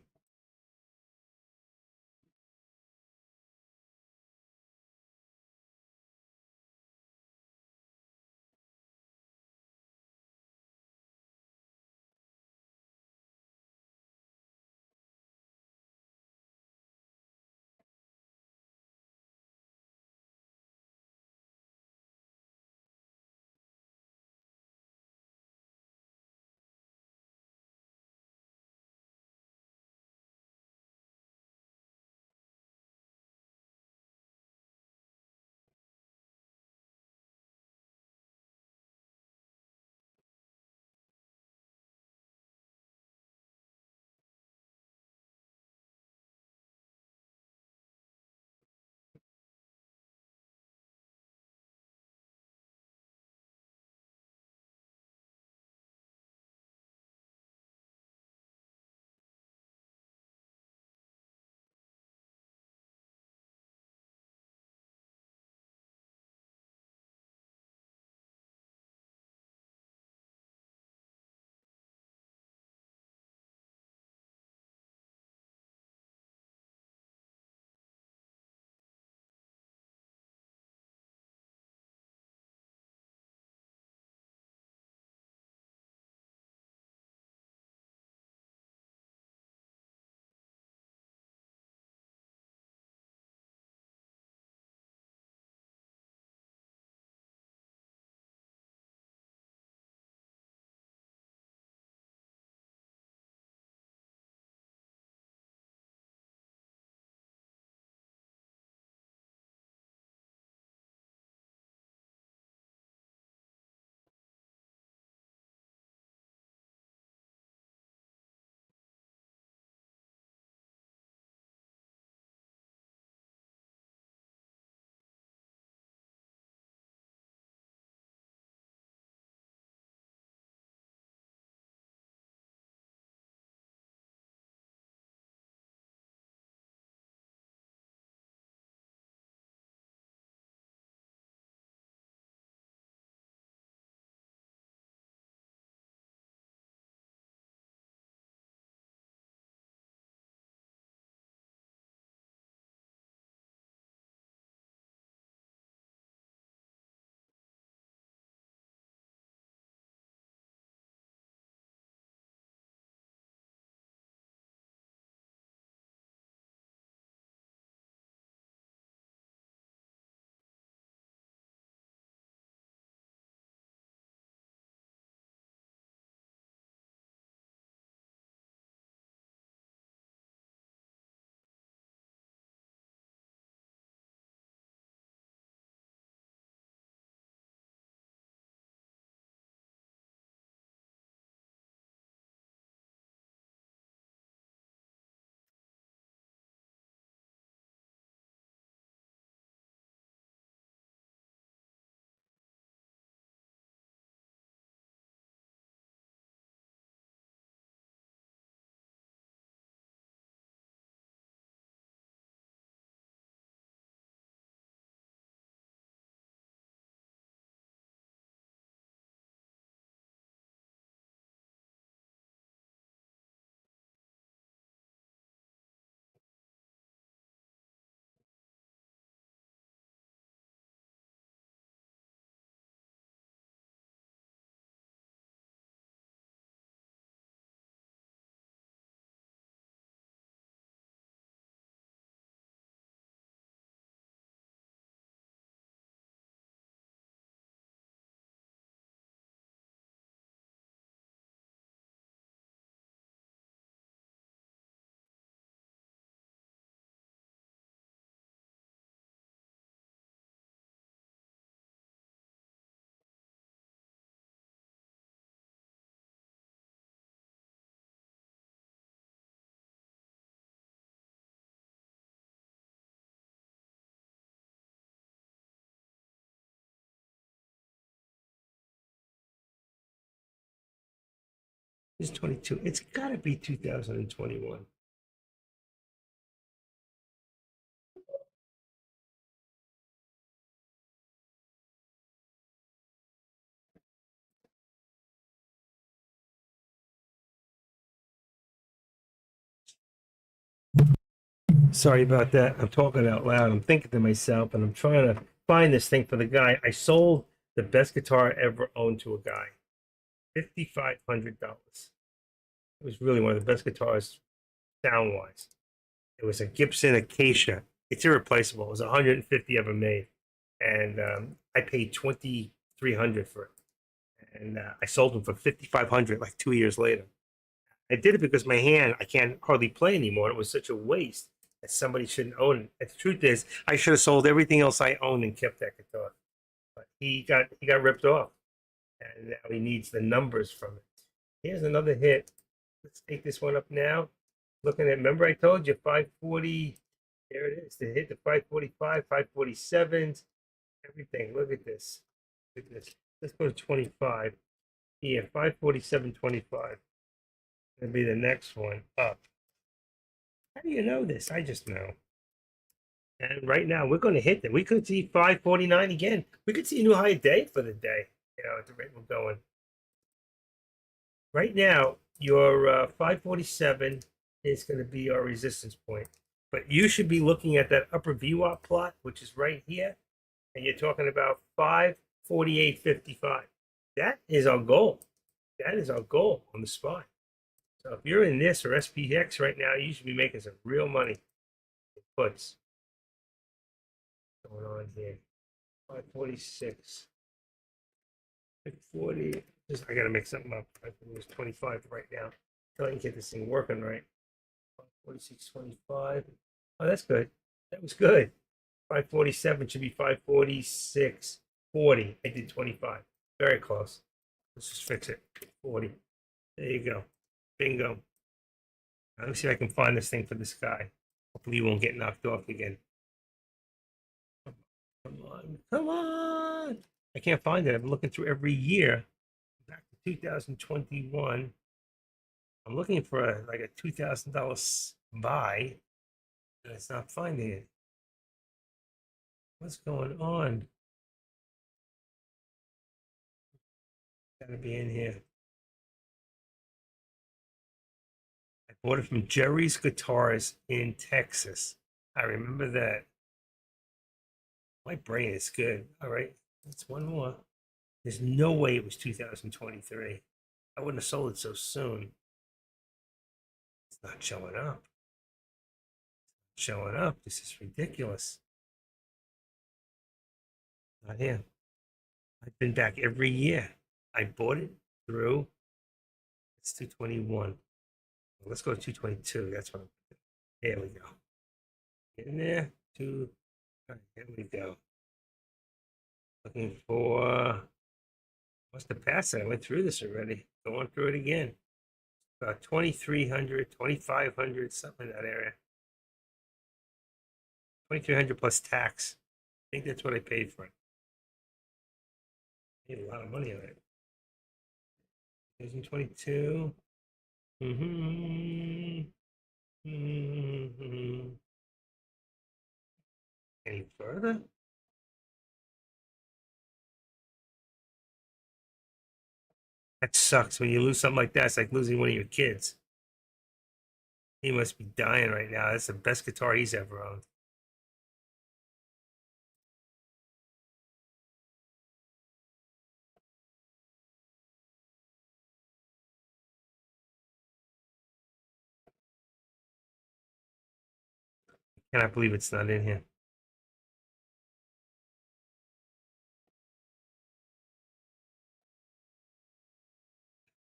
It's 22. It's got to be 2021. Sorry about that. I'm talking out loud. I'm thinking to myself, and I'm trying to find this thing for the guy. I sold the best guitar I ever owned to a guy, $5,500. It was really one of the best guitars sound wise. It was a Gibson Acacia. It's irreplaceable. It was 150 ever made, and I paid 2,300 for it, and I sold them for 5,500 like 2 years later. I did it because my hand, I can't hardly play anymore. It was such a waste that somebody shouldn't own it. And the truth is, I should have sold everything else I owned and kept that guitar. But he got ripped off, and now he needs the numbers from it. Here's another hit. Let's take this one up now. Looking at, remember I told you 540. There it is. To hit the 545, 547s, everything. Look at this. Look at this. Let's go to 25. Here, 547.25. Gonna be the next one up. How do you know this? I just know. And right now we're going to hit that. We could see 549 again. We could see a new high day for the day. At the rate we're going. Right now, your 547 is going to be our resistance point. But you should be looking at that upper VWAP plot, which is right here, and you're talking about 548.55. That is our goal. That is our goal on the spot. So if you're in this or SPX right now, you should be making some real money. Puts going on here. 546. 540. I gotta make something up. I think it was 25 right now. Until I can get this thing working right. 546.25. Oh, that's good. That was good. 547 should be 546.40. I did 25. Very close. Let's just fix it. 40. There you go. Bingo. Let me see if I can find this thing for this guy. Hopefully, he won't get knocked off again. Come on. Come on. I can't find it. I've been looking through every year. Back to 2021. I'm looking for a $2,000 buy, and it's not finding it. What's going on? Gotta be in here. I bought it from Jerry's Guitars in Texas. I remember that. My brain is good. All right, that's one more. There's no way it was 2023. I wouldn't have sold it so soon. It's not showing up. Showing up. This is ridiculous. Not here. I've been back every year. I bought it through. It's 221. Let's go to 222. That's what I'm. There we go. In there. Two. All right, there we go. Looking for. Must have passed it. I went through this already. Going through it again. About 2,300, 2,500, something in that area. 2,300 plus tax. I think that's what I paid for it. Made a lot of money on it. 2022. Any further? That sucks when you lose something like that. It's like losing one of your kids. He must be dying right now. That's the best guitar he's ever owned. I cannot believe it's not in here.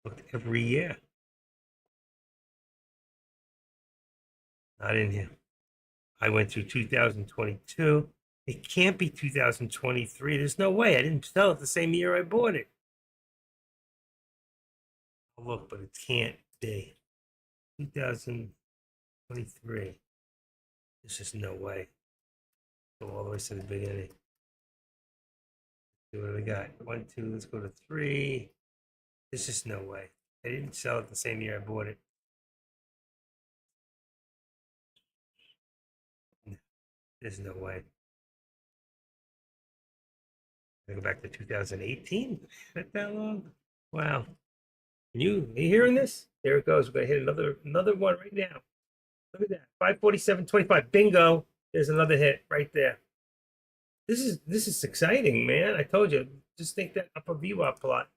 Looked every year. Not in here. I went through 2022. It can't be 2023. There's no way. I didn't sell it the same year I bought it. Oh, look, but it can't be. 2023. There's just no way. Go all the way to the beginning. See what do we got? 1, 2, let's go to 3. There's just no way. I didn't sell it the same year I bought it. There's no way. I go back to 2018. That long? Wow. You hearing this? There it goes. We're gonna hit another one right now. Look at that. 547.25. Bingo. There's another hit right there. This is exciting, man. I told you. Just think that upper VWAP plot.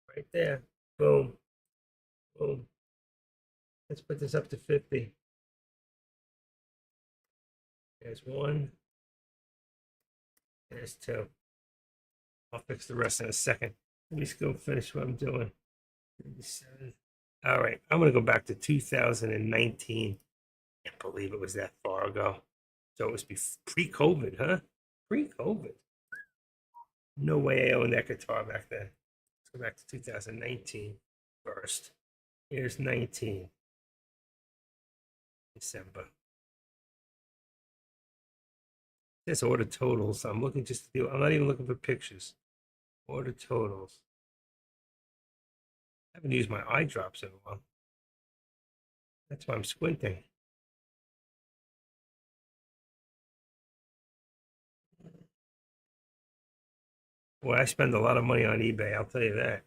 Right there. Boom. Boom. Let's put this up to 50. There's one. There's two. I'll fix the rest in a second. Let me just go finish what I'm doing. 37. All right. I'm going to go back to 2019. Can't believe it was that far ago. So it was pre-COVID, huh? Pre-COVID. No way I owned that guitar back then. Let's go back to 2019 first. Here's 19. December. This order totals. I'm looking just to do. I'm not even looking for pictures. Order totals. I haven't used my eye drops in a while. That's why I'm squinting. Boy, I spend a lot of money on eBay. I'll tell you that.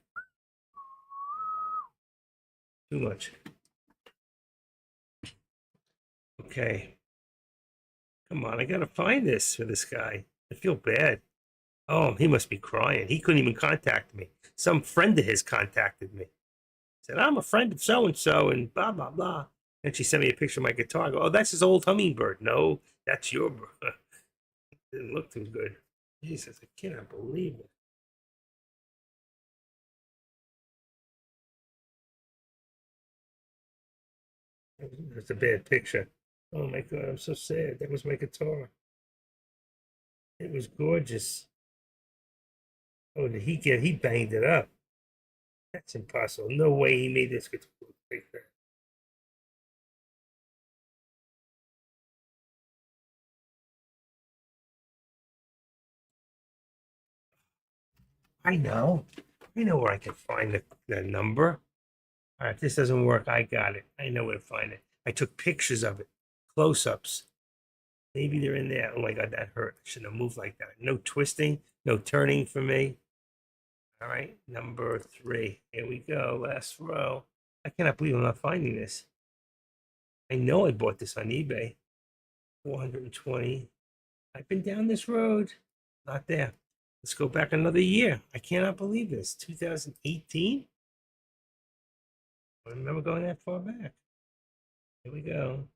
Too much. Okay. Come on, I gotta find this for this guy. I feel bad. Oh, he must be crying. He couldn't even contact me. Some friend of his contacted me. Said, I'm a friend of so-and-so and blah, blah, blah. And she sent me a picture of my guitar. I go, oh, that's his old hummingbird. No, that's your didn't look too good. Jesus, I cannot believe it. It's a bad picture. Oh my God, I'm so sad. That was my guitar. It was gorgeous. Oh, did he banged it up. That's impossible. No way he made this guitar look like that. I know. I know where I can find the number. All right, if this doesn't work, I got it. I know where to find it. I took pictures of it, close-ups. Maybe they're in there. Oh my God, that hurt. I shouldn't have moved like that. No twisting, no turning for me. All right, number 3. Here we go. Last row. I cannot believe I'm not finding this. I know I bought this on eBay. 420. I've been down this road. Not there. Let's go back another year. I cannot believe this. 2018? I remember going that far back. Here we go.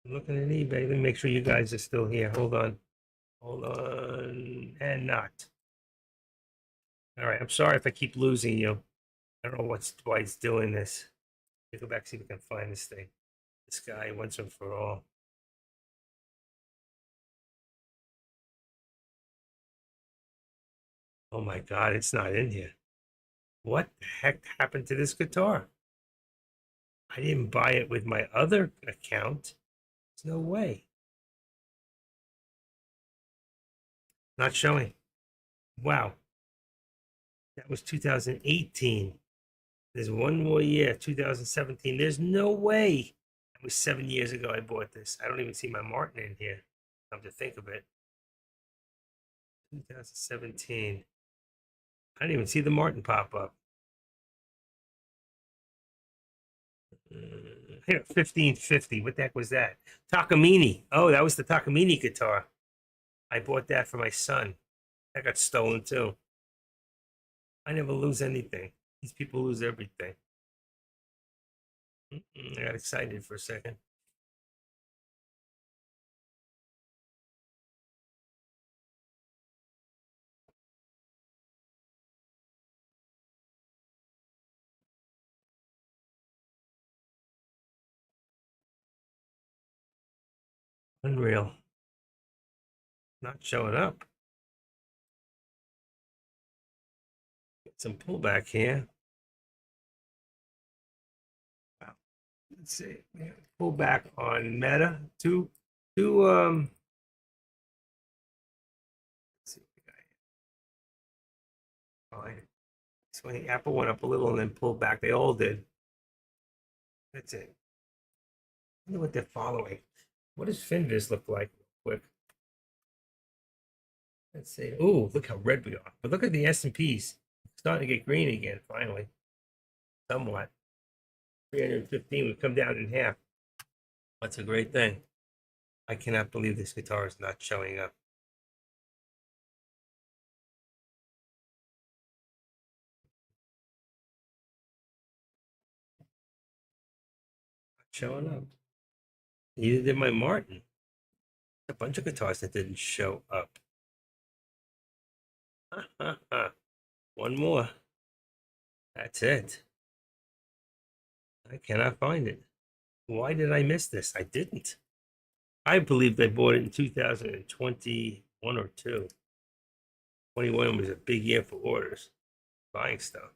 I'm looking at eBay. Let me make sure you guys are still here. Hold on. Hold on. And not. All right. I'm sorry if I keep losing you. I don't know why it's doing this. Let me go back, see if we can find this thing. This guy, once and for all. Oh my God, it's not in here. What the heck happened to this guitar? I didn't buy it with my other account. There's no way. Not showing. Wow. That was 2018. There's one more year, 2017. There's no way. It was 7 years ago I bought this. I don't even see my Martin in here. Come to think of it. 2017. I didn't even see the Martin pop up. Here, 1550. What the heck was that? Takamine. Oh, that was the Takamine guitar. I bought that for my son. That got stolen too. I never lose anything. These people lose everything. I got excited for a second. Unreal. Not showing up. Get some pullback here. Wow. Let's see. Yeah, pullback on Meta. Two let's see what we got Fine. So when the Apple went up a little and then pulled back, they all did. That's it. I wonder what they're following. What does Finviz look like? Real quick. Let's see. Oh, look how red we are. But look at the S&Ps. Starting to get green again, finally. Somewhat. 315, we've come down in half. That's a great thing. I cannot believe this guitar is not showing up. Not showing up. Neither did my Martin. A bunch of guitars that didn't show up. One more. That's it. I cannot find it. Why did I miss this? I didn't. I believed I bought it in 2021 or 2. 21 was a big year for orders, buying stuff.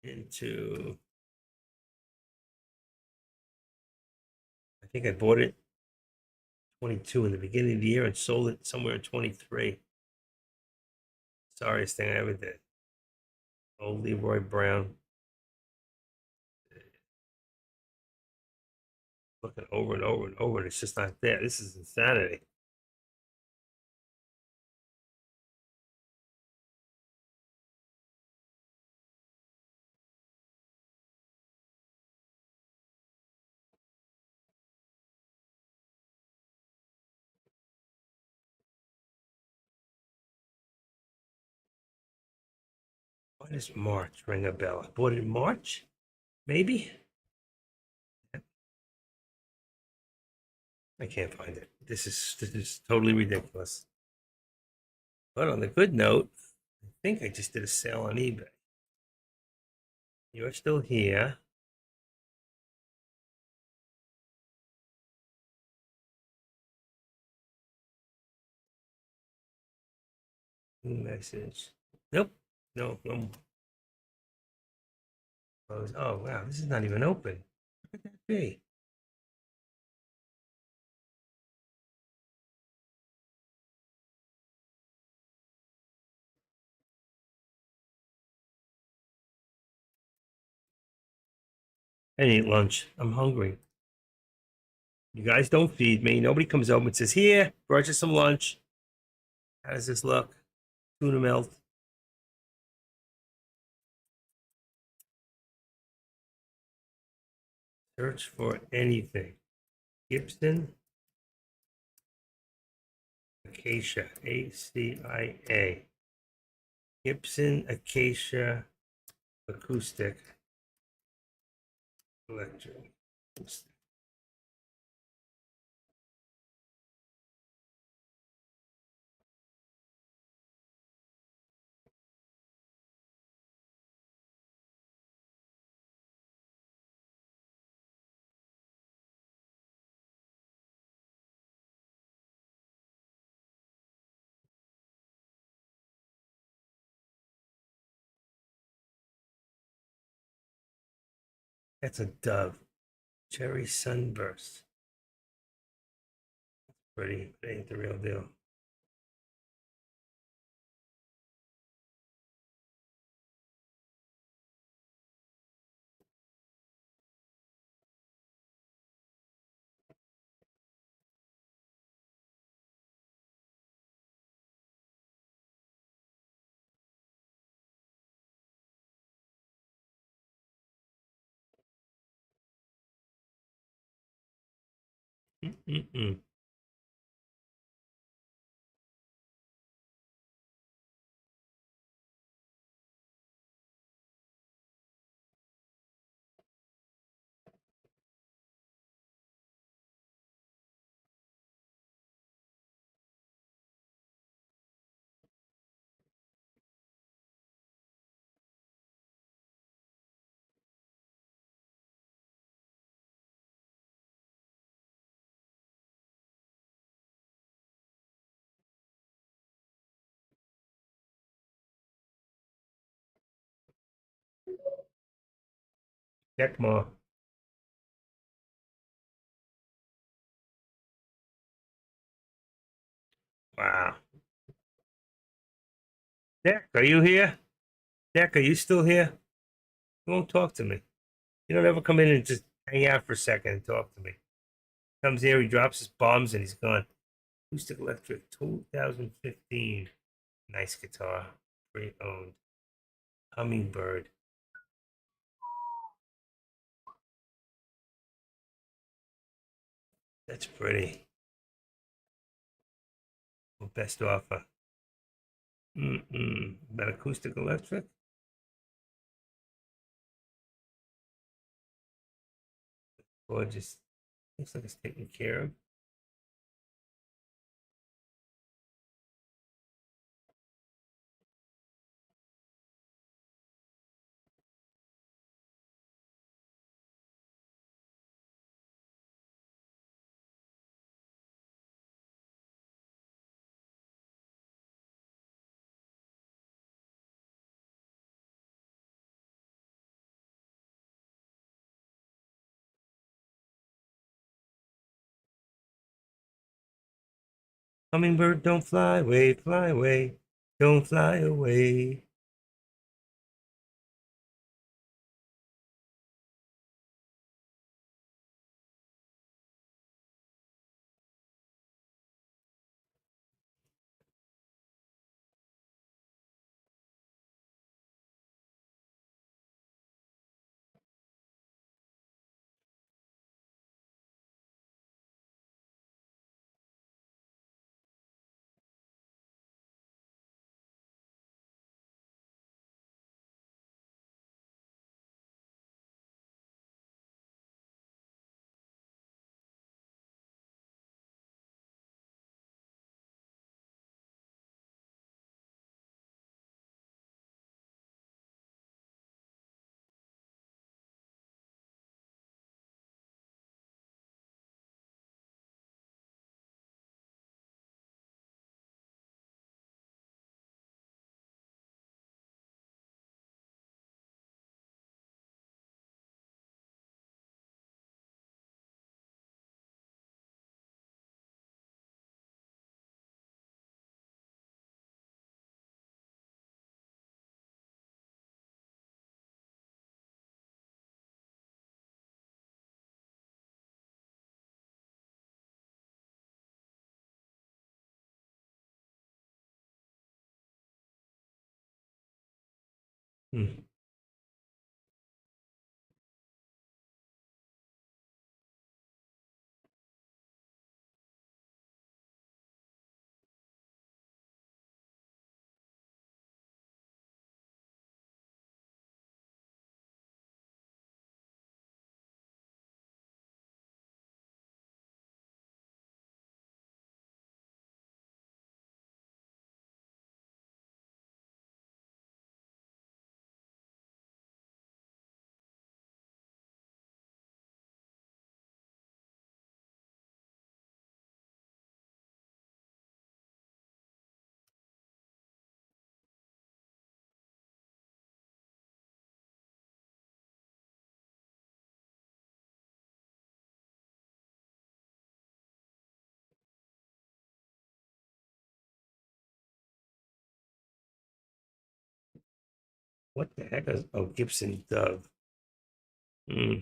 Into, I think I bought it 22 in the beginning of the year and sold it somewhere in 23. Sorriest thing I ever did. Old Leroy Brown. Looking over and over and over, and it's just not there. This is insanity. Why does March ring a bell? I bought it in March? Maybe? I can't find it. This is totally ridiculous. But on the good note, I think I just did a sale on eBay. You're still here. New message. Nope. No, no. Close. Oh wow, this is not even open. What could that be? I didn't eat lunch. I'm hungry. You guys don't feed me. Nobody comes over and says, "Here, brought you some lunch." How does this look? Tuna melt. Search for anything. Gibson Acacia. ACIA. Gibson Acacia Acoustic Electric. That's a Dove. Cherry Sunburst. Pretty, but ain't the real deal. Mm-mm-mm. Check more. Wow. Deck, are you here? Deck, are you still here? You won't talk to me. You don't ever come in and just hang out for a second and talk to me. Comes here, he drops his bombs, and he's gone. Acoustic Electric 2015. Nice guitar. Pre-owned. Hummingbird. That's pretty. Best offer. That Acoustic Electric? Gorgeous. Looks like it's taken care of. Hummingbird, don't fly away, fly away. Don't fly away. Hmm. What the heck is, oh, Gibson Dove. Hmm.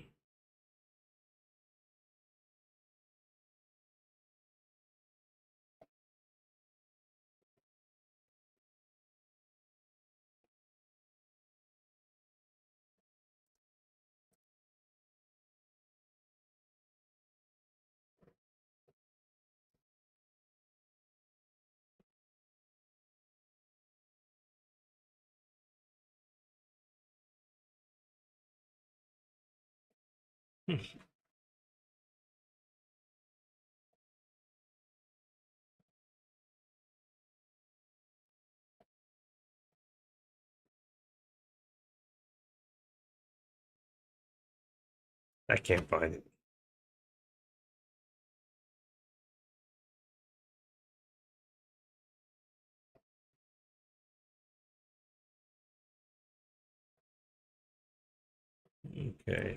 I can't find it. Okay.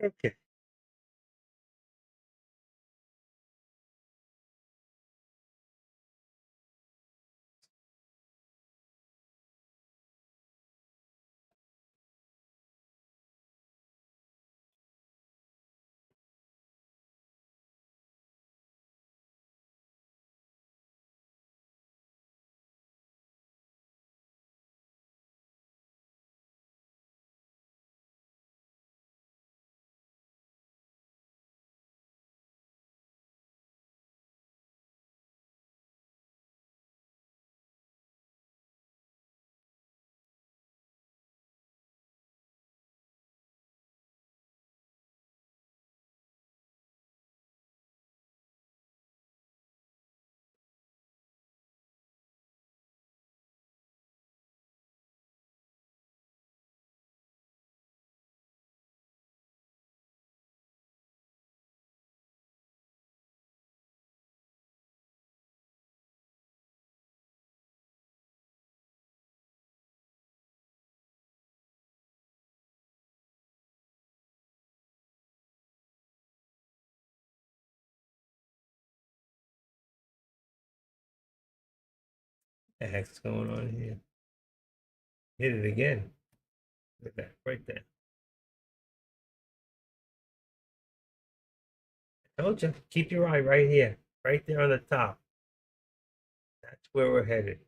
Okay. The heck's going on here? Hit it again. Look at that, right there. I told you, keep your eye right here, right there on the top. That's where we're headed.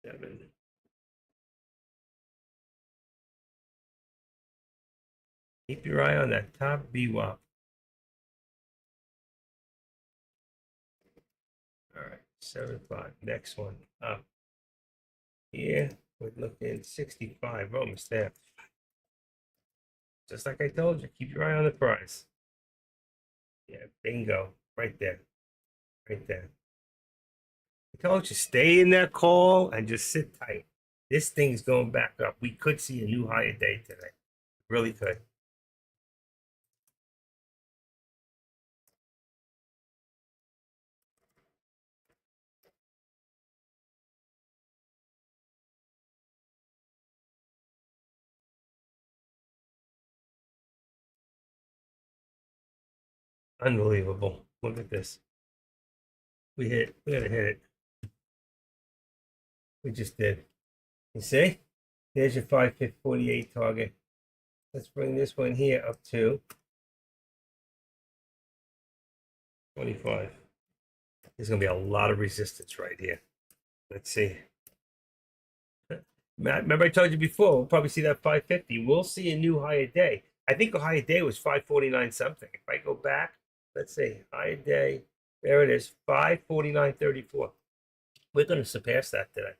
Seven. Keep your eye on that top VWAP. All right, 7.5. Next one up. Here, we're looking 65, almost there. Just like I told you, keep your eye on the price. Yeah, bingo. Right there. Right there. I told you, stay in that call and just sit tight. This thing's going back up. We could see a new higher day today. Really could. Unbelievable. Look at this. We gotta hit it. We just did. You see? There's your 548 target. Let's bring this one here up to 25. There's gonna be a lot of resistance right here. Let's see. Remember I told you before, we'll probably see that 550. We'll see a new higher day. I think a higher day was 549 something. If I go back, let's see, higher day. There it is, 549.34. We're going to surpass that today.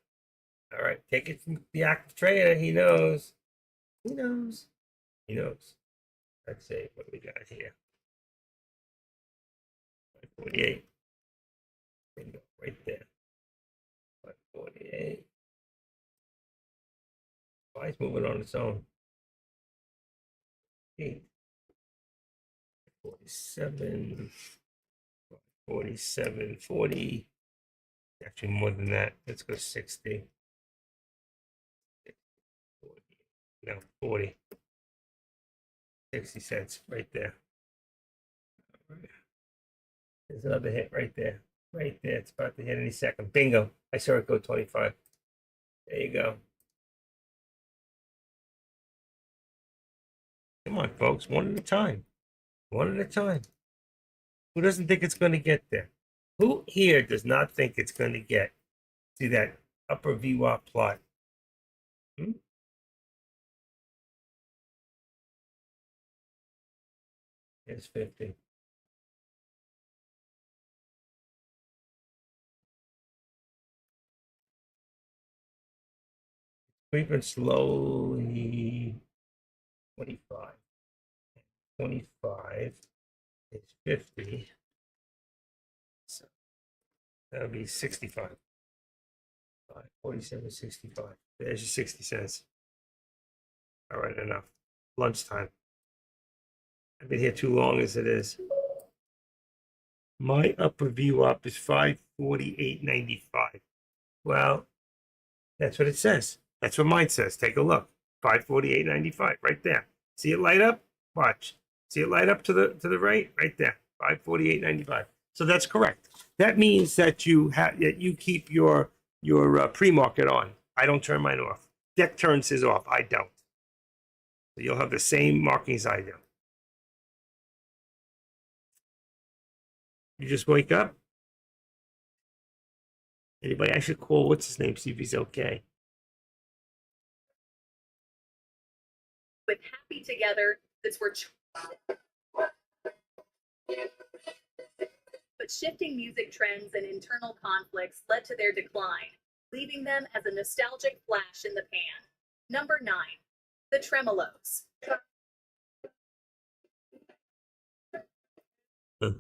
All right, take it from the active trader. He knows. He knows. He knows. Let's see what we got here. 548. Bingo, right there. 548. Why is moving on its own? 47, 47, 40. Actually, more than that. Let's go 60. 40. No, 40. 60 cents right there. There's another hit right there. Right there. It's about to hit any second. Bingo. I saw it go 25. There you go. Come on, folks. One at a time. One at a time. Who doesn't think it's going to get there? Who here does not think it's going to get to that upper VWAP plot? Here's 50. Creeping slowly. 25. 25 is 50. So that'll be 65. 47, 65. There's your 60 cents. All right, enough. Lunchtime. I've been here too long as it is. My upper VWAP is 548.95. Well, That's what it says. That's what mine says. Take a look. 548.95 right there. See it light up? Watch. See it light up to the right? Right there. 548.95. So that's correct. That means that you keep your pre-market on. I don't turn mine off. Deck turns his off. I don't. So you'll have the same markings I do. You just wake up. Anybody? I should call what's his name, see if he's okay. With Happy Together, that's where. But shifting music trends and internal conflicts led to their decline, leaving them as a nostalgic flash in the pan. Number 9, the Tremolos. I'll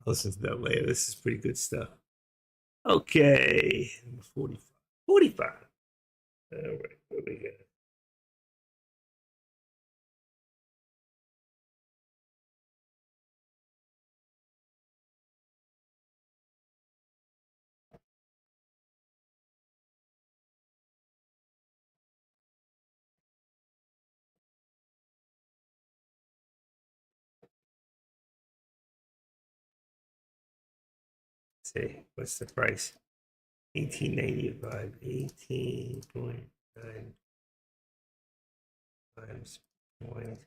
listen to that later. This is pretty good stuff. Okay, 45. 45. All right, what we got? Let's see, what's the price? 18.95. 18.9 times point.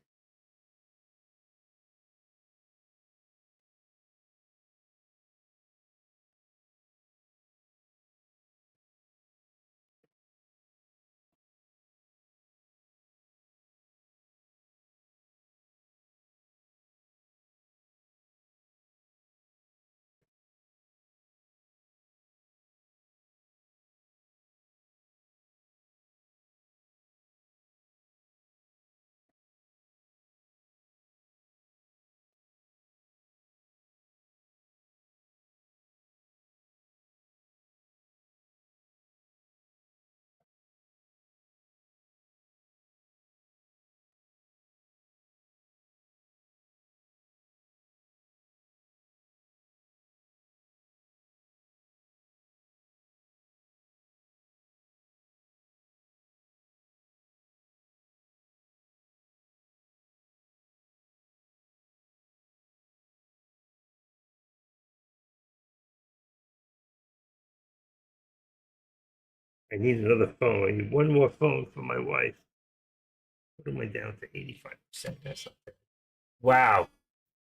I need another phone. I need one more phone for my wife. What am I down to? 85%. That's not bad. Wow.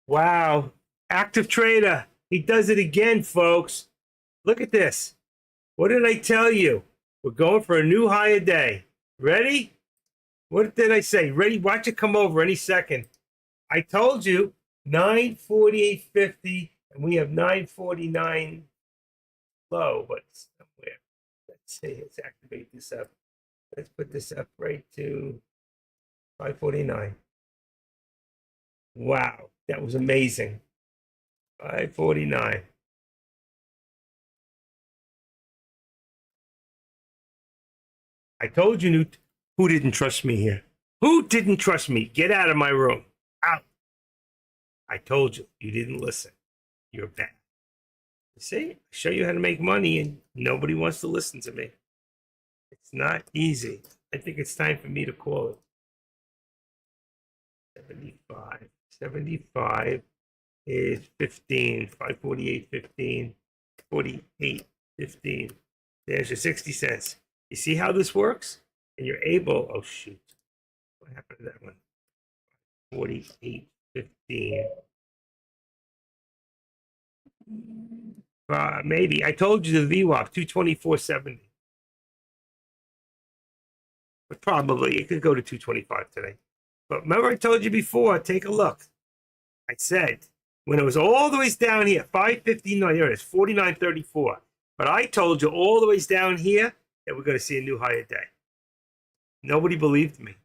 Wow. Active trader. He does it again, folks. Look at this. What did I tell you? We're going for a new higher day. Ready? What did I say? Ready? Watch it come over any second. I told you 948.50, and we have 949 low, but somewhere. Let's see. Let's activate this up. Let's put this up right to 549. Wow, that was amazing. 549. I told you, Newt, who didn't trust me here? Who didn't trust me? Get out of my room. Out. I told you. You didn't listen. You're bad. You see, I show you how to make money, and nobody wants to listen to me. It's not easy. I think it's time for me to call it. 75. 75 is 15. 548.15. 48.15. There's your 60 cents. You see how this works? And you're able, oh shoot. What happened to that one? 48.15. Maybe. I told you the VWAP, 224.70. But probably it could go to 225 today. But remember I told you before, take a look. I said, when it was all the way down here, 559, there it is, 49.34. But I told you all the way down here that we're going to see a new higher day. Nobody believed me.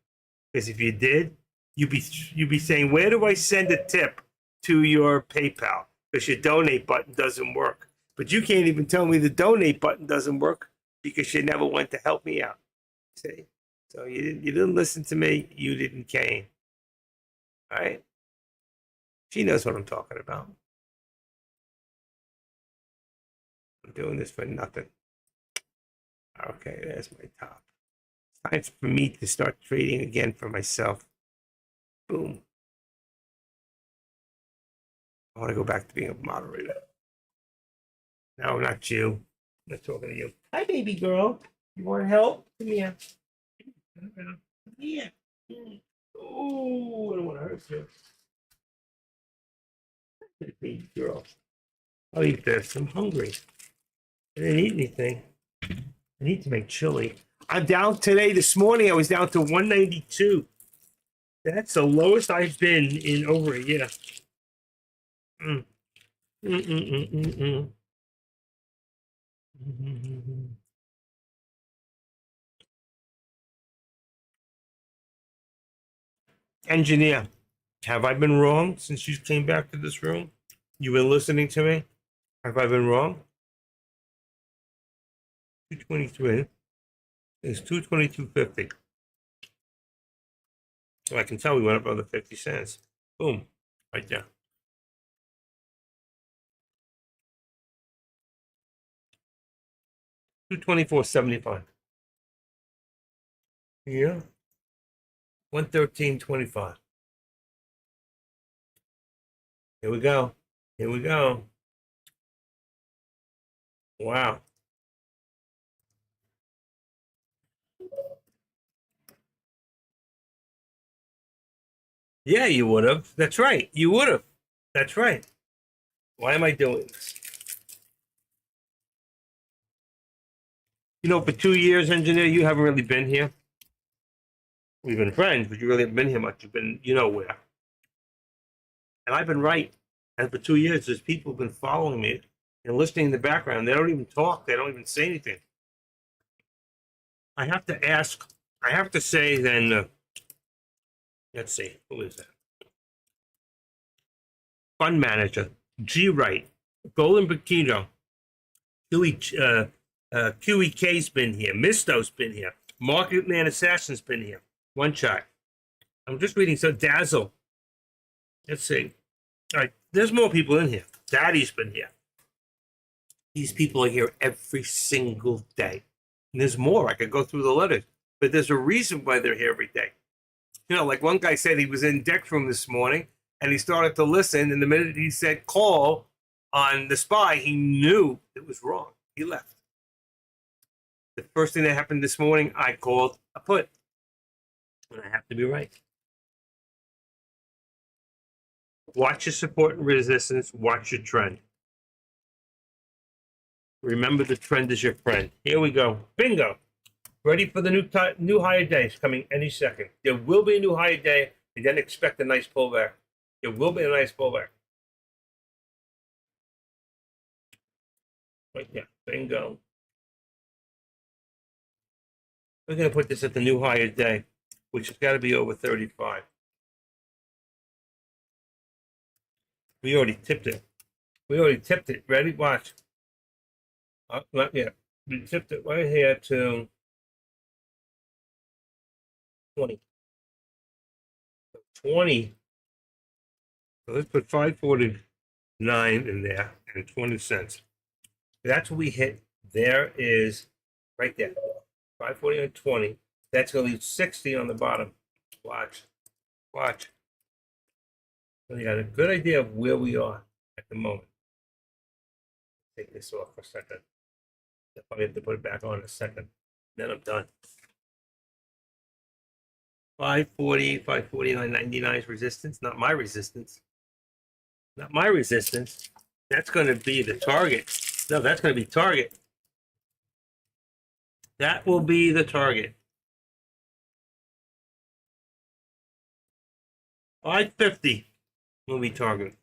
Because if you did, you'd be saying, where do I send a tip to your PayPal? Because your donate button doesn't work. But you can't even tell me the donate button doesn't work because you never went to help me out. See? So you didn't listen to me. You didn't cane. All right? She knows what I'm talking about. I'm doing this for nothing. Okay, there's my top. Time for me to start trading again for myself. Boom. I want to go back to being a moderator. No, not you. I'm not talking to you. Hi, baby girl. You want help? Come here. Come here. Oh, I don't want to hurt you. Baby girl. I'll eat this. I'm hungry. I didn't eat anything. I need to make chili. I'm down today. This morning, I was down to 192. That's the lowest I've been in over a year. Mm. Mm-mm-mm-mm-mm. Mm-mm-mm-mm. Engineer, have I been wrong since you came back to this room? You've been listening to me? Have I been wrong? 223 is 222.50. So I can tell we went up another 50 cents. Boom, right there. $224.75. Yeah. 113.25. Here we go. Here we go. Wow. Yeah, you would have. That's right. You would have. That's right. Why am I doing this? You know, for 2 years, engineer, you haven't really been here. We've been friends, but you really haven't been here much. You've been, you know where. And I've been right. And for 2 years, there's people who've been following me and listening in the background. They don't even talk. They don't even say anything. I have to ask. I have to say then, let's see, who is that? Fund manager, G. Wright, Golden Bikino, QEK's been here, Misto's been here, Market Man Assassin's been here. One shot. I'm just reading. So Dazzle. Let's see. All right, there's more people in here. Daddy's been here. These people are here every single day. And there's more. I could go through the letters, but there's a reason why they're here every day. You know, like one guy said he was in Deck's room this morning and he started to listen. And the minute he said call on the SPY, he knew it was wrong. He left. The first thing that happened this morning, I called a put. And I have to be right. Watch your support and resistance. Watch your trend. Remember, the trend is your friend. Here we go. Bingo. Ready for the new higher days coming any second. There will be a new higher day. And then expect a nice pullback. There will be a nice pullback. Right there. Bingo. We're going to put this at the new higher day, which has got to be over 35. We already tipped it. We already tipped it. Ready? Watch. Not yet. We tipped it right here to 20. 20. So let's put 549 in there and 20 cents. That's what we hit. There is right there. 549.20. That's going to leave 60 on the bottom. Watch. Watch. So you got a good idea of where we are at the moment. Take this off for a second. I'll probably have to put it back on in a second. Then I'm done. 540, 549.99 is resistance. Not my resistance. Not my resistance. That's going to be the target. No, that's going to be target. That will be the target. 550 will be target.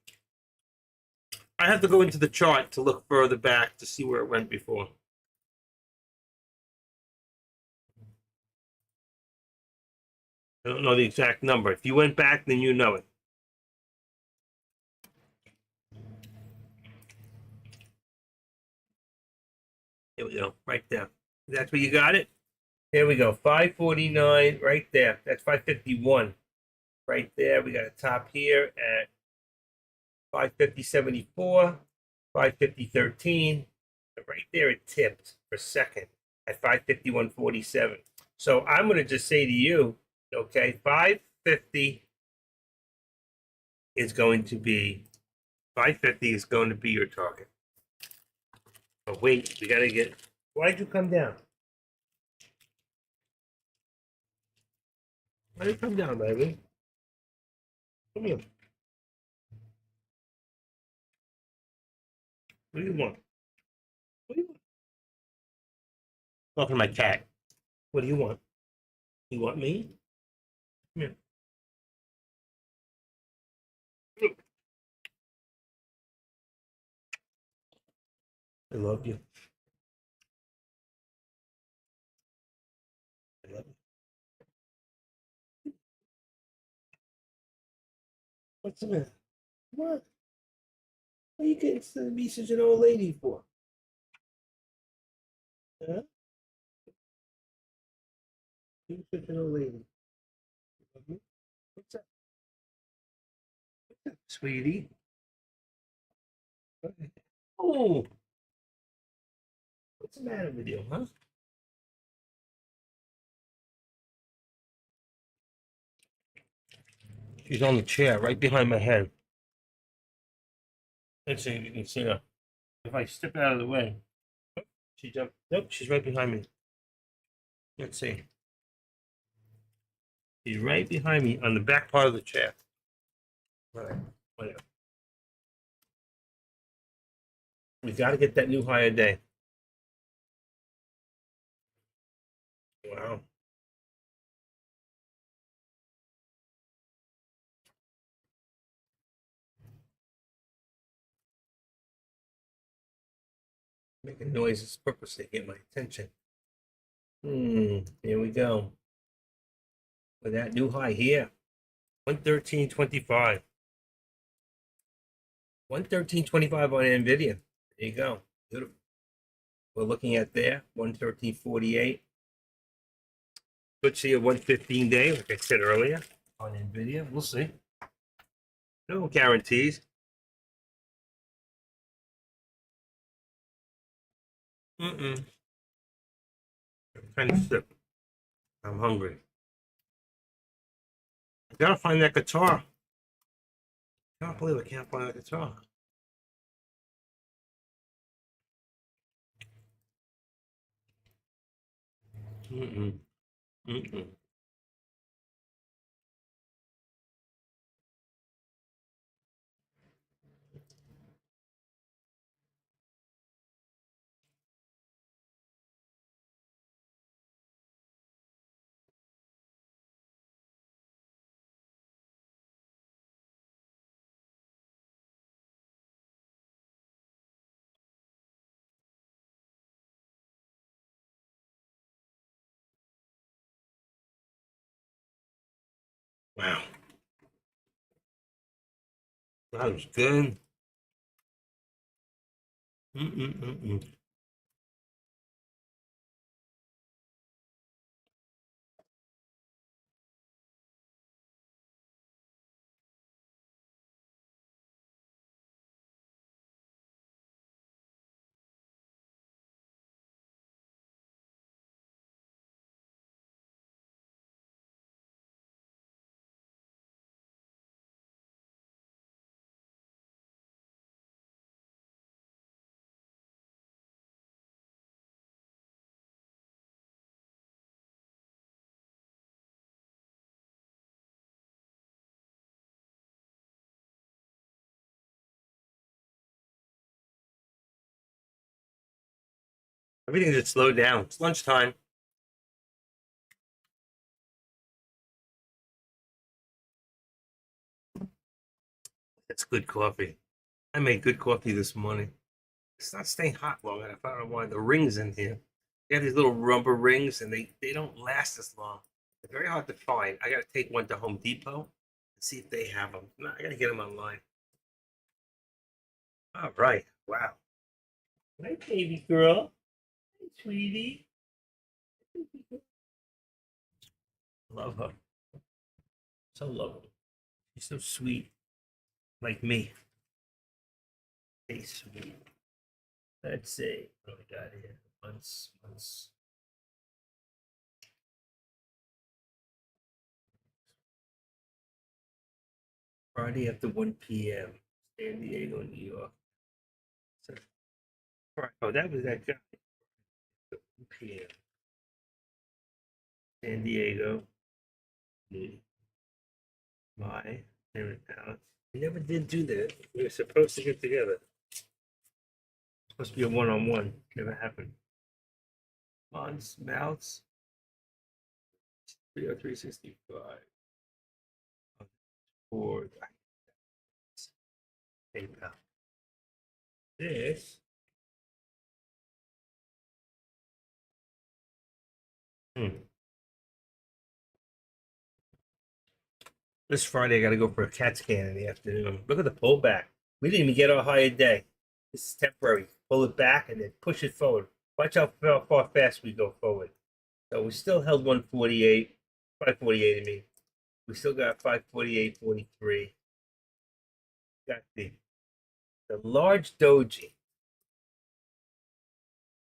I have to go into the chart to look further back to see where it went before. I don't know the exact number. If you went back, then you know it. Here we go, right there. That's where you got it? Here we go, 549 right there. That's 551 right there. We got a top here at 550.74, 550.13. Right there it tipped for second. at 551.47. So I'm going to just say to you, okay, 550 is going to be 550 is going to be your target. But wait, we got to get. Why'd you come down? Why'd you come down, baby? Come here. What do you want? What do you want? Talking to my cat. What do you want? You want me? Come here. I love you. I love you. What's the matter? What? What are you getting to be such an old lady for? Huh? You're such an old lady. Love you? What's up? What's up, sweetie? Oh, what's the matter with you, huh? She's on the chair right behind my head. Let's see if you can see her. If I step out of the way, she jumped. Nope, she's right behind me. Let's see. She's right behind me on the back part of the chair. Right. Whatever. We got to get that new high a day. Wow. Making noises purposely to get my attention. Here we go. With that new high here. 113.25. 113.25 on NVIDIA. There you go. Beautiful. We're looking at there, 113.48. Could see a 115 day, like I said earlier, on NVIDIA. We'll see. No guarantees. I'm kind of sick. I'm hungry. I gotta find that guitar. I can't believe I can't find that guitar. Mm-mm. Mm-mm. Wow. That was good. Mm-mm-mm-mm. Everything just slowed down. It's lunchtime. It's good coffee. I made good coffee this morning. It's not staying hot long enough. I don't know why. The rings in here. They have these little rubber rings and they don't last as long. They're very hard to find. I gotta take one to Home Depot and see if they have them. No, I gotta get them online. All right. Wow. Hi, baby girl. Hi, sweetie. Love her. So lovable. She's so sweet. Like me. Hey, sweet. Let's see what we got here. Months. Friday after 1 p.m. San Diego, New York. So, oh, that was that guy. 1 p.m. San Diego. My parent Alex. We never did do that. We were supposed to get together. Supposed to be a one-on-one. Never happened. Months, mouths. 30365. Or PayPal. This. This Friday, I got to go for a CAT scan in the afternoon. Look at the pullback. We didn't even get our higher day. This is temporary. Pull it back and then push it forward. Watch how far fast we go forward. So we still held 148, 548. I mean, we still got 548.43. Got the large doji.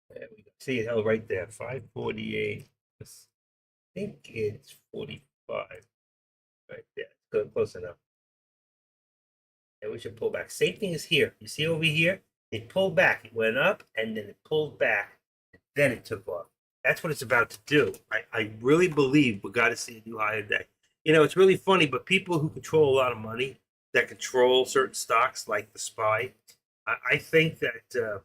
There we go. See it held right there. 548. I think it's 45. Right there. Good, close enough. And we should pull back. Same thing as here. You see over here? It pulled back. It went up and then it pulled back. Then it took off. That's what it's about to do. I really believe we got to see a new higher day. You know, it's really funny, but people who control a lot of money, that control certain stocks like the SPY, I think that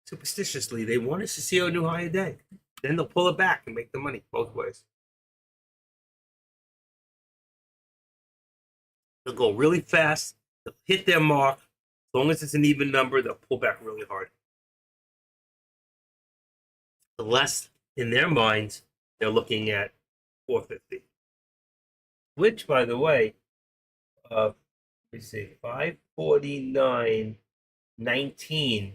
superstitiously, they want us to see a new higher day. Then they'll pull it back and make the money both ways. They'll go really fast. They'll hit their mark. As long as it's an even number, they'll pull back really hard. The less in their minds, they're looking at 450. Which, by the way, let me see, 549.19.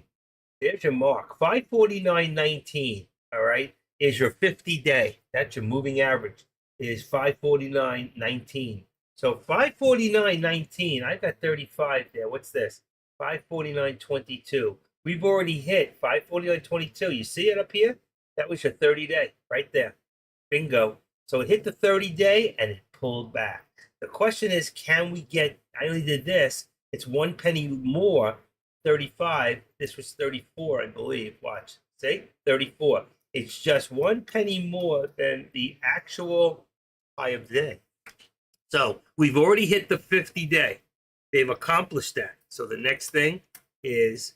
There's your mark. 549.19. All right, is your 50-day. That's your moving average. Is 549.19. So 549.19. I got 35 there. What's this? 549.22. We've already hit 549.22. You see it up here? That was your 30-day right there. Bingo. So it hit the 30-day and it pulled back. The question is, can we get? I only did this. It's 1 penny more. 35. This was 34, I believe. Watch. See? 34. It's just 1 penny more than the actual high of the day. So we've already hit the 50-day. They've accomplished that. So the next thing is,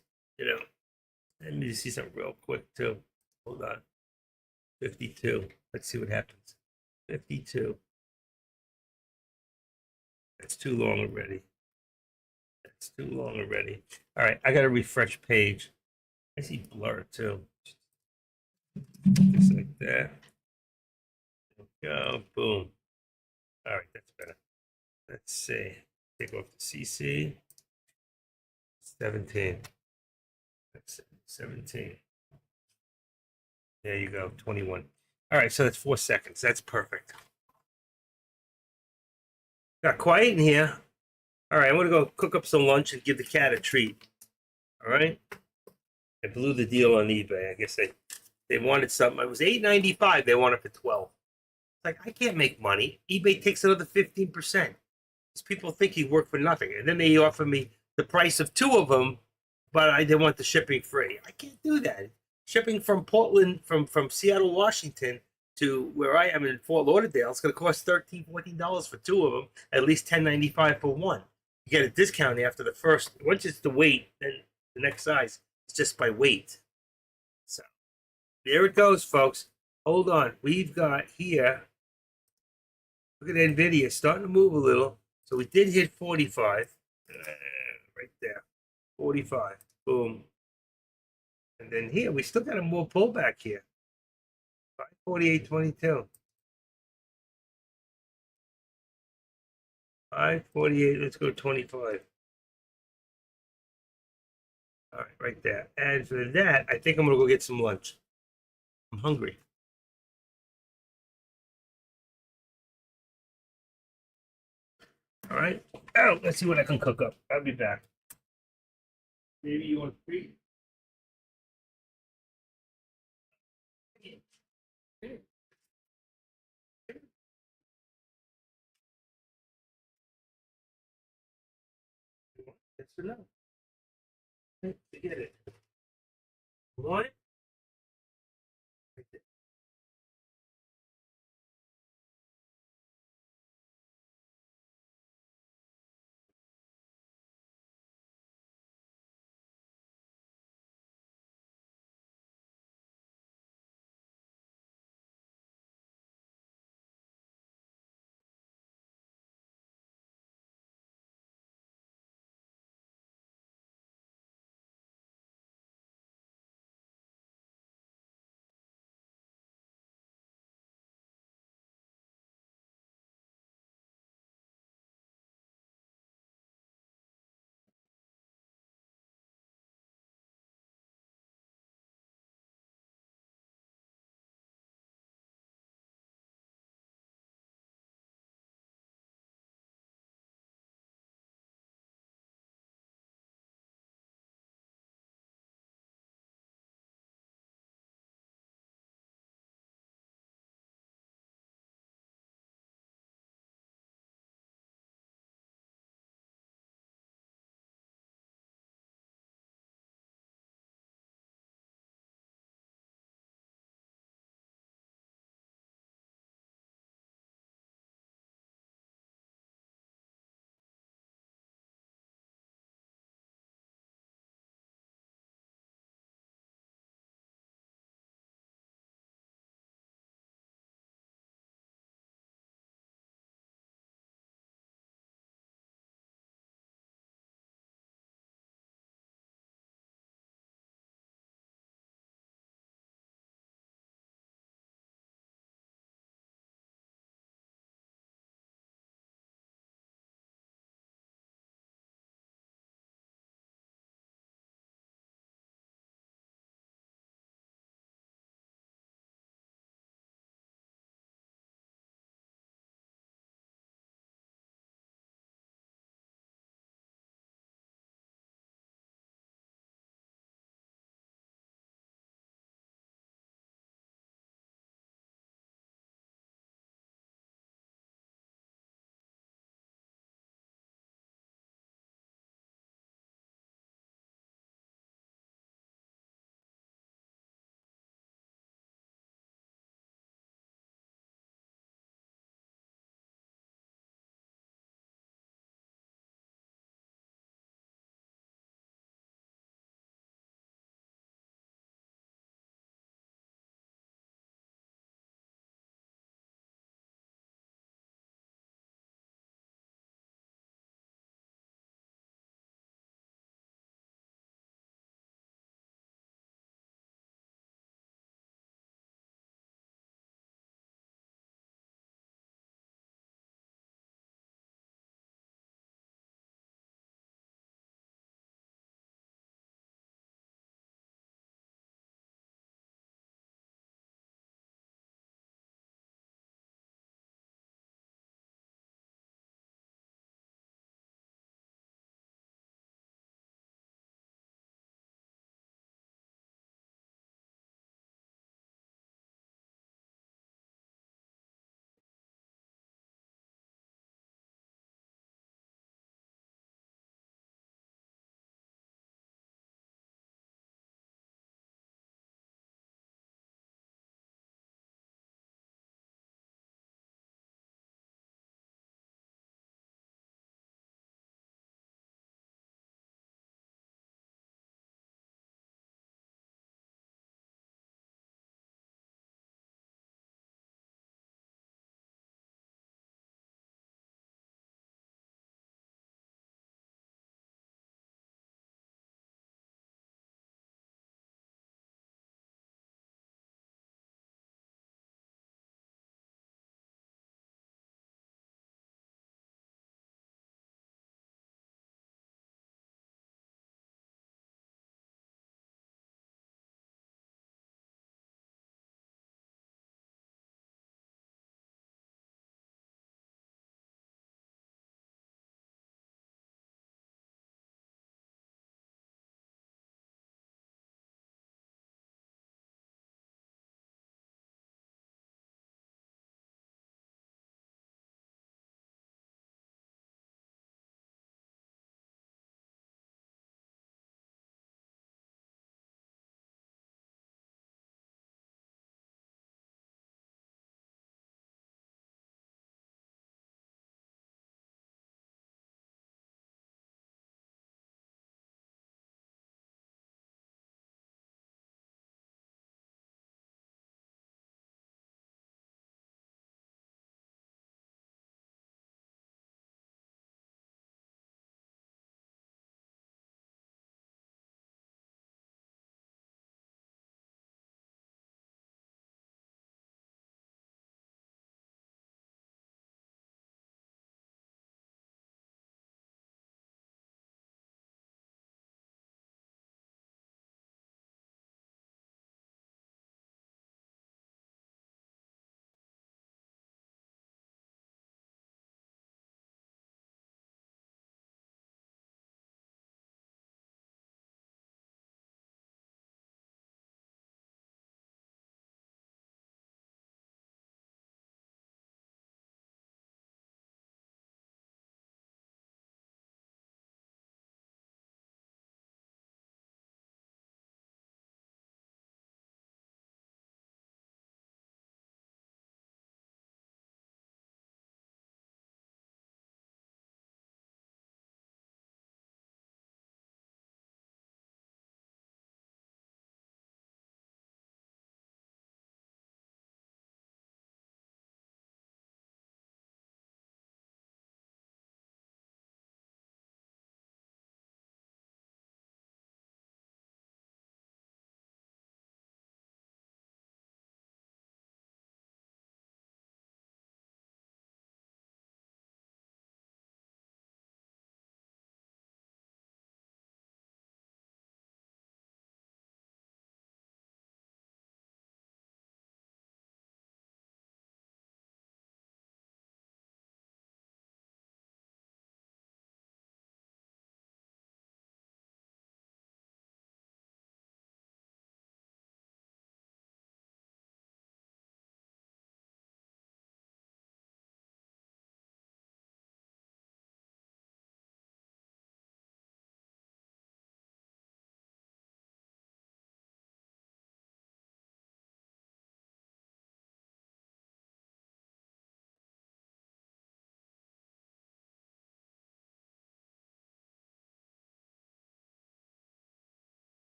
let me see something real quick too. Hold on. 52. Let's see what happens. 52. That's too long already. That's too long already. All right, I got to refresh page. I see blur too. Just like that. There we go. Boom. All right, that's better. Let's see. Take off the CC. 17. That's 17. There you go. 21. All right, so that's 4 seconds. That's perfect. Got quiet in here. All right, I'm going to go cook up some lunch and give the cat a treat. All right. I blew the deal on eBay. I guess they wanted something. It was $8.95. They wanted it for 12. It's like, I can't make money. eBay takes another 15%. These people think you work for nothing. And then they offer me the price of 2 of them, but they want the shipping free. I can't do that. Shipping from Portland, from Seattle, Washington to where I am in Fort Lauderdale, it's going to cost $13, $14 for 2 of them, at least $10.95 for one. You get a discount after the first. Once it's the weight, then the next size, it's just by weight. So there it goes, folks. Hold on. We've got here, look at NVIDIA starting to move a little. So we did hit 45. Right there. 45. Boom. And then here, we still got a more pullback here. 548.22. 548, let's go 25. All right, right there. And for that, I think I'm going to go get some lunch. I'm hungry. All right. Oh, let's see what I can cook up. I'll be back. Maybe you want free? Yes or no? Forget it. What?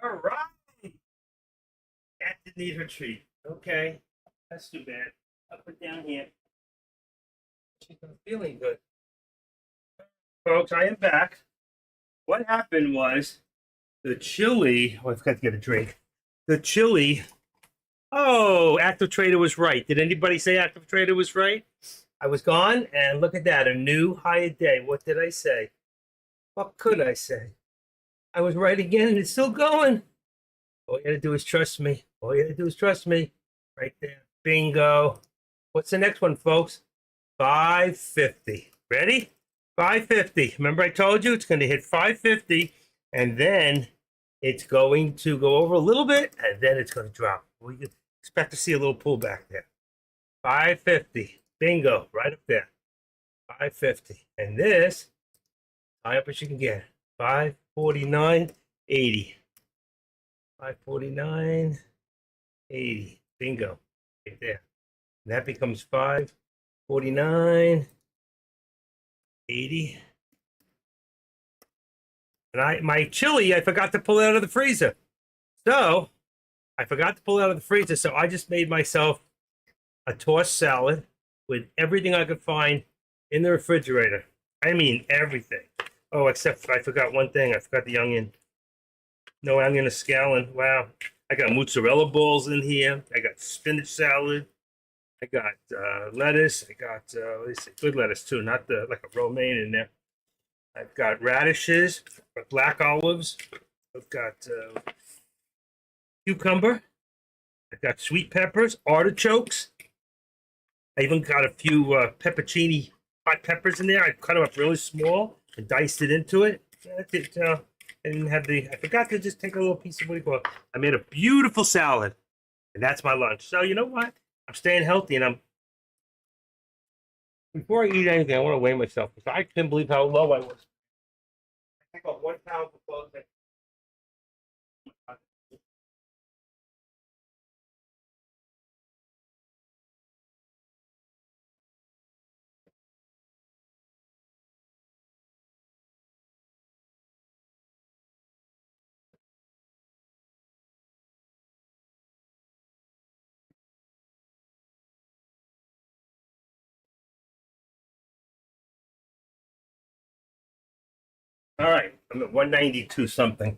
All right. Cat didn't eat her treat. Okay. That's too bad. I'll put down here. She's not feeling good. Folks, I am back. What happened was the chili. Oh, I forgot to get a drink. The chili. Oh, Active Trader was right. Did anybody say Active Trader was right? I was gone, and look at that. A new higher day. What did I say? What could I say? I was right again, and it's still going. All you gotta do is trust me. All you gotta do is trust me. Right there. Bingo. What's the next one, folks? 550. Ready? 550. Remember I told you it's going to hit 550, and then it's going to go over a little bit, and then it's going to drop. We can expect to see a little pullback there. 550. Bingo. Right up there. 550. And this, high up as you can get. 549.80. 549.80. Bingo. Right there. And that becomes 549.80. And my chili, I forgot to pull it out of the freezer. So I forgot to pull it out of the freezer. So I just made myself a tossed salad with everything I could find in the refrigerator. I mean, everything. Oh, except I forgot one thing. I forgot the onion. No onion, a scallion. Wow. I got mozzarella balls in here. I got spinach salad. I got lettuce. I got good lettuce too, not the like a romaine in there. I've got radishes, black olives. I've got cucumber. I've got sweet peppers, artichokes. I even got a few peppercini hot peppers in there. I cut them up really small and diced it into it. I didn't have I forgot to just take a little piece of what do you call it. I made a beautiful salad, and that's my lunch. So you know what? I'm staying healthy, and before I eat anything, I want to weigh myself because I couldn't believe how low I was. I got 1 pound for clothing. All right, I'm at 192 something.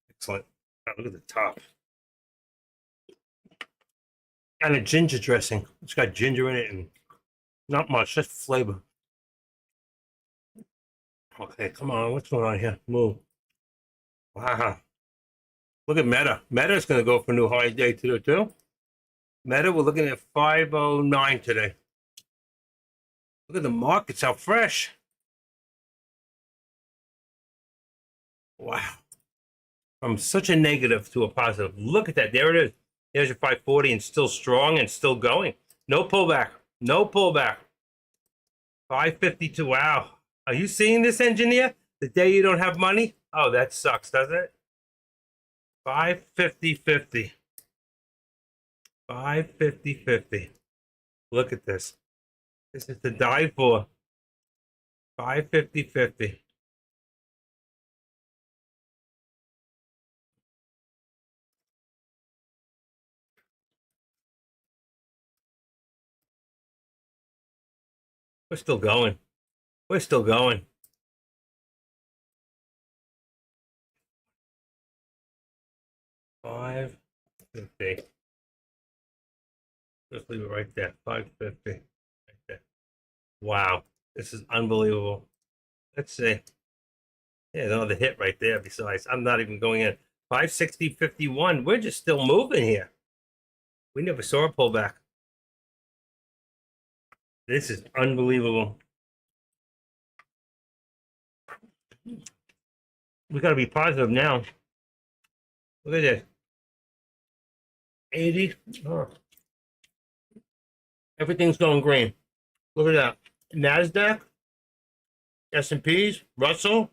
Excellent. Oh, look at the top. And a ginger dressing. It's got ginger in it and not much, just flavor. Okay, come on. What's going on here? Move. Wow. Look at Meta. Meta's going to go for a new high day today, too. Meta, we're looking at 509 today. Look at the markets, how fresh. Wow. From such a negative to a positive. Look at that. There it is. There's your 540 and still strong and still going. No pullback. No pullback. 552. Wow. Are you seeing this, engineer? The day you don't have money? Oh, that sucks, doesn't it? 550.50. 550.50. Look at this. This is to die for. 550.50. We're still going. We're still going. $550. Just leave it right there. $550. Right there. Wow. This is unbelievable. Let's see. Yeah, another hit right there. Besides, I'm not even going in. 560.51. We're just still moving here. We never saw a pullback. This is unbelievable. We got to be positive now. Look at this. 80. Oh. Everything's going green. Look at that. NASDAQ, S&Ps, Russell.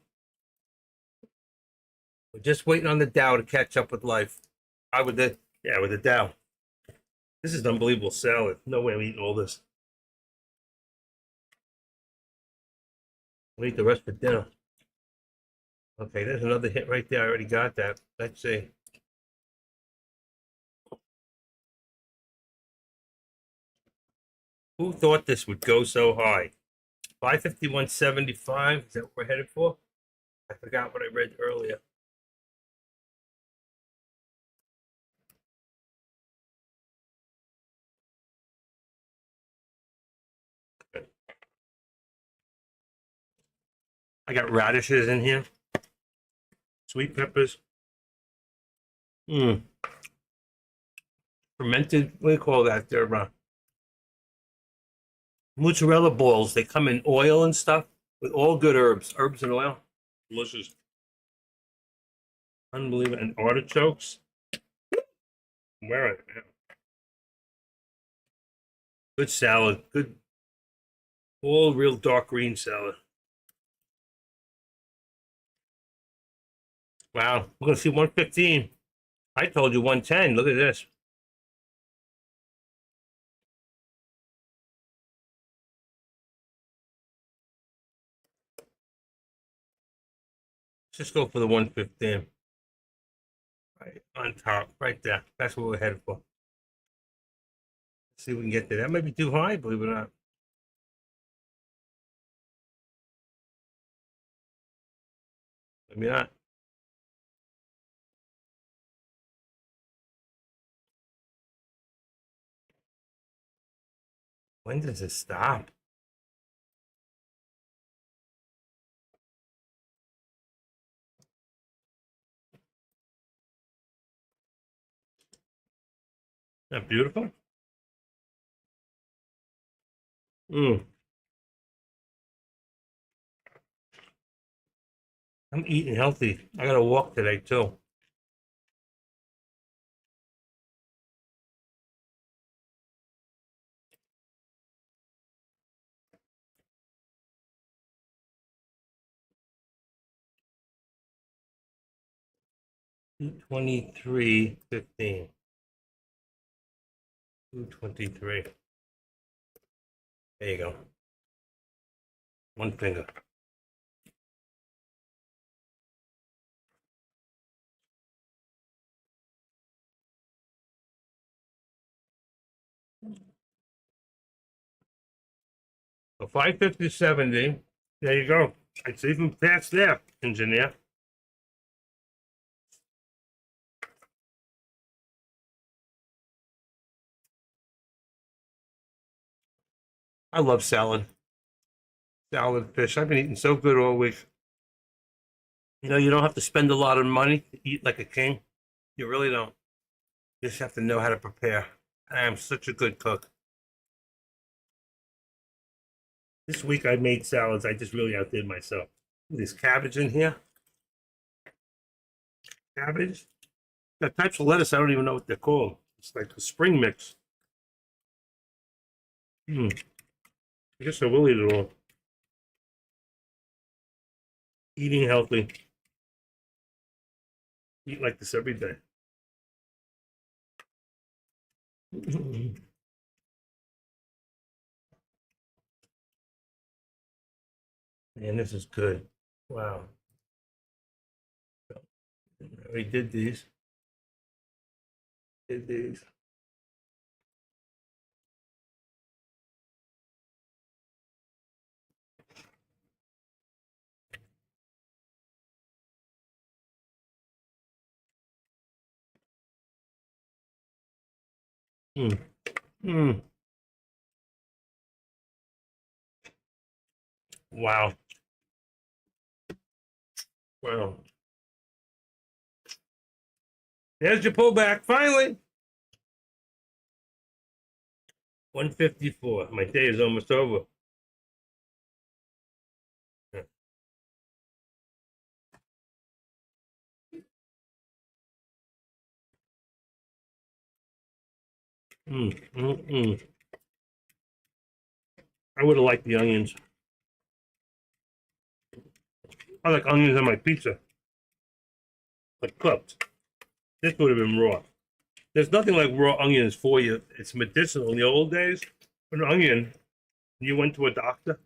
We're just waiting on the Dow to catch up with life. With the Dow. This is an unbelievable salad. No way I'm eating all this. I'll eat the rest for dinner. Okay, there's another hit right there. I already got that. Let's see. Who thought this would go so high? 551.75. Is that what we're headed for? I forgot what I read earlier. I got radishes in here, sweet peppers, fermented. What do you call that? They're mozzarella balls. They come in oil and stuff with all good herbs and oil. Delicious, unbelievable. And artichokes. Where are they? Good salad. Good, all real dark green salad. Wow, we're gonna see 115. I told you 110. Look at this. Let's just go for the 115. Right on top, right there. That's what we're headed for. Let's see if we can get there. That might be too high, believe it or not. Maybe not. When does it stop? Isn't that beautiful? I'm eating healthy. I gotta walk today too. $223.15. 223. There you go. One finger. So 550.70. There you go. It's even past there, engineer. I love salad. Salad, fish. I've been eating so good all week. You know, you don't have to spend a lot of money to eat like a king. You really don't. You just have to know how to prepare. I am such a good cook. This week I made salads. I just really outdid myself. There's cabbage in here. Cabbage. Got types of lettuce. I don't even know what they're called. It's like a spring mix. I guess I will eat it all. Eating healthy. Eat like this every day. Man, this is good. Wow. We did these. Did these. Mm. Mm. Wow. Wow. There's your pullback. Finally. 154. My day is almost over. I would have liked the onions. I like onions on my pizza. Like cooked. This would have been raw. There's nothing like raw onions for you. It's medicinal. In the old days, an onion, you went to a doctor,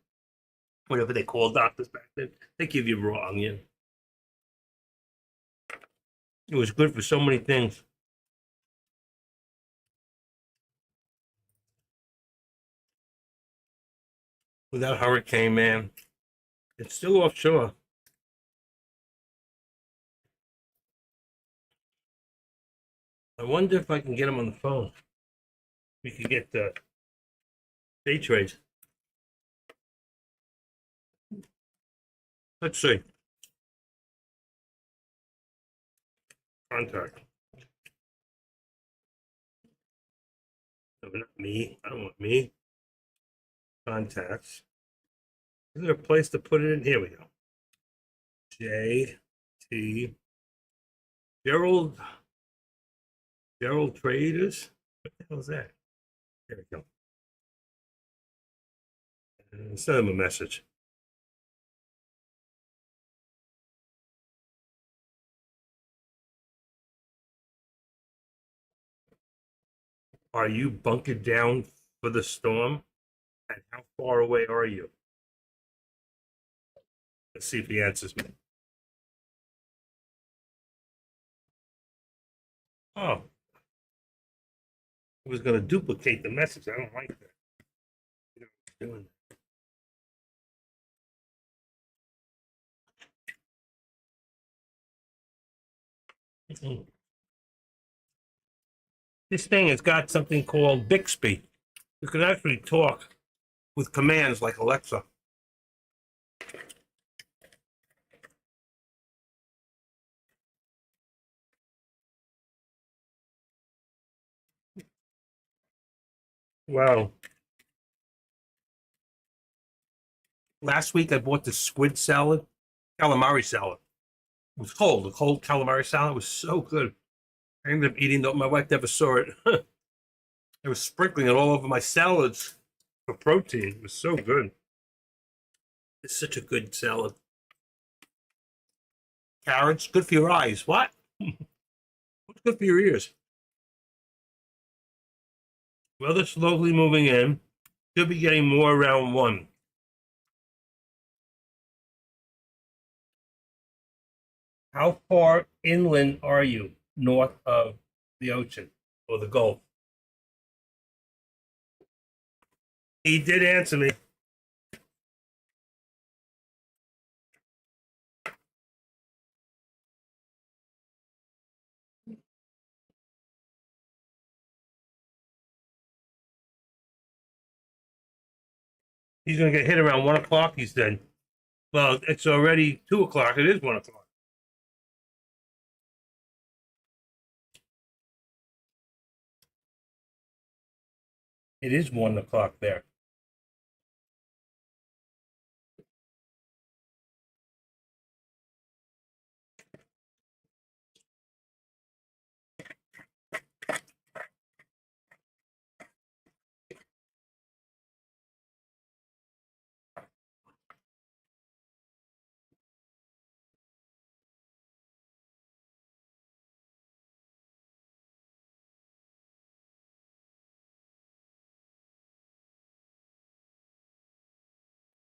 whatever they called doctors back then, they give you raw onion. It was good for so many things. with that hurricane, man. It's still offshore. I wonder if I can get him on the phone. We could get the day trades. Let's see. Contact. No, not me. I don't want me. Contacts. Is there a place to put it in? Here we go. J.T. Gerald Traders? What the hell is that? There we go. And send him a message. Are you bunkered down for the storm? And how far away are you? Let's see if he answers me. Oh. I was going to duplicate the message. I don't like that. You know what I'm doing. This thing has got something called Bixby. You can actually talk with commands like Alexa. Wow. Last week I bought the squid salad, calamari salad. It was cold. The cold calamari salad was so good. I ended up eating it. My wife never saw it. I was sprinkling it all over my salads for protein. It was so good. It's such a good salad. Carrots, good for your eyes. What? What's good for your ears? Weather slowly moving in. Should be getting more around 1. How far inland are you north of the ocean or the Gulf? He did answer me. He's going to get hit around 1 o'clock, he said. Well, it's already 2 o'clock. It is 1 o'clock. It is 1 o'clock there.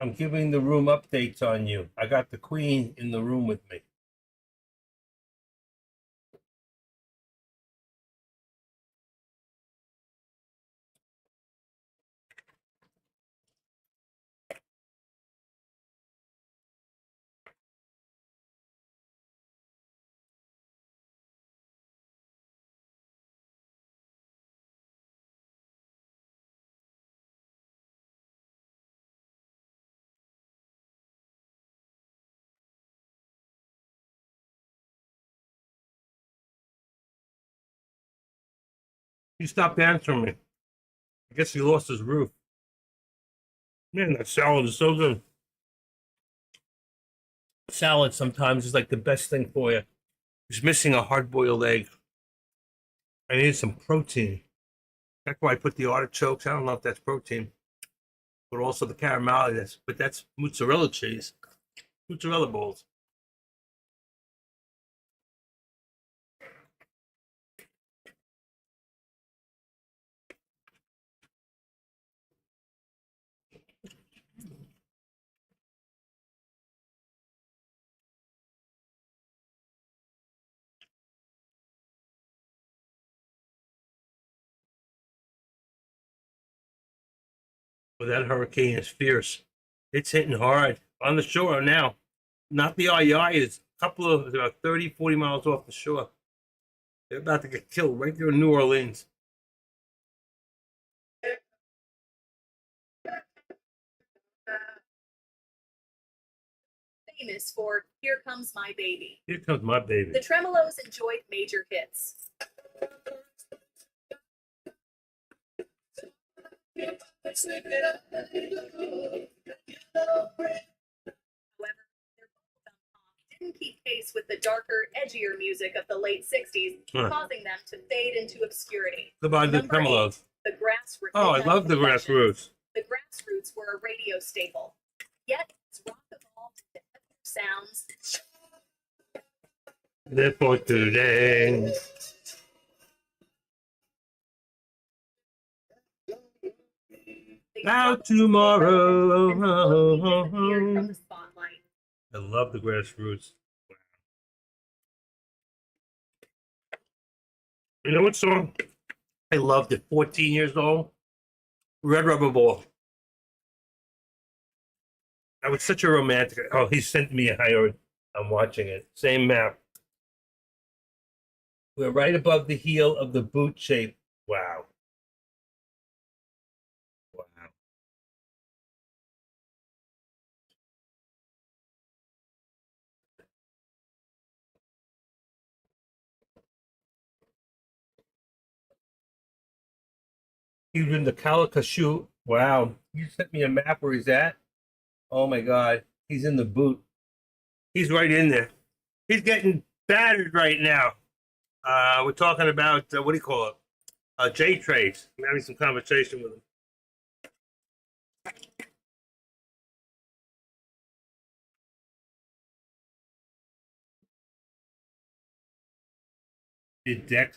I'm giving the room updates on you. I got the queen in the room with me. He stopped answering me. I guess he lost his roof. Man, that salad is so good. Salad sometimes is like the best thing for you. He's missing a hard-boiled egg. I need some protein. That's why I put the artichokes. I don't know if that's protein, but also the caramel. That's mozzarella cheese, mozzarella balls. But that hurricane is fierce. It's hitting hard on the shore now. Not the REI, it's a couple of about 30, 40 miles off the shore. They're about to get killed right there in New Orleans. Famous for Here Comes My Baby. Here comes my baby. The Tremolos enjoyed major hits. However, their bubblegum pop didn't keep pace with the darker, edgier music of the late 60s, Huh. causing them to fade into obscurity. Goodbye to the Number Tremolos. 8, the Grassroots. Oh, I love the Grassroots. The Grassroots were a radio staple. Yet, as rock evolved into heavier sounds, Live for today. they Now struggled to stay relevant and slowly disappeared from tomorrow. the spotlight. I love the Grassroots. You know what song I loved at 14 years old? Red Rubber Ball. I was such a romantic. Oh, he sent me a higher. I'm watching it. Same map. We're right above the heel of the boot shape. Wow. Wow. He's in the Calcasieu. Wow. You sent me a map where he's at. Oh my God. He's in the boot. He's right in there. He's getting battered right now. We're talking about, what do you call it? J Trades. I'm having some conversation with him. Did deck.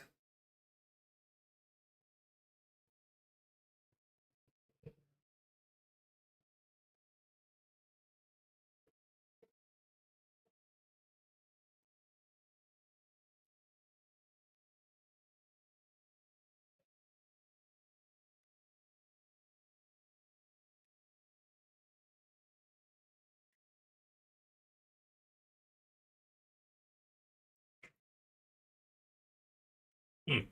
Hmm.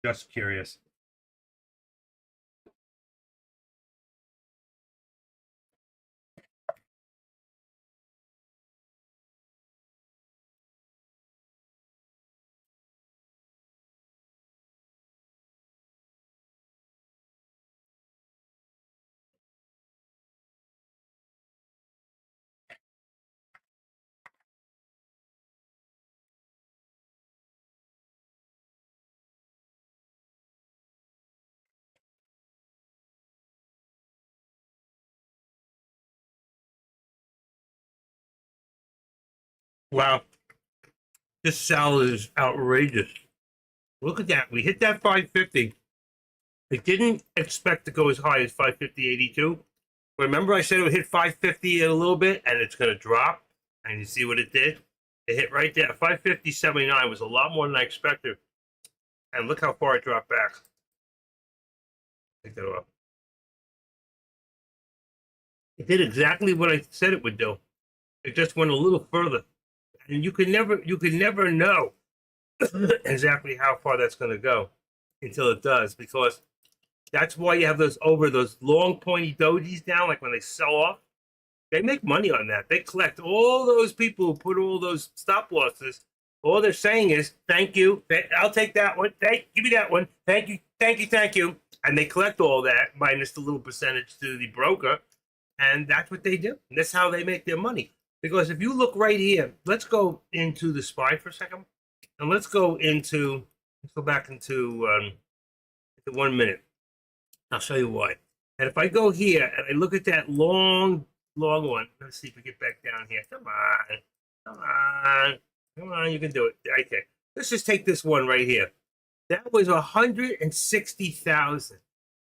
Just curious. Wow, this salad is outrageous. Look at that. We hit that 550. I didn't expect to go as high as 550.82. Remember I said it would hit 550 in a little bit and it's going to drop? And you see what it did? It hit right there. 550.79 was a lot more than I expected. And look how far it dropped back. Take that off. It did exactly what I said it would do. It just went a little further. And you could never know exactly how far that's going to go until it does, because that's why you have those long pointy dojis down, like when they sell off. They make money on that. They collect all those people who put all those stop losses. All they're saying is, thank you. I'll take that one. Give me that one. Thank you. Thank you. Thank you. And they collect all that minus the little percentage to the broker. And that's what they do. And that's how they make their money. Because if you look right here, let's go into the SPY for a second. And let's go back into 1 minute. I'll show you why. And if I go here and I look at that long one, let's see if we get back down here. Come on, you can do it. Okay, let's just take this one right here. That was 160,000,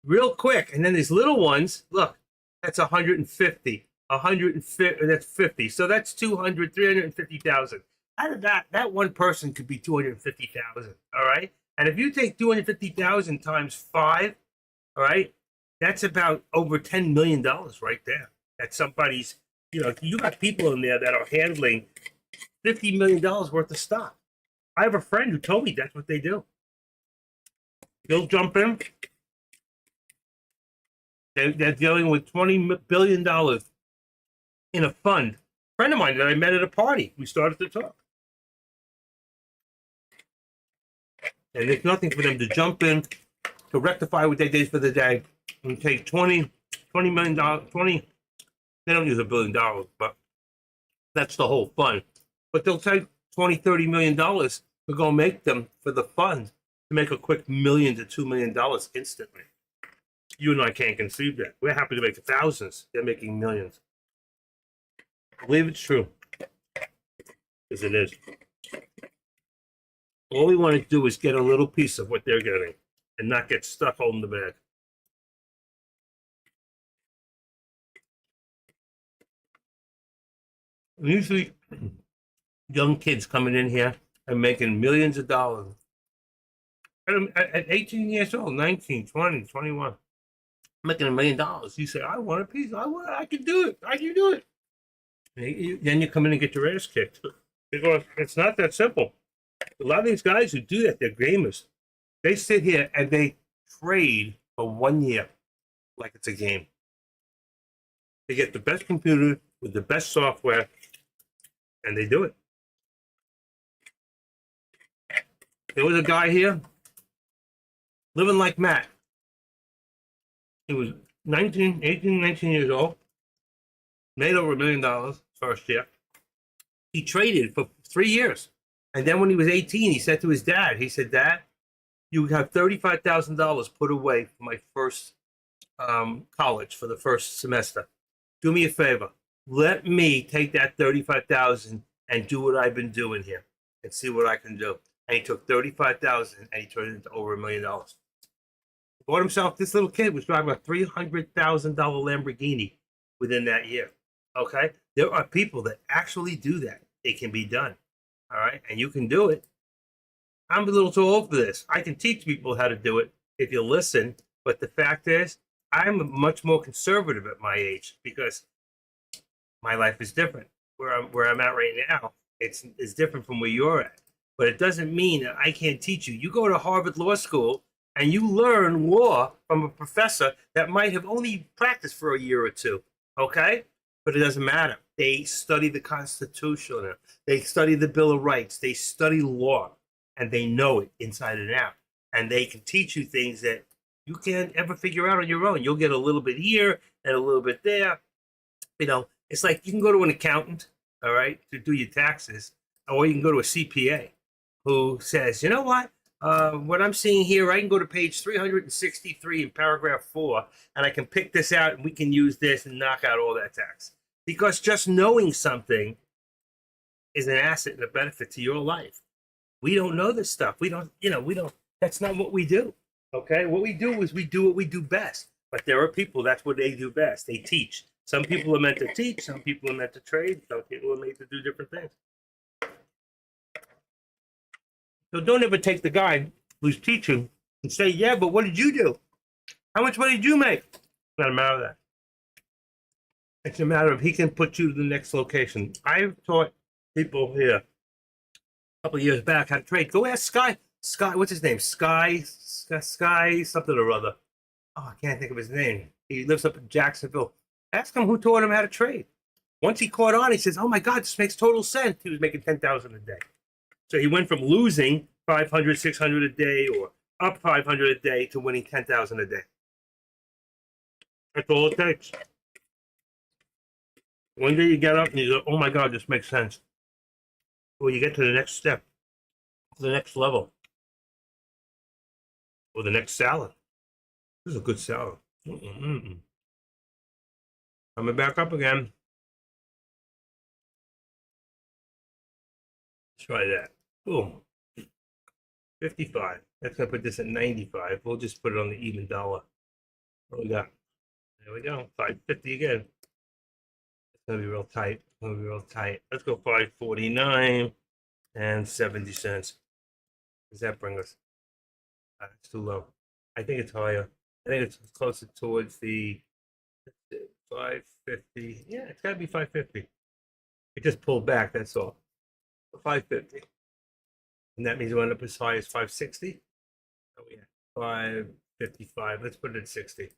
real quick. And then these little ones, look, that's 150, 150. That's 50. So that's 200, 350,000. Out of that one person could be 250,000. All right. And if you take 250,000 times 5, all right, that's about over $10 million right there. That's somebody's, you got people in there that are handling $50 million worth of stock. I have a friend who told me that's what they do. They'll jump in. They're dealing with $20 billion in a fund. A friend of mine that I met at a party, we started to talk. And there's nothing for them to jump in to rectify what they did for the day and take $20 million, they don't use $1 billion, but that's the whole fund. But they'll take $20-30 million to go make them for the fund to make a quick $1 million to $2 million instantly. You and I can't conceive that. We're happy to make thousands. They're making millions. I believe it's true. Because it is. All we want to do is get a little piece of what they're getting and not get stuck holding the bag. Usually, young kids coming in here and making millions of dollars. At 18 years old, 19, 20, 21, making $1 million. You say, I want a piece. I can do it. I can do it. Then you come in and get your ass kicked. Because it's not that simple. A lot of these guys who do that, they're gamers. They sit here and they trade for 1 year like it's a game. They get the best computer with the best software, and they do it. There was a guy here living like Matt. He was 19 years old, made over $1 million first year. He traded for 3 years. And then when he was 18, he said to his dad, he said, Dad, you have $35,000 put away for my first college for the first semester. Do me a favor. Let me take that $35,000 and do what I've been doing here and see what I can do. And he took $35,000 and he turned it into over $1 million. He bought himself, this little kid was driving a $300,000 Lamborghini within that year. Okay? There are people that actually do that. It can be done. All right? And you can do it. I'm a little too old for this. I can teach people how to do it if you listen. But the fact is, I'm much more conservative at my age because my life is different. Where I'm at right now, it's different from where you're at. But it doesn't mean that I can't teach you. You go to Harvard Law School and you learn law from a professor that might have only practiced for a year or two. Okay? But it doesn't matter. They study the Constitution. They study the Bill of Rights. They study law. And they know it inside and out. And they can teach you things that you can't ever figure out on your own. You'll get a little bit here and a little bit there. It's like you can go to an accountant, all right, to do your taxes, or you can go to a CPA who says, you know what I'm seeing here, I can go to page 363 in paragraph 4, and I can pick this out, and we can use this and knock out all that tax. Because just knowing something is an asset and a benefit to your life. We don't know this stuff. We don't, that's not what we do. Okay. What we do is we do what we do best. But there are people, that's what they do best. They teach. Some people are meant to teach. Some people are meant to trade. Some people are made to do different things. So don't ever take the guy who's teaching and say, yeah, but what did you do? How much money did you make? It's not a matter of that. It's a matter of he can put you to the next location. I've taught people here a couple of years back how to trade. Go ask Sky, what's his name? Sky, something or other. Oh, I can't think of his name. He lives up in Jacksonville. Ask him who taught him how to trade. Once he caught on, he says, oh my God, this makes total sense. He was making 10,000 a day. So he went from losing 500, 600 a day or up 500 a day to winning 10,000 a day. That's all it takes. One day you get up and you go, oh my God, this makes sense. Well, you get to the next step, to the next level, or the next salad. This is a good salad. Coming back up again. Let's try that. Boom. 55. That's going to put this at 95. We'll just put it on the even dollar. What we got? There we go. 550 again. It's going to be real tight. It's going to be real tight. Let's go 549 and 70 cents. Does that bring us? It's too low. I think it's higher. I think it's closer towards the 550. Yeah, it's got to be 550. It just pulled back, that's all. 550. And that means it went up as high as 560. Oh, yeah. 555. Let's put it at 60.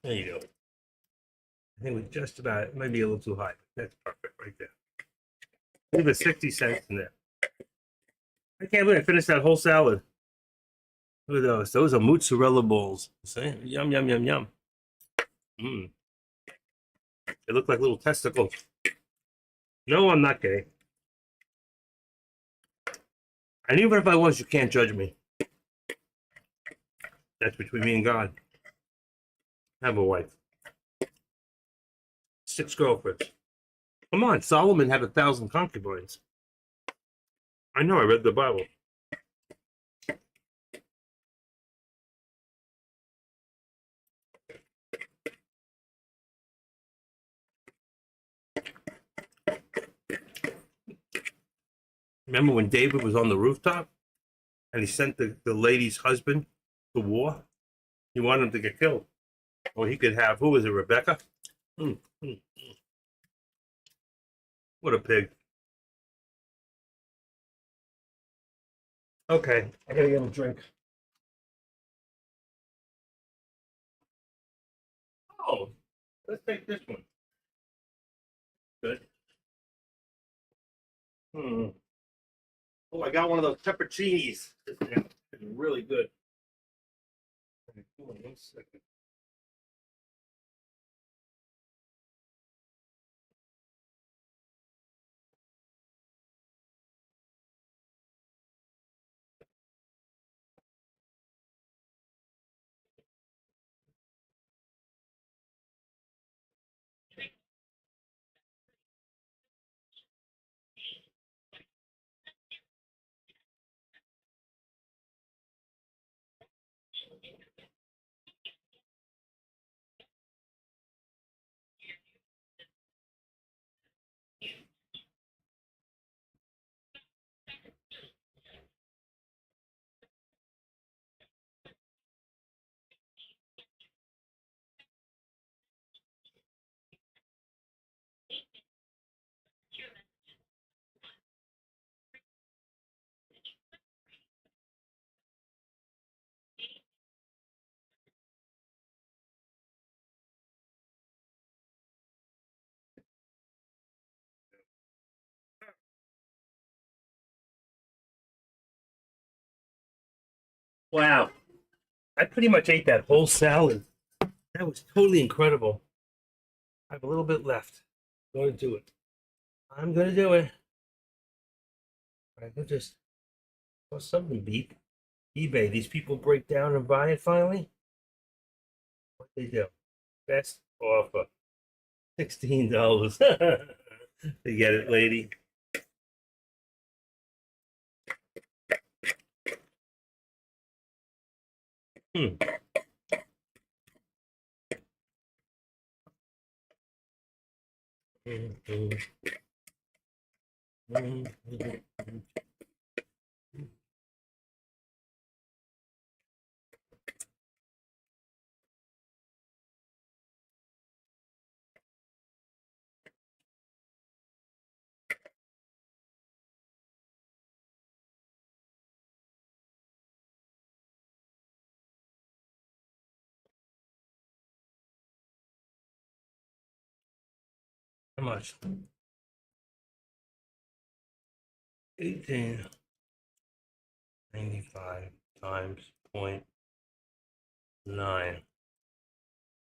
There you go. I think we're just about, maybe a little too high. That's perfect right there. Leave it 60 cents in there. I can't believe I finished that whole salad. Look at those. Those are mozzarella balls. See? Yum, yum, yum, yum. Mmm. They look like little testicles. No, I'm not gay. And even if I was, you can't judge me. That's between me and God. I have a wife. 6 girlfriends. Come on, Solomon had 1,000 concubines. I know, I read the Bible. Remember when David was on the rooftop and he sent the lady's husband to war? He wanted him to get killed. Or he could have, who was it, Rebecca? What a pig. Okay, I gotta get him a drink. Oh, let's take this one. Good. Oh, I got one of those pepperoncinis. It's really good. Hold on 1 second. Wow. I pretty much ate that whole salad. That was totally incredible. I have a little bit left. I'm going to do it. I'm going to do it. I could just, well, something beep. eBay. These people break down and buy it finally. What they do? Best offer. $16. You get it, lady? Hmm. How much? 1895 times 0.9.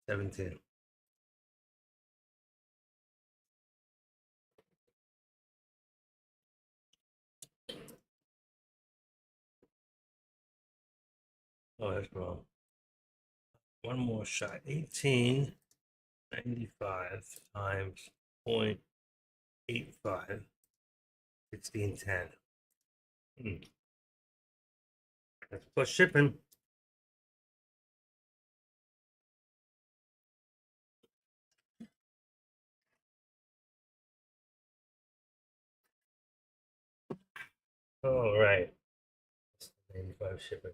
17. Oh, that's wrong. One more shot. 1895 times 0.85. 1610. That's plus shipping. All right. 95 shipping.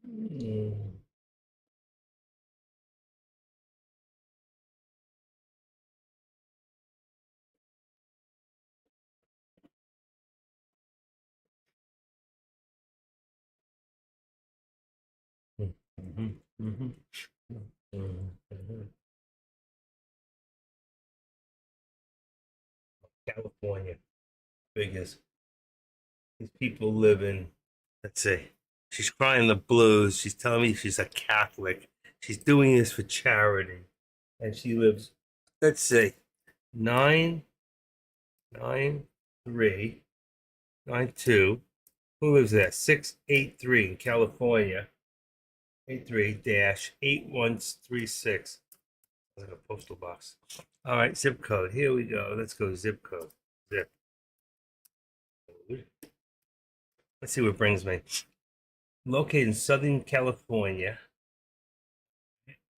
Mm. Mhm, mhm, mhm, mhm. California, biggest. These people live in, let's see, she's crying the blues. She's telling me she's a Catholic. She's doing this for charity. And she lives, let's see, 99392. Who lives there? 683 in California. 83-8136. Like a postal box. All right, zip code. Here we go. Let's go zip code. Zip code. Let's see what brings me. Located in Southern California.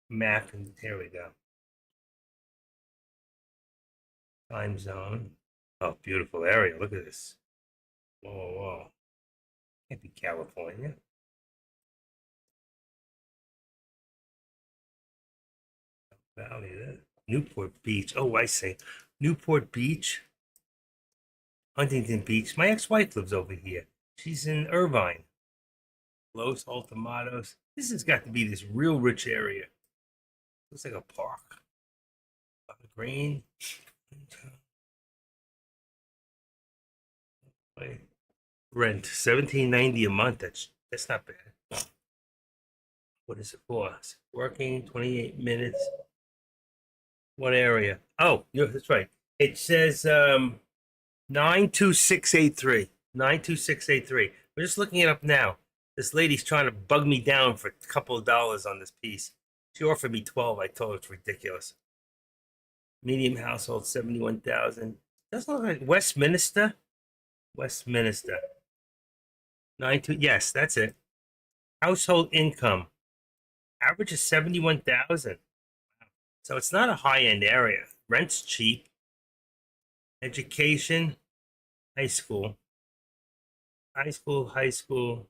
Map, and here we go. Time zone. Oh, beautiful area. Look at this. Whoa, whoa, whoa. Can't be California. Valley. Newport Beach. Oh, I see. Newport Beach. Huntington Beach. My ex-wife lives over here. She's in Irvine. Los Altomados. This has got to be this real rich area. Looks like a park. Green. Rent $17.90 a month. That's not bad. What is it for? Working 28 minutes. What area? Oh, yeah, that's right. It says 92683. 92683. We're just looking it up now. This lady's trying to bug me down for a couple of dollars on this piece. She offered me 12. I told her it's ridiculous. Medium household, 71,000. Doesn't look like Westminster. Westminster. 92. Yes, that's it. Household income. Average is 71,000. So it's not a high-end area. Rent's cheap. Education, high school. High school.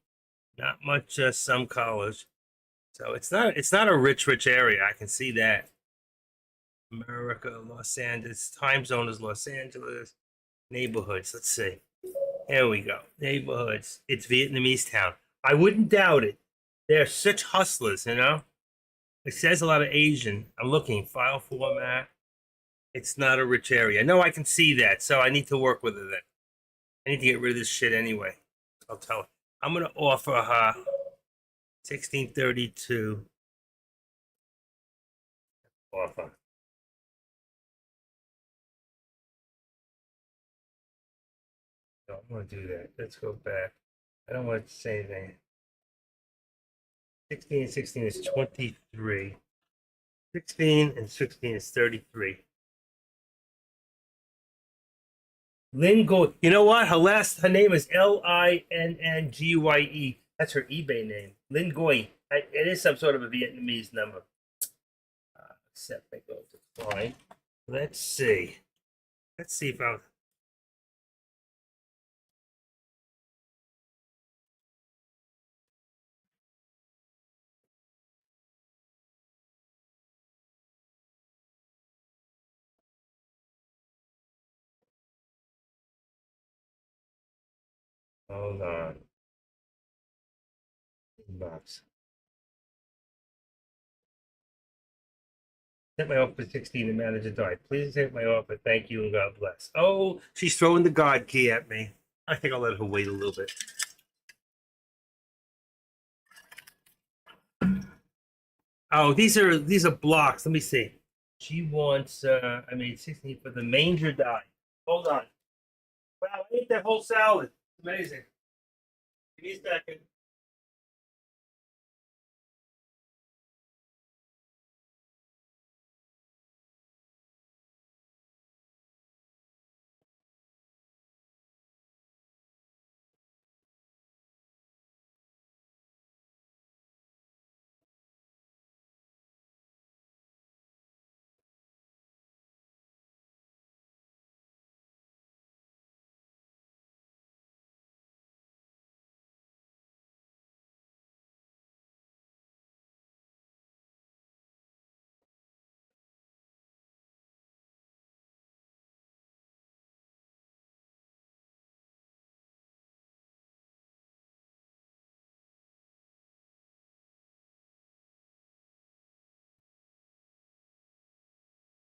Not much some college. So it's not a rich area. I can see that. America, Los Angeles, time zone is Los Angeles. Neighborhoods, let's see. Here we go. Neighborhoods. It's Vietnamese town. I wouldn't doubt it. They're such hustlers, you know? It says a lot of Asian. I'm looking, file format. It's not a rich area. No, I can see that. So I need to work with it then. I need to get rid of this shit anyway. I'll tell her. I'm going to offer her 1632 offer. No, I'm going to do that. Let's go back. I don't want to say anything. 16 and 16 is 23. 16 and 16 is 33. Lynn Goy. You know what? Her name is Linnngye. That's her eBay name. Lynn Goy. It is some sort of a Vietnamese number. Accept. I go decline. Let's see. Let's see if I'll. Hold on. Inbox. Accept my offer for 16. The manager died. Please accept my offer. Thank you and God bless. Oh, she's throwing the God key at me. I think I'll let her wait a little bit. Oh, these are blocks. Let me see. She wants I made 16 for the manger die. Hold on. Wow, I ate that whole salad. Amazing. Give me a second.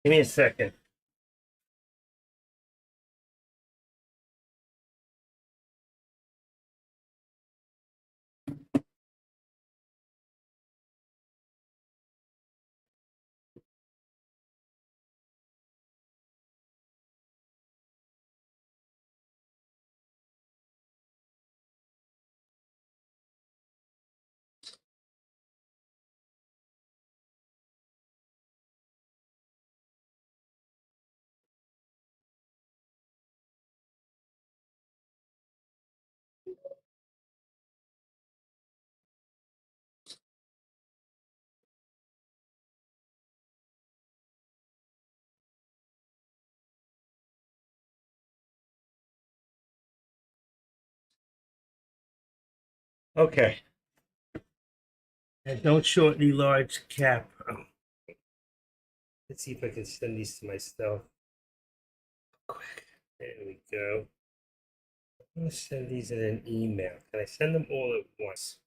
Give me a second. Okay. And don't short the large cap. Oh, let's see if I can send these to myself. Quick. There we go. I'm gonna send these in an email. Can I send them all at once?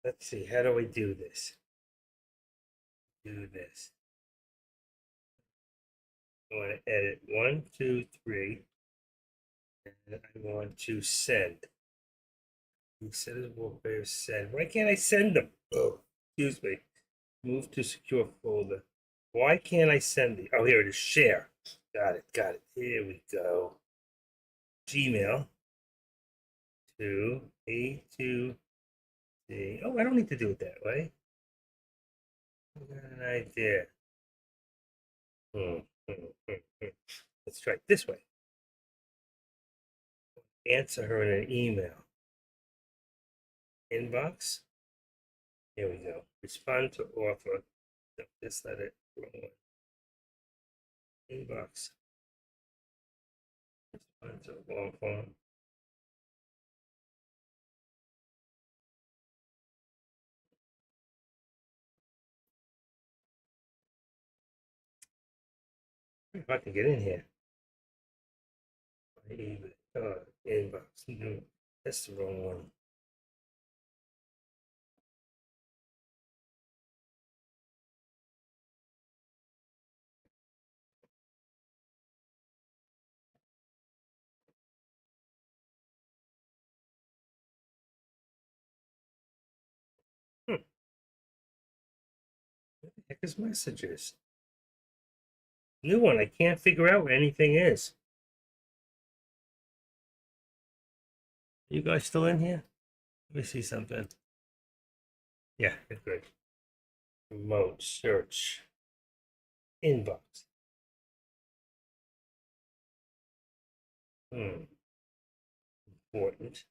Let's see. How do I do this? Do this. I want to edit 1, 2, 3, and I want to send. Set as warfare send. Why can't I send them? Oh, excuse me. Move to secure folder. Why can't I send the? Oh, here it is. Share. Got it. Got it. Here we go. Gmail. To A2 C. Oh, I don't need to do it that way. I got an idea. Let's try it this way. Answer her in an email. Inbox. Here we go. Respond to offer. No, just let it. Wrong one. Inbox. Respond to offer. If I can get in here. Inbox. No, that's the wrong one. What the heck is messages? New one. I can't figure out where anything is. You guys still in here? Let me see something. Yeah, good. Remote search. Inbox. Important.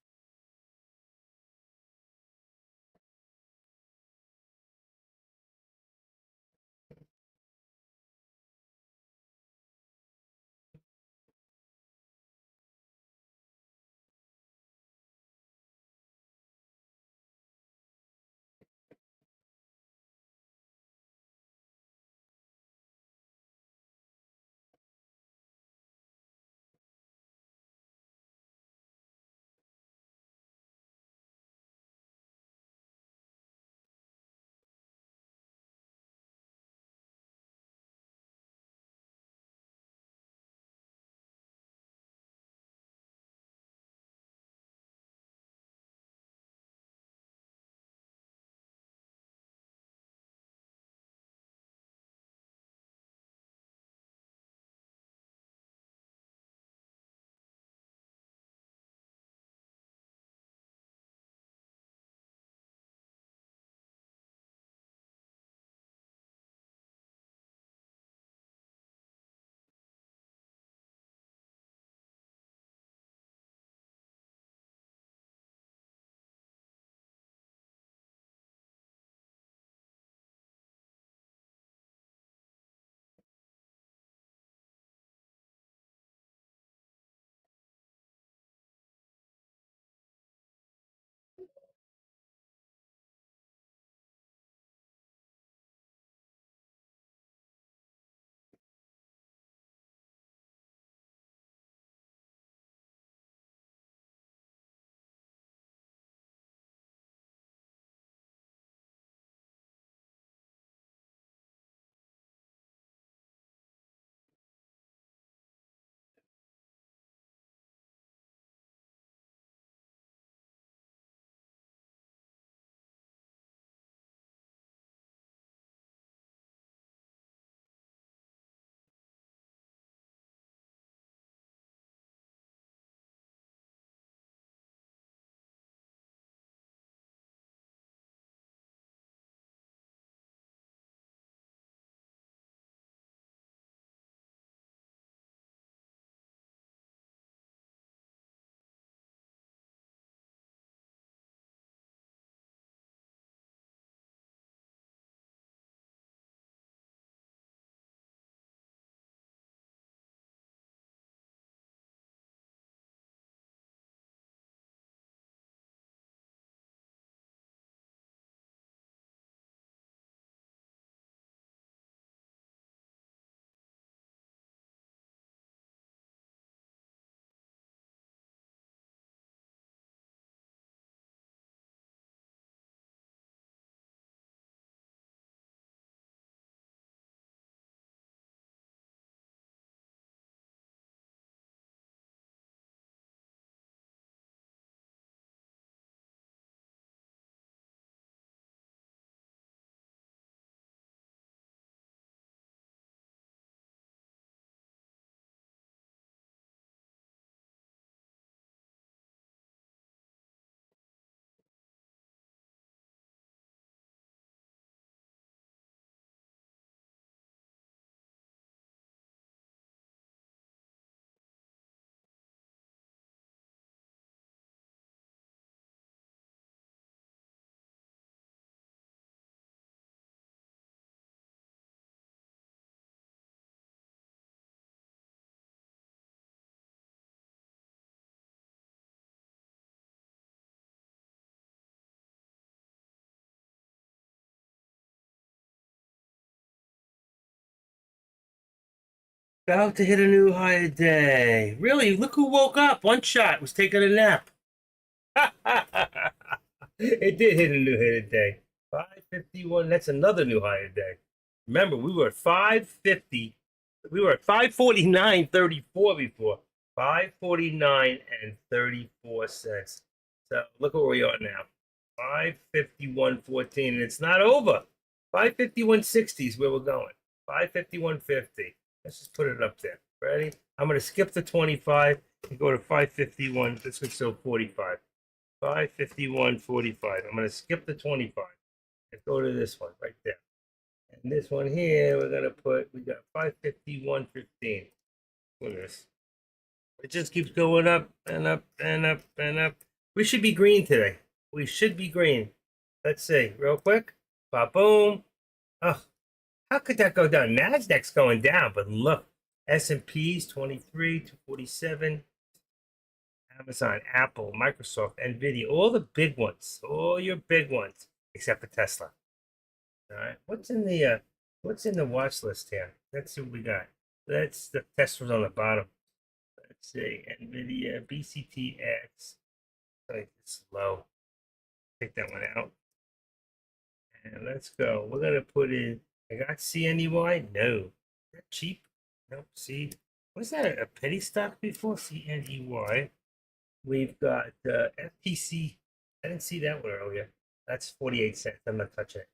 About to hit a new high today. Really? Look who woke up. One shot was taking a nap. It did hit a new high today. 551. That's another new high today. Remember, we were at 550. We were at 549.34 before. 549 and 34 cents. So look where we are now. 551.14. And it's not over. 551.60 is where we're going. 551.50. Let's just put it up there. Ready? I'm going to skip the 25 and go to 551. This would show 45. 551.45. I'm going to skip the 25 and go to this one right there. And this one here, we got 551.15. Look at this. It just keeps going up and up and up and up. We should be green today. We should be green. Let's see, real quick. Ba boom. Oh, how could that go down? Nasdaq's going down, but look, S&P's 23 to 47. Amazon, Apple, Microsoft, Nvidia, all the big ones, all your big ones, except for Tesla. All right, what's in the watch list here? Let's see what we got. That's the Tesla's on the bottom. Let's see, Nvidia, BCTX. Like it's low. Take that one out. And let's go. We're gonna put in. I got CNEY. No, is that cheap? Nope. See, was that a penny stock before? CNEY. We've got FTC. I didn't see that one earlier. That's 48 cents. I'm not touching it.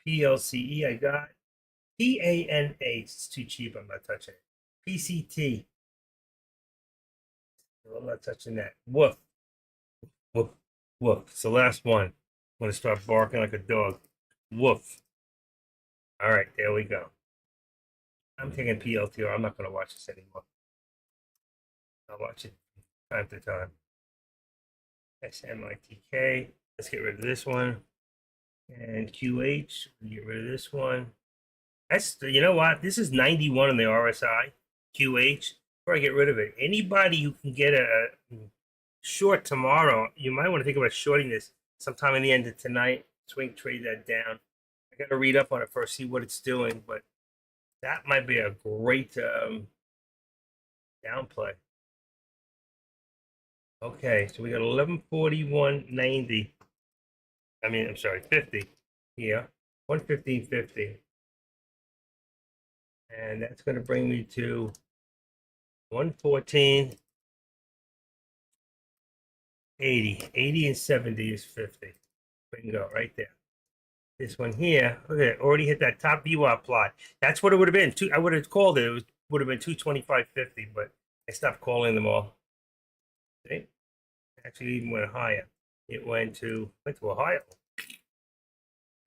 PLCE. I got PANA. It's too cheap. I'm not touching it. PCT. I'm not touching that. Woof. Woof. Woof. It's the last one. I'm going to start barking like a dog. Woof. All right, there we go. I'm taking PLTR. I'm not going to watch this anymore. I'll watch it time to time. SMITK. Let's get rid of this one. And QH. Get rid of this one. You know what? This is 91 on the RSI. QH. Before I get rid of it, anybody who can get a short tomorrow, you might want to think about shorting this sometime in the end of tonight. Swing trade that down. I got to read up on it first, see what it's doing, but that might be a great downplay. Okay, so we got 1141.90. I'm sorry, 50 here, 115.50, and that's going to bring me to 114.80. 80 and 70 is 50. Bingo, right there. This one here, look at it, already hit that top VWAP plot. That's what it would have been. I would have called it. It would have been 225.50, but I stopped calling them all. See? Actually, even went higher. It went to a higher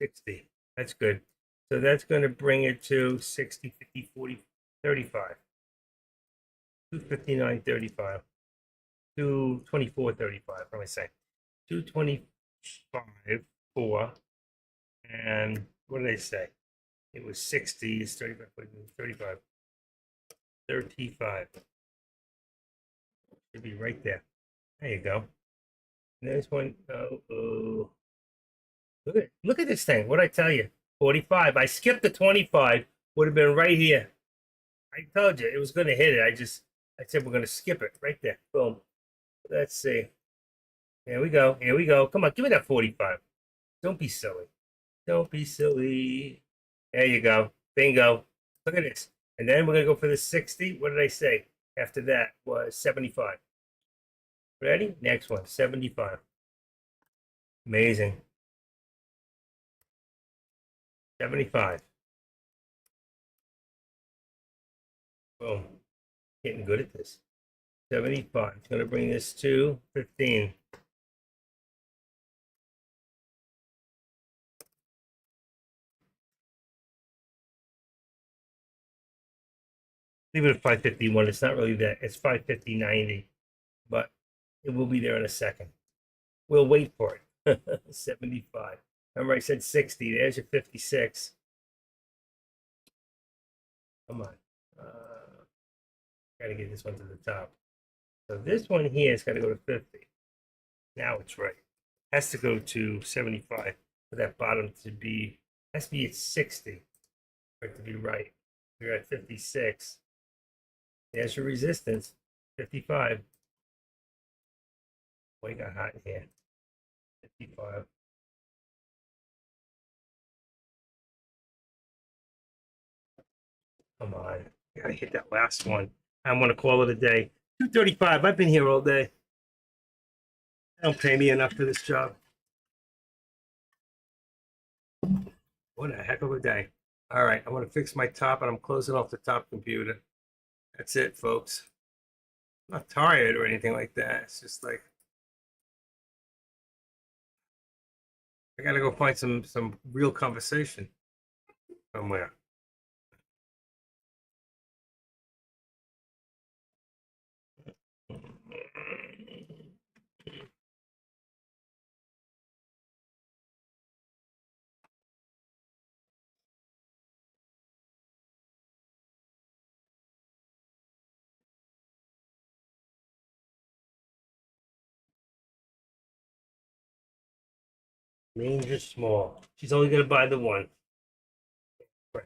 60. That's good. So that's going to bring it to 60, 50, 40, 35. 259.35. 224.35. What am I saying? 225 4. And what did I say? It was 60. It's 35. 35. 35. Should be right there. There you go. And there's one. Oh. Look at this thing. What did I tell you? 45. I skipped the 25. Would have been right here. I told you it was going to hit it. I said we're going to skip it right there. Boom. Let's see. Here we go. Here we go. Come on, give me that 45. Don't be silly. Don't be silly. There you go. Bingo. Look at this. And then we're going to go for the 60. What did I say? After that was 75. Ready? Next one. 75. Amazing. 75. Boom. Getting good at this. 75. It's going to bring this to 15. Leave it at 551. It's not really that. It's 550.90, but it will be there in a second. We'll wait for it. 75. Remember, I said 60. There's your 56. Come on. Got to get this one to the top. So this one here has got to go to 50. Now it's right. Has to go to 75 for that bottom to be. Has to be at 60 for it to be right. We're at 56. There's your resistance. 55. Boy, got hot in here. 55. Come on. Gotta hit that last one. I want to call it a day. 235. I've been here all day. They don't pay me enough for this job. What a heck of a day. All right. I want to fix my top, and I'm closing off the top computer. That's it, folks. I'm not tired or anything like that. It's just like I gotta go find some real conversation. somewhere. Range is small. She's only gonna buy the one. Right.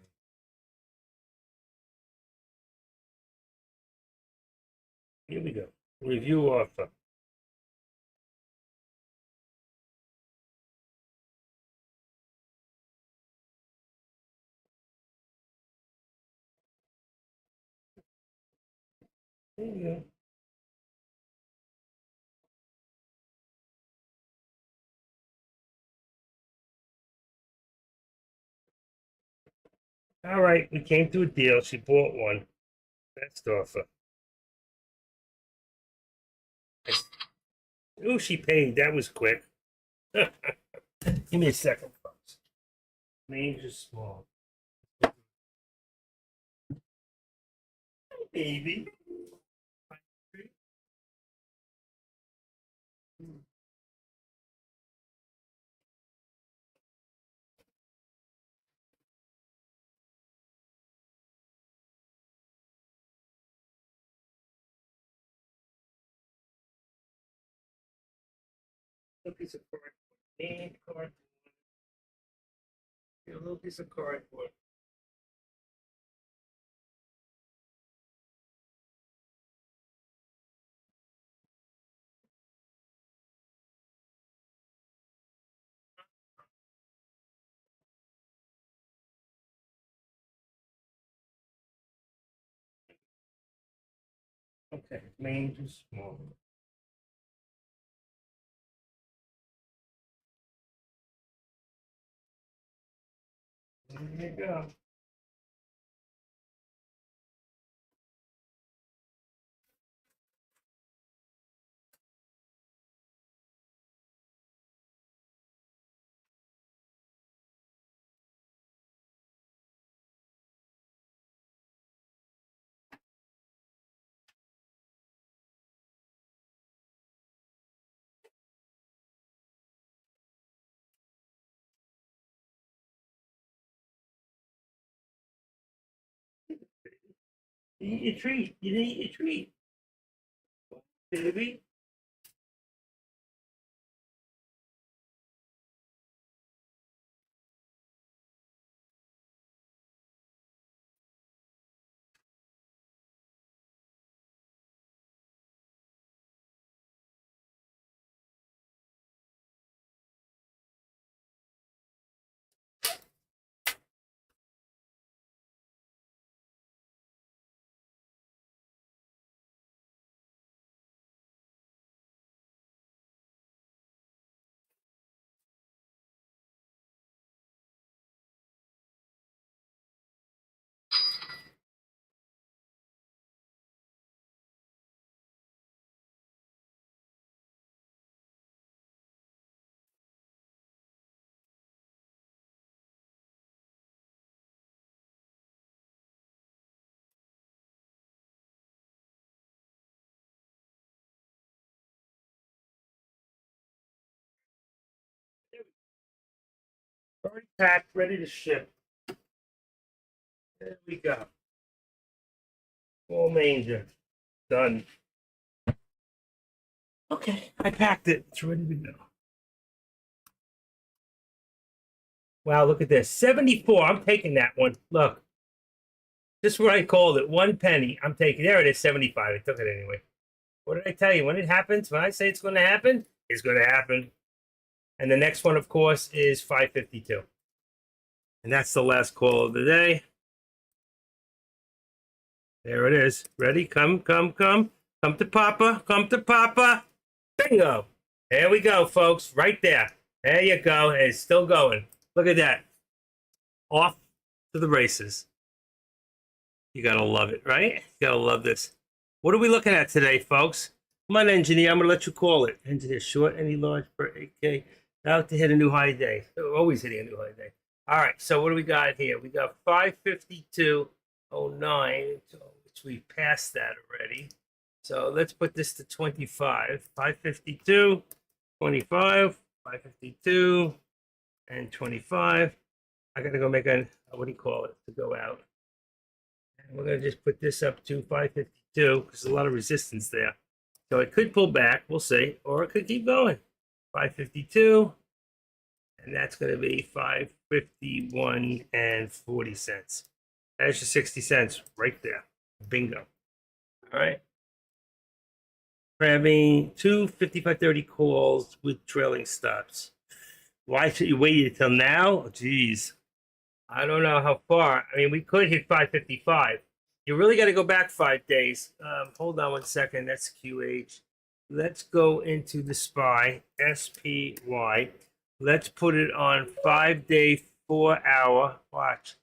Here we go. Review offer. There you go. All right, we came to a deal. She bought one. Best offer. Oh, she paid. That was quick. Give me a second, folks. Range is small. Baby. A piece of cardboard. And cardboard. A little piece of cardboard. Okay, range is small. There you go. You eat your treat. You didn't eat your treat. Baby. Already packed, ready to ship. There we go. Full manger. Done. Okay, I packed it. It's ready to go. Wow, look at this. 74. I'm taking that one. Look. Just what I called it. 1 penny. I'm taking. There it is. 75. I took it anyway. What did I tell you? When it happens, when I say it's going to happen, it's going to happen. And the next one, of course, is 552. And that's the last call of the day. There it is. Ready? Come, come, come. Come to Papa. Come to Papa. Bingo. There we go, folks. Right there. There you go. It's still going. Look at that. Off to the races. You got to love it, right? You got to love this. What are we looking at today, folks? Come on, engineer. I'm going to let you call it. Engineer short, any large per 8K. Out to hit a new high day. Always hitting a new high day. All right, so what do we got here? We got 552.09, which we passed that already. So let's put this to 25. 552, 25, 552, and 25. I gotta go make a, what do you call it, to go out. And we're gonna just put this up to 552 because there's a lot of resistance there. So it could pull back, we'll see, or it could keep going. 552, and that's going to be 551 and 40 cents. That's your 60 cents right there. Bingo. All right. We're having two 55.30 calls with trailing stops. Why should you wait until now? Geez. I don't know how far. I mean, we could hit 555. You really got to go back 5 days. Hold on 1 second. That's QH. Let's go into the SPY, SPY. Let's put it on 5 day, 4 hour. Watch.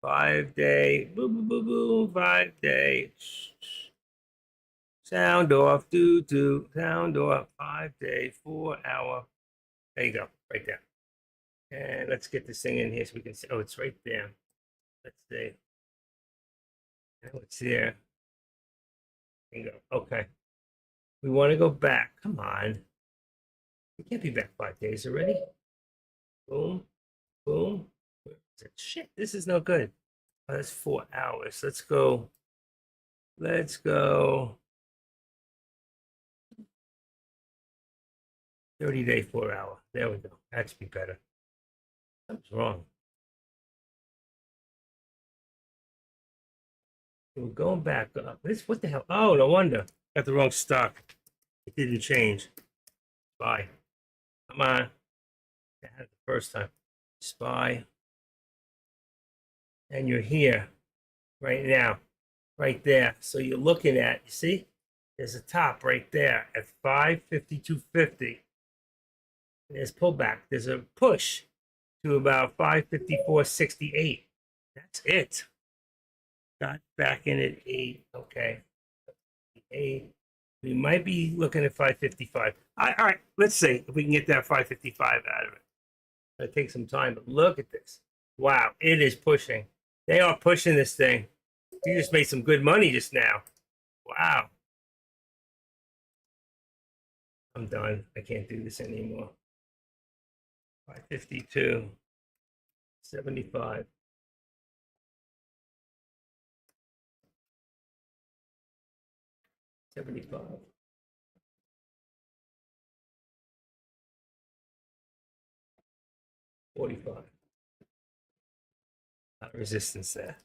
5 day, boo, boo, boo, boo, 5 day. Sound off, do, sound off, 5 day, 4 hour. There you go, right there. And let's get this thing in here so we can see. Oh, it's right there. Let's see. Oh, it's there. Bingo. Okay. We want to go back. Come on. We can't be back 5 days already. Boom. Boom. Shit, this is no good. Oh, that's 4 hours. Let's go. Let's go. 30-day, 4 hour. There we go. That's be better. Something's wrong. We're going back up. This, what the hell? Oh, no wonder. Got the wrong stock. It didn't change. Spy. Come on. I had it the first time. Spy. And you're here right now. Right there. So you're looking at, you see? There's a top right there at 552.50. There's pullback. There's a push to about 554.68. That's it. Got back in at 8. Okay. 8. We might be looking at 555. All right, let's see if we can get that 555 out of it. It'll take some time, but look at this. Wow, it is pushing. They are pushing this thing. You just made some good money just now. Wow. I'm done. I can't do this anymore. 552, 75. $75. $45. A lot of resistance there.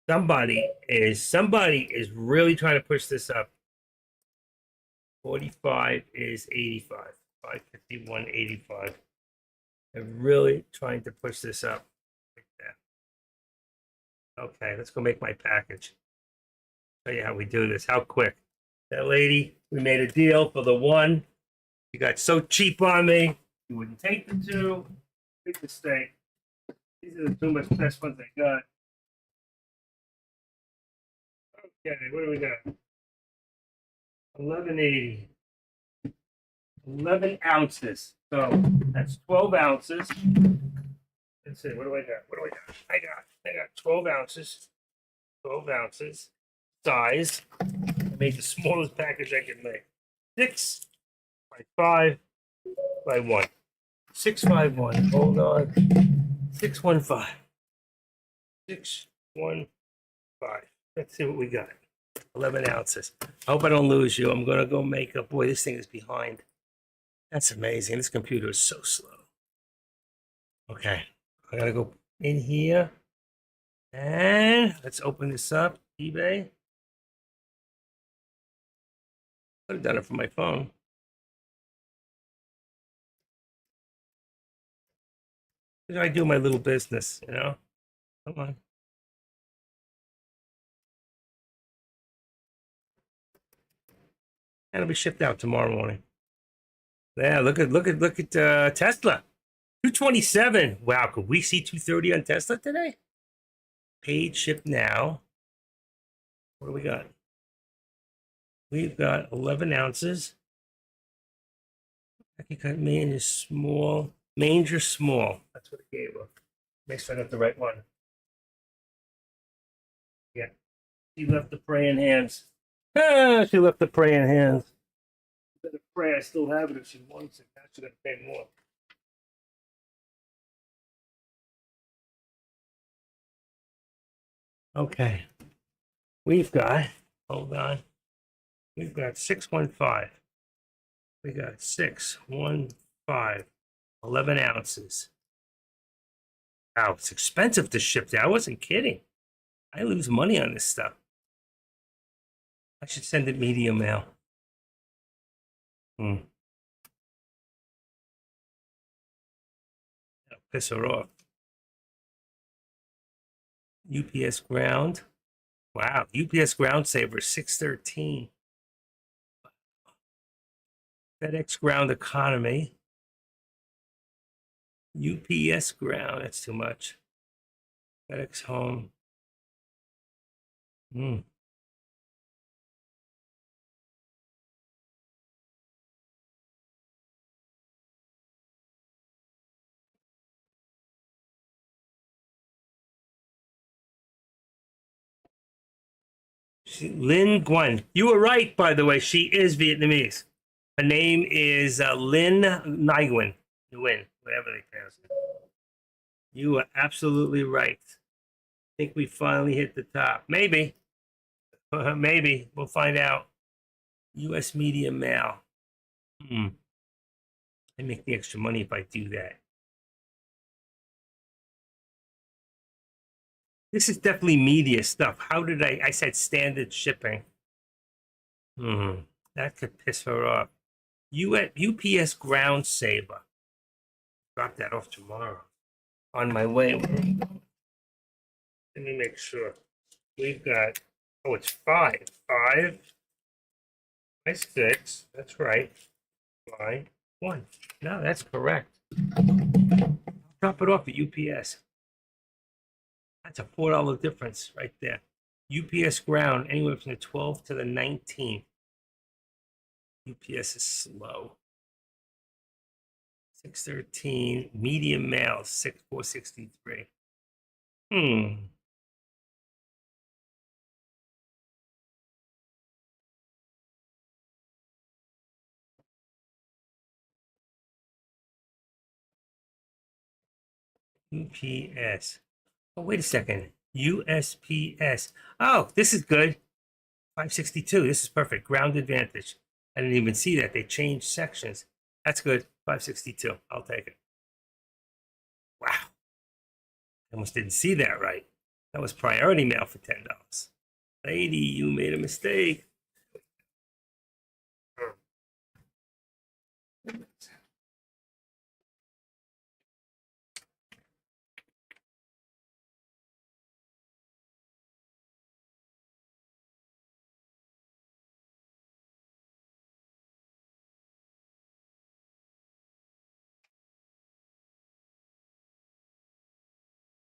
Somebody is really trying to push this up. 45 is 85. 551.85. They're really trying to push this up like that. Okay, let's go make my package. Show you how we do this. How quick. That lady, we made a deal for the 1. You got so cheap on me. You wouldn't take the 2. Big mistake. These are the 2 best ones I got. Okay, what do we got? 1180. 11 ounces. So that's 12 ounces. Let's see, what do I got? What do I got? I got 12 ounces. 12 ounces. Size. I made the smallest package I could make. 6 by 5 by 1. 651. Hold on. 615. 615. Let's see what we got. 11 ounces. I hope I don't lose you. I'm going to go make a. Boy, this thing is behind. That's amazing. This computer is so slow. Okay. I got to go in here. And let's open this up. eBay. Could have done it from my phone. I do my little business, you know? Come on. And it'll be shipped out tomorrow morning. Yeah, look at Tesla. 227. Wow, could we see 230 on Tesla today? Paid, shipped now. What do we got? We've got 11 ounces. I can cut manger small. Manger small. That's what it gave us. Make sure I got the right one. Yeah. She left the praying hands. Ah, she left the praying hands. Better pray I still have it if she wants it. Now she got to pay more. Okay. We've got, hold on. We've got 615. We got 615. 11 ounces. Wow, it's expensive to ship that. I wasn't kidding. I lose money on this stuff. I should send it medium mail. That'll piss her off. UPS ground. Wow, UPS ground saver 613. FedEx ground economy. UPS ground, that's too much. FedEx home. Lynn Nguyen. You were right, by the way. She is Vietnamese. Her name is Lynn Nguyen. Nguyen, whatever they pronounce it. You are absolutely right. I think we finally hit the top. Maybe. Maybe. We'll find out. U.S. Media Mail. I make the extra money if I do that. This is definitely media stuff. How did I said standard shipping. That could piss her off. UPS ground saver. Drop that off tomorrow. On my way. Let me make sure. We've got, oh, it's 5. 5 by 6. That's right. By 1. No, that's correct. Drop it off at UPS. That's a $4 difference right there. UPS ground anywhere from the 12th to the 19th. UPS is slow. 613 medium mail 6463. UPS. Oh, wait a second. USPS. Oh, this is good. 562. This is perfect. Ground advantage. I didn't even see that. They changed sections. That's good. 562. I'll take it. Wow. I almost didn't see that right. That was priority mail for $10. Lady, you made a mistake.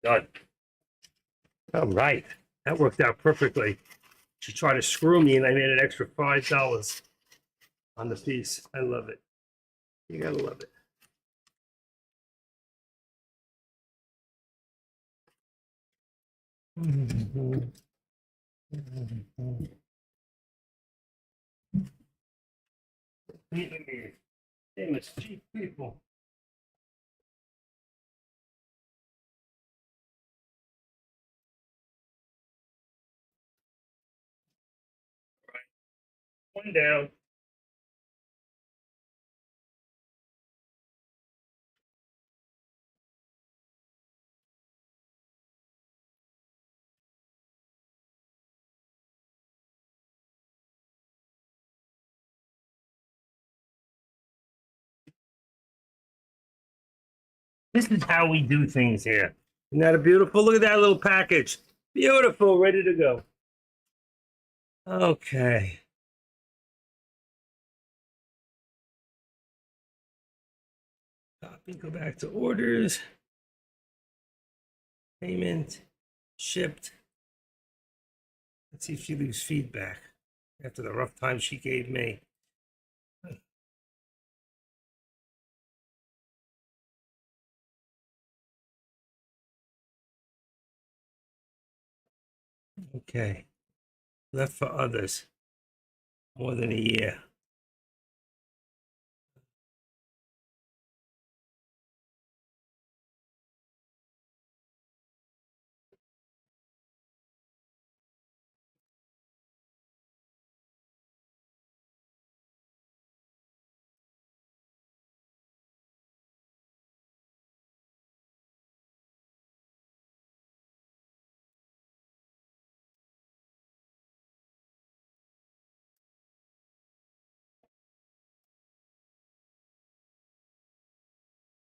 Done. All right. That worked out perfectly. She tried to screw me and I made an extra $5 on the piece. I love it. You gotta love it. Vietnamese. Famous cheap people. One down. This is how we do things here. Isn't that a beautiful? Look at that little package. Beautiful, ready to go. Okay. Copy, go back to orders. Payment, shipped. Let's see if she leaves feedback after the rough time she gave me. Okay. Left for others. More than a year.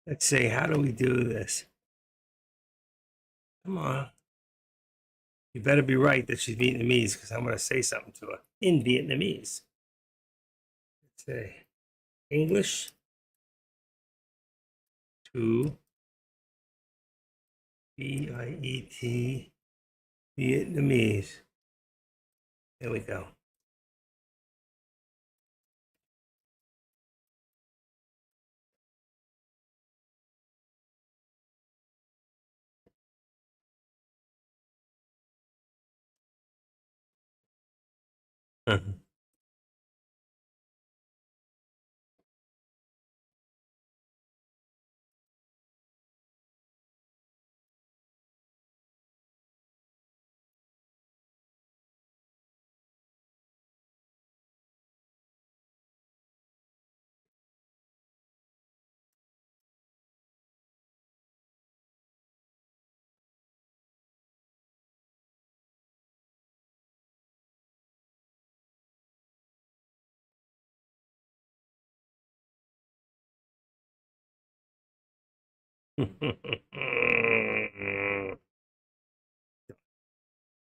Let's see, how do we do this? Come on. You better be right that she's Vietnamese because I'm going to say something to her in Vietnamese. Let's say English to Viet, Vietnamese. There we go.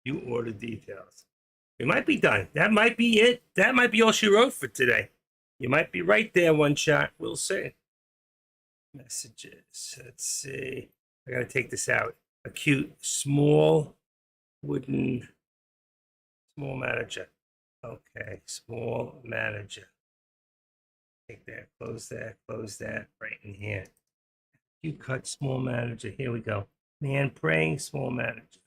You order details. We might be done. That might be it. That might be all she wrote for today. You might be right there, one shot. We'll see. Messages. Let's see. I gotta take this out. Acute small wooden small manager. Okay, small manager. Take that, close that, right in here. You cut small manager. Here we go. Man praying, small manager.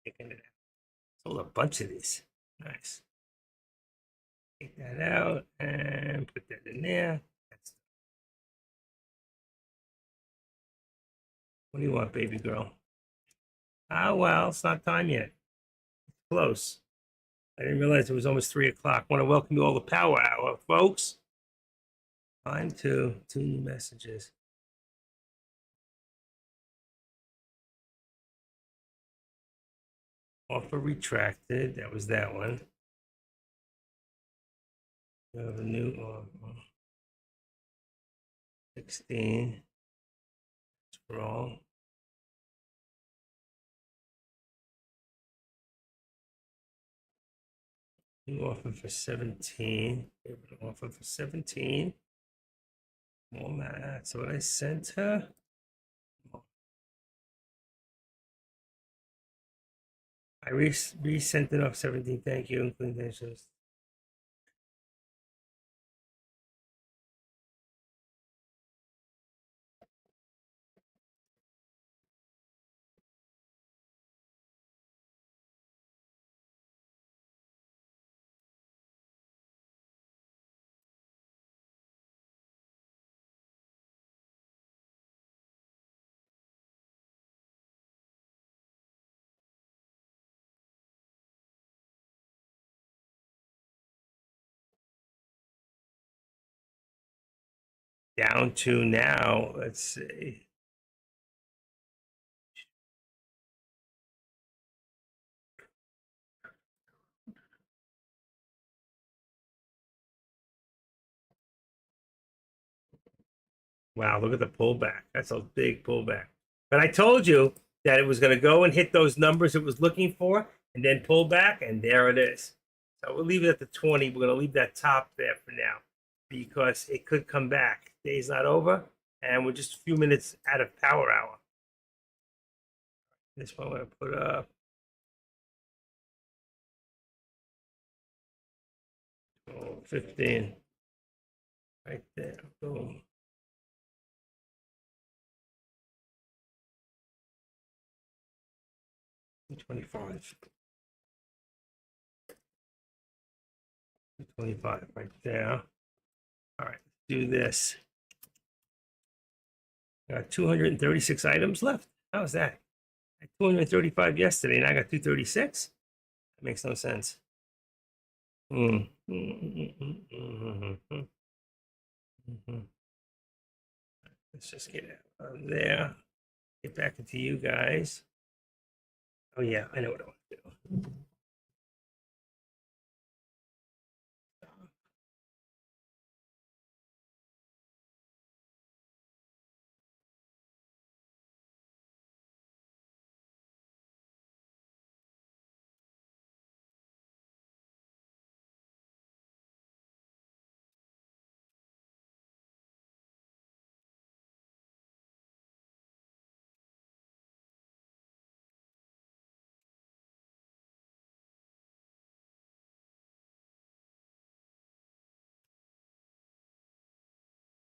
Taking it out. Sold a bunch of these. Nice. Take that out and put that in there. What do you want, baby girl? Ah, well, it's not time yet. It's close. I didn't realize it was almost 3 o'clock. I want to welcome you all to Power Hour, folks. Time to two new messages. Offer retracted. That was that one. We have a new offer. 16. It's wrong. New offer for 17. Offer for 17. More that's what I sent her. I resent it off 17. Thank you, including issues. Down to now, let's see. Wow, look at the pullback. That's a big pullback. But I told you that it was going to go and hit those numbers it was looking for and then pull back, and there it is. So we'll leave it at the 20. We're going to leave that top there for now because it could come back. Day's not over, and we're just a few minutes out of Power Hour. This one I'm going to put up. 15. Right there. Boom. 25. 225 right there. All right, let's do this. Got 236 items left. How's that? I had 235 yesterday, and I got 236. That makes no sense. Let's just get out of there. Get back into you guys. Oh yeah, I know what I want to do.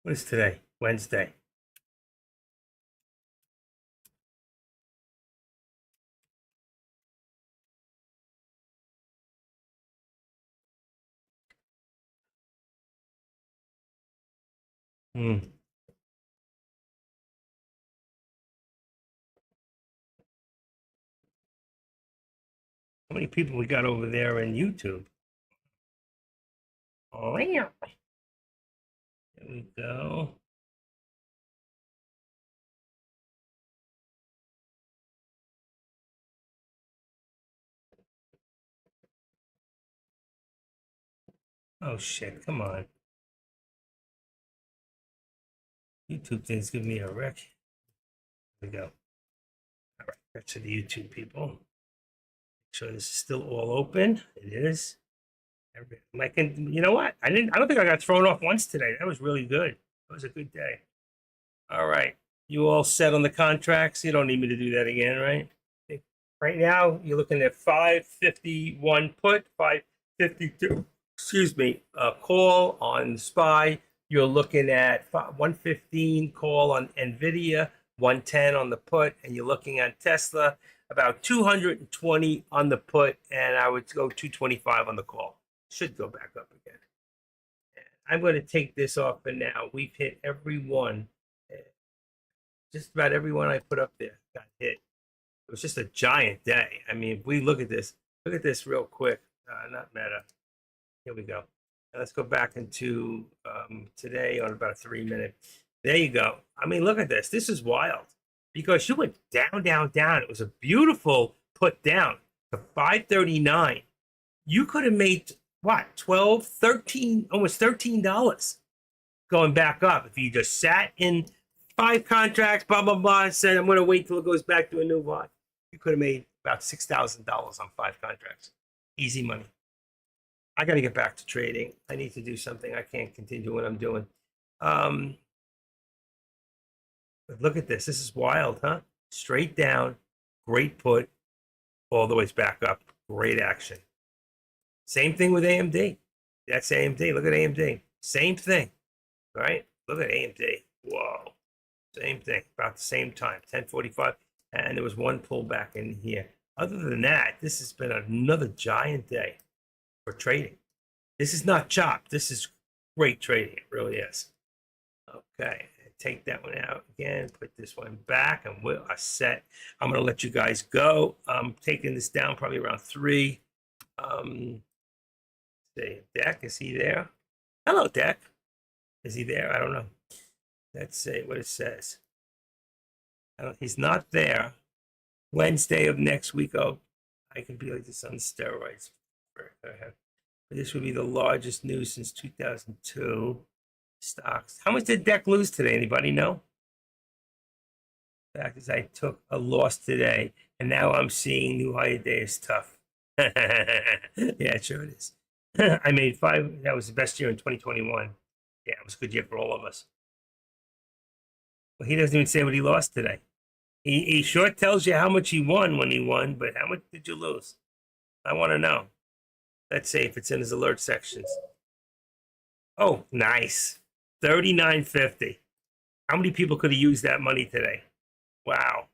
What is today? Wednesday. Hmm. How many people we got over there in YouTube? Oh yeah. There we go. Oh shit, come on. YouTube thing's giving me a wreck. Here we go. All right, back to the YouTube people. Make sure this is still all open. It is. You know what? I don't think I got thrown off once today. That was really good. That was a good day. All right. You all set on the contracts? You don't need me to do that again, right? Right now, you're looking at 551 put, 552, excuse me, call on SPY. You're looking at 115 call on NVIDIA, 110 on the put, and you're looking at Tesla, about 220 on the put, and I would go 225 on the call. Should go back up again. I'm going to take this off for now. We've hit every one. Just about everyone I put up there got hit. It was just a giant day. I mean, if we look at this real quick. Not Meta. Here we go. Now let's go back into today on about a 3-minute. There you go. I mean, look at this. This is wild because you went down, down, down. It was a beautiful put down to 539. You could have made what, 12, 13, almost $13 going back up if you just sat in 5 contracts, blah, blah, blah, and said, I'm going to wait till it goes back to a new high. You could have made about $6,000 on 5 contracts. Easy money. I got to get back to trading. I need to do something. I can't continue what I'm doing. But look at this. This is wild, huh? Straight down, great put, all the way back up. Great action. Same thing with AMD. That's AMD. Look at AMD. Same thing, right? Look at AMD. Whoa. Same thing, about the same time, 10:45, and there was one pullback in here. Other than that, this has been another giant day for trading. This is not chop. This is great trading. It really is. Okay, take that one out again. Put this one back, and we're set. I'm going to let you guys go. I'm taking this down probably around 3. See, Deck, is he there? Hello, Deck. Is he there? I don't know. Let's see what it says. He's not there. Wednesday of next week. Oh, I can be like this on steroids. This would be the largest news since 2002. Stocks. How much did Deck lose today? Anybody know? The fact is, I took a loss today, and now I'm seeing new high day is tough. Yeah, sure it is. I made 5. That was the best year in 2021. Yeah, it was a good year for all of us. Well, he doesn't even say what he lost today. He sure tells you how much he won when he won, but how much did you lose? I want to know. Let's see if it's in his alert sections. Oh, nice. $39.50. How many people could have used that money today? Wow.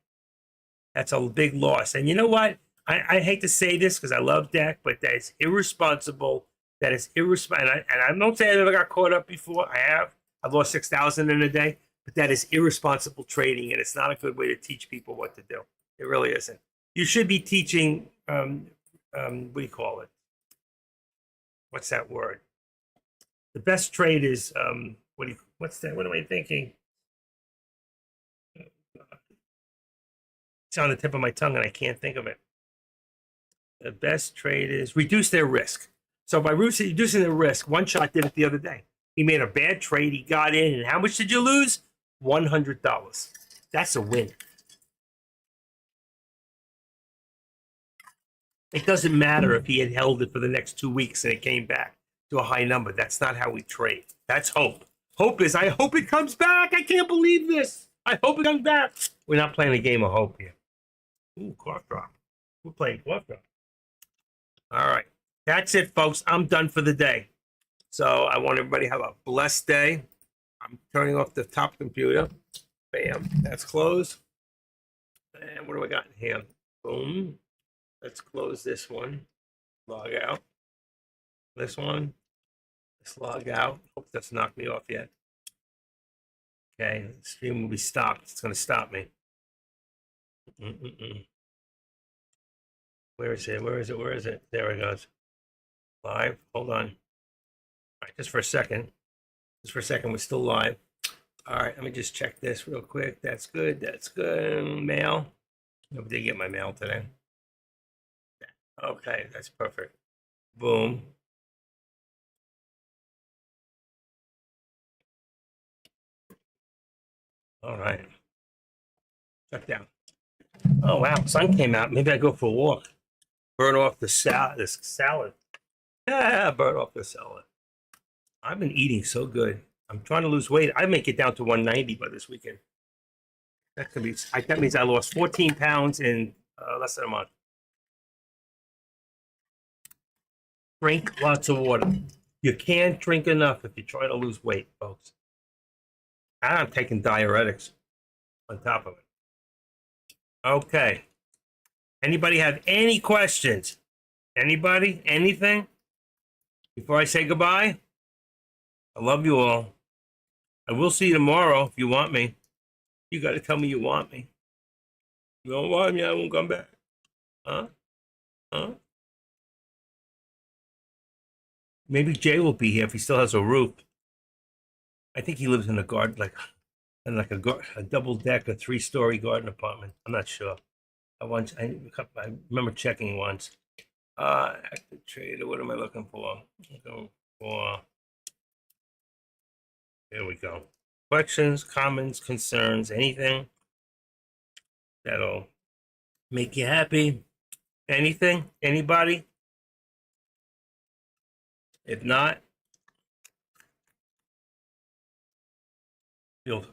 That's a big loss. And you know what? I hate to say this because I love Dak, but that's irresponsible That is irresponsible. And I don't say I never got caught up before. I have. I've lost 6,000 in a day, but that is irresponsible trading, and it's not a good way to teach people what to do. It really isn't. You should be teaching. What do you call it? What's that word? The best trade is what's that? What am I thinking? It's on the tip of my tongue, and I can't think of it. The best trade is reduce their risk. So by reducing the risk, One Shot did it the other day. He made a bad trade. He got in, and how much did you lose? $100. That's a win. It doesn't matter if he had held it for the next 2 weeks and it came back to a high number. That's not how we trade. That's hope. Hope is, I hope it comes back. I can't believe this. I hope it comes back. We're not playing a game of hope here. Ooh, cough drop. We're playing cough drop. All right. That's it, folks. I'm done for the day. So I want everybody to have a blessed day. I'm turning off the top computer. Bam. That's closed. And what do I got in here? Boom. Let's close this one. Log out. This one. Let's log out. Hope that's knocked me off yet. Okay. The stream will be stopped. It's going to stop me. Where is it? Where is it? Where is it? There it goes. Live. Hold on. All right, just for a second. Just for a second, we're still live. All right, let me just check this real quick. That's good. That's good. Mail. I did get my mail today. Okay, that's perfect. Boom. All right. Check down. Oh wow, sun came out. Maybe I go for a walk. Burn off the salad. Yeah, burn off the salad. I've been eating so good. I'm trying to lose weight. I make it down to 190 by this weekend. That could be. That means I lost 14 pounds in less than a month. Drink lots of water. You can't drink enough if you try to lose weight, folks. And I'm taking diuretics on top of it. Okay. Anybody have any questions? Anybody? Anything? Before I say goodbye? I love you all. I will see you tomorrow if you want me. You got to tell me you want me. You don't want me, I won't come back. Huh? Huh? Maybe Jay will be here if he still has a roof. I think he lives in a garden, like a double deck, a 3-story garden apartment. I'm not sure. I remember checking once. Active trader. What am I looking for? There we go. Questions, comments, concerns, anything that'll make you happy? Anything? Anybody? If not,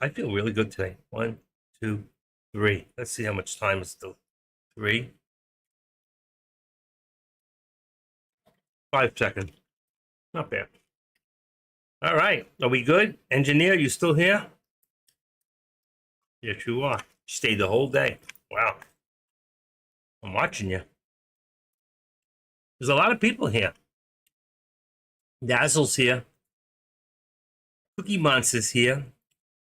I feel really good today. 1, 2, 3. Let's see how much time is still. 3. 5 seconds. Not bad. All right. Are we good? Engineer, you still here? Yes, you are. You stayed the whole day. Wow. I'm watching you. There's a lot of people here. Dazzle's here. Cookie Monster's here.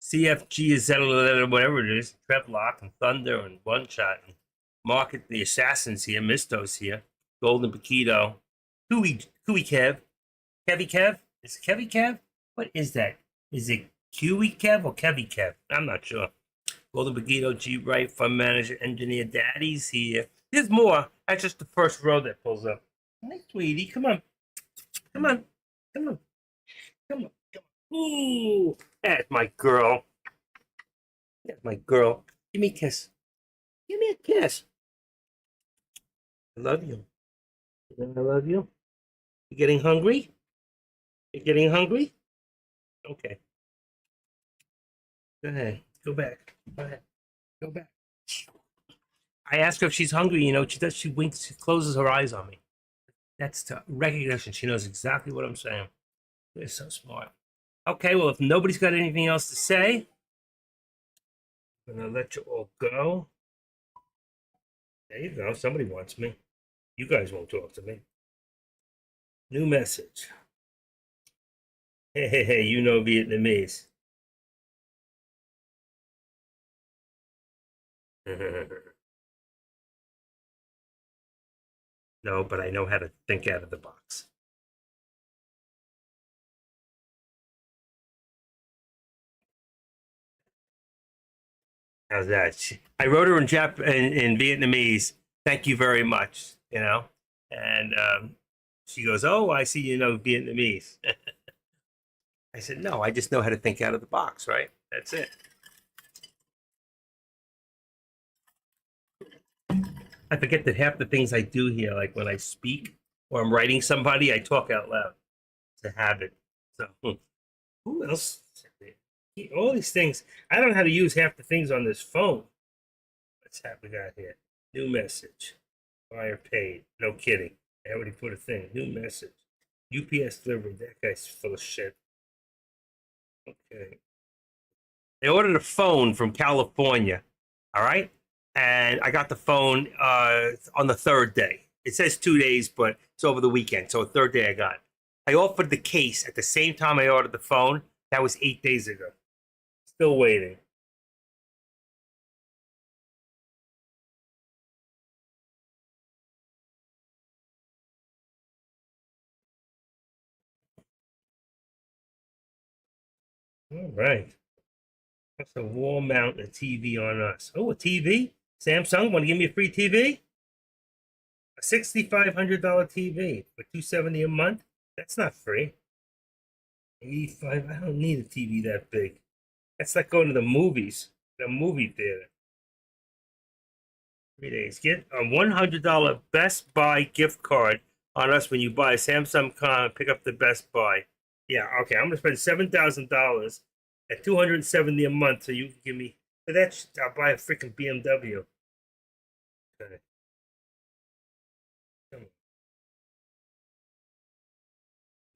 CFG is whatever it is. Trevlock and Thunder and One Shot. And Market the Assassin's here. Misto's here. Golden Paquito. Cooey Kev. Kevy Kev? Is it Kevy Kev? What is that? Is it Kiwi Kev or Kevy Kev? I'm not sure. Golden Paquito, G Wright, Fund Manager, Engineer Daddy's here. There's more. That's just the first row that pulls up. Nice, sweetie. Come on. Come on. Come on. Come on. Come on. Ooh. That's my girl. That's my girl. Give me a kiss. Give me a kiss. I love you. I love you. You getting hungry? You getting hungry? Okay. Go ahead. Go back. Go ahead. Go back. I ask her if she's hungry. You know what she does? She winks. She closes her eyes on me. That's the recognition. She knows exactly what I'm saying. They're so smart. Okay, well, if nobody's got anything else to say, I'm going to let you all go. There you go. Somebody wants me. You guys won't talk to me. New message. Hey, you know Vietnamese. No, but I know how to think out of the box. How's that? I wrote her in Vietnamese. Thank you very much. And she goes, "Oh, I see you know Vietnamese." I said, "No, I just know how to think out of the box, right? That's it." I forget that half the things I do here, like when I speak or I'm writing somebody, I talk out loud. It's a habit. So, who else? All these things. I don't know how to use half the things on this phone. What's that we got here? New message. Buyer paid. No kidding. I already put a thing. New message. UPS delivery. That guy's full of shit. Okay. They ordered a phone from California. All right. And I got the phone on the third day. It says 2 days, but it's over the weekend. So, third day I got it. I offered the case at the same time I ordered the phone. That was 8 days ago. Still waiting. All right. That's a wall mount a TV on us. Oh, a TV? Samsung want to give me a free TV? A $6,500 TV for $270 a month? That's not free. 85. I don't need a TV that big. That's like going to the movies, the movie theater. 3 days. Get a $100 Best Buy gift card on us when you buy a Samsung car. Pick up the Best Buy. Yeah, okay. I'm gonna spend $7,000 at $270 a month, so you can give me. For that, I'll buy a freaking BMW. Okay.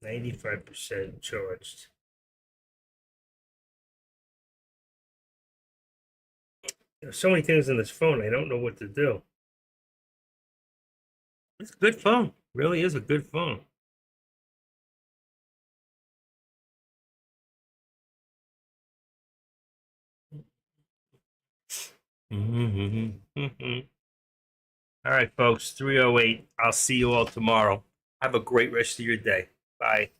95% charged. There's so many things on this phone, I don't know what to do. It's a good phone. Really is a good phone. All right, folks, 308. I'll see you all tomorrow. Have a great rest of your day. Bye.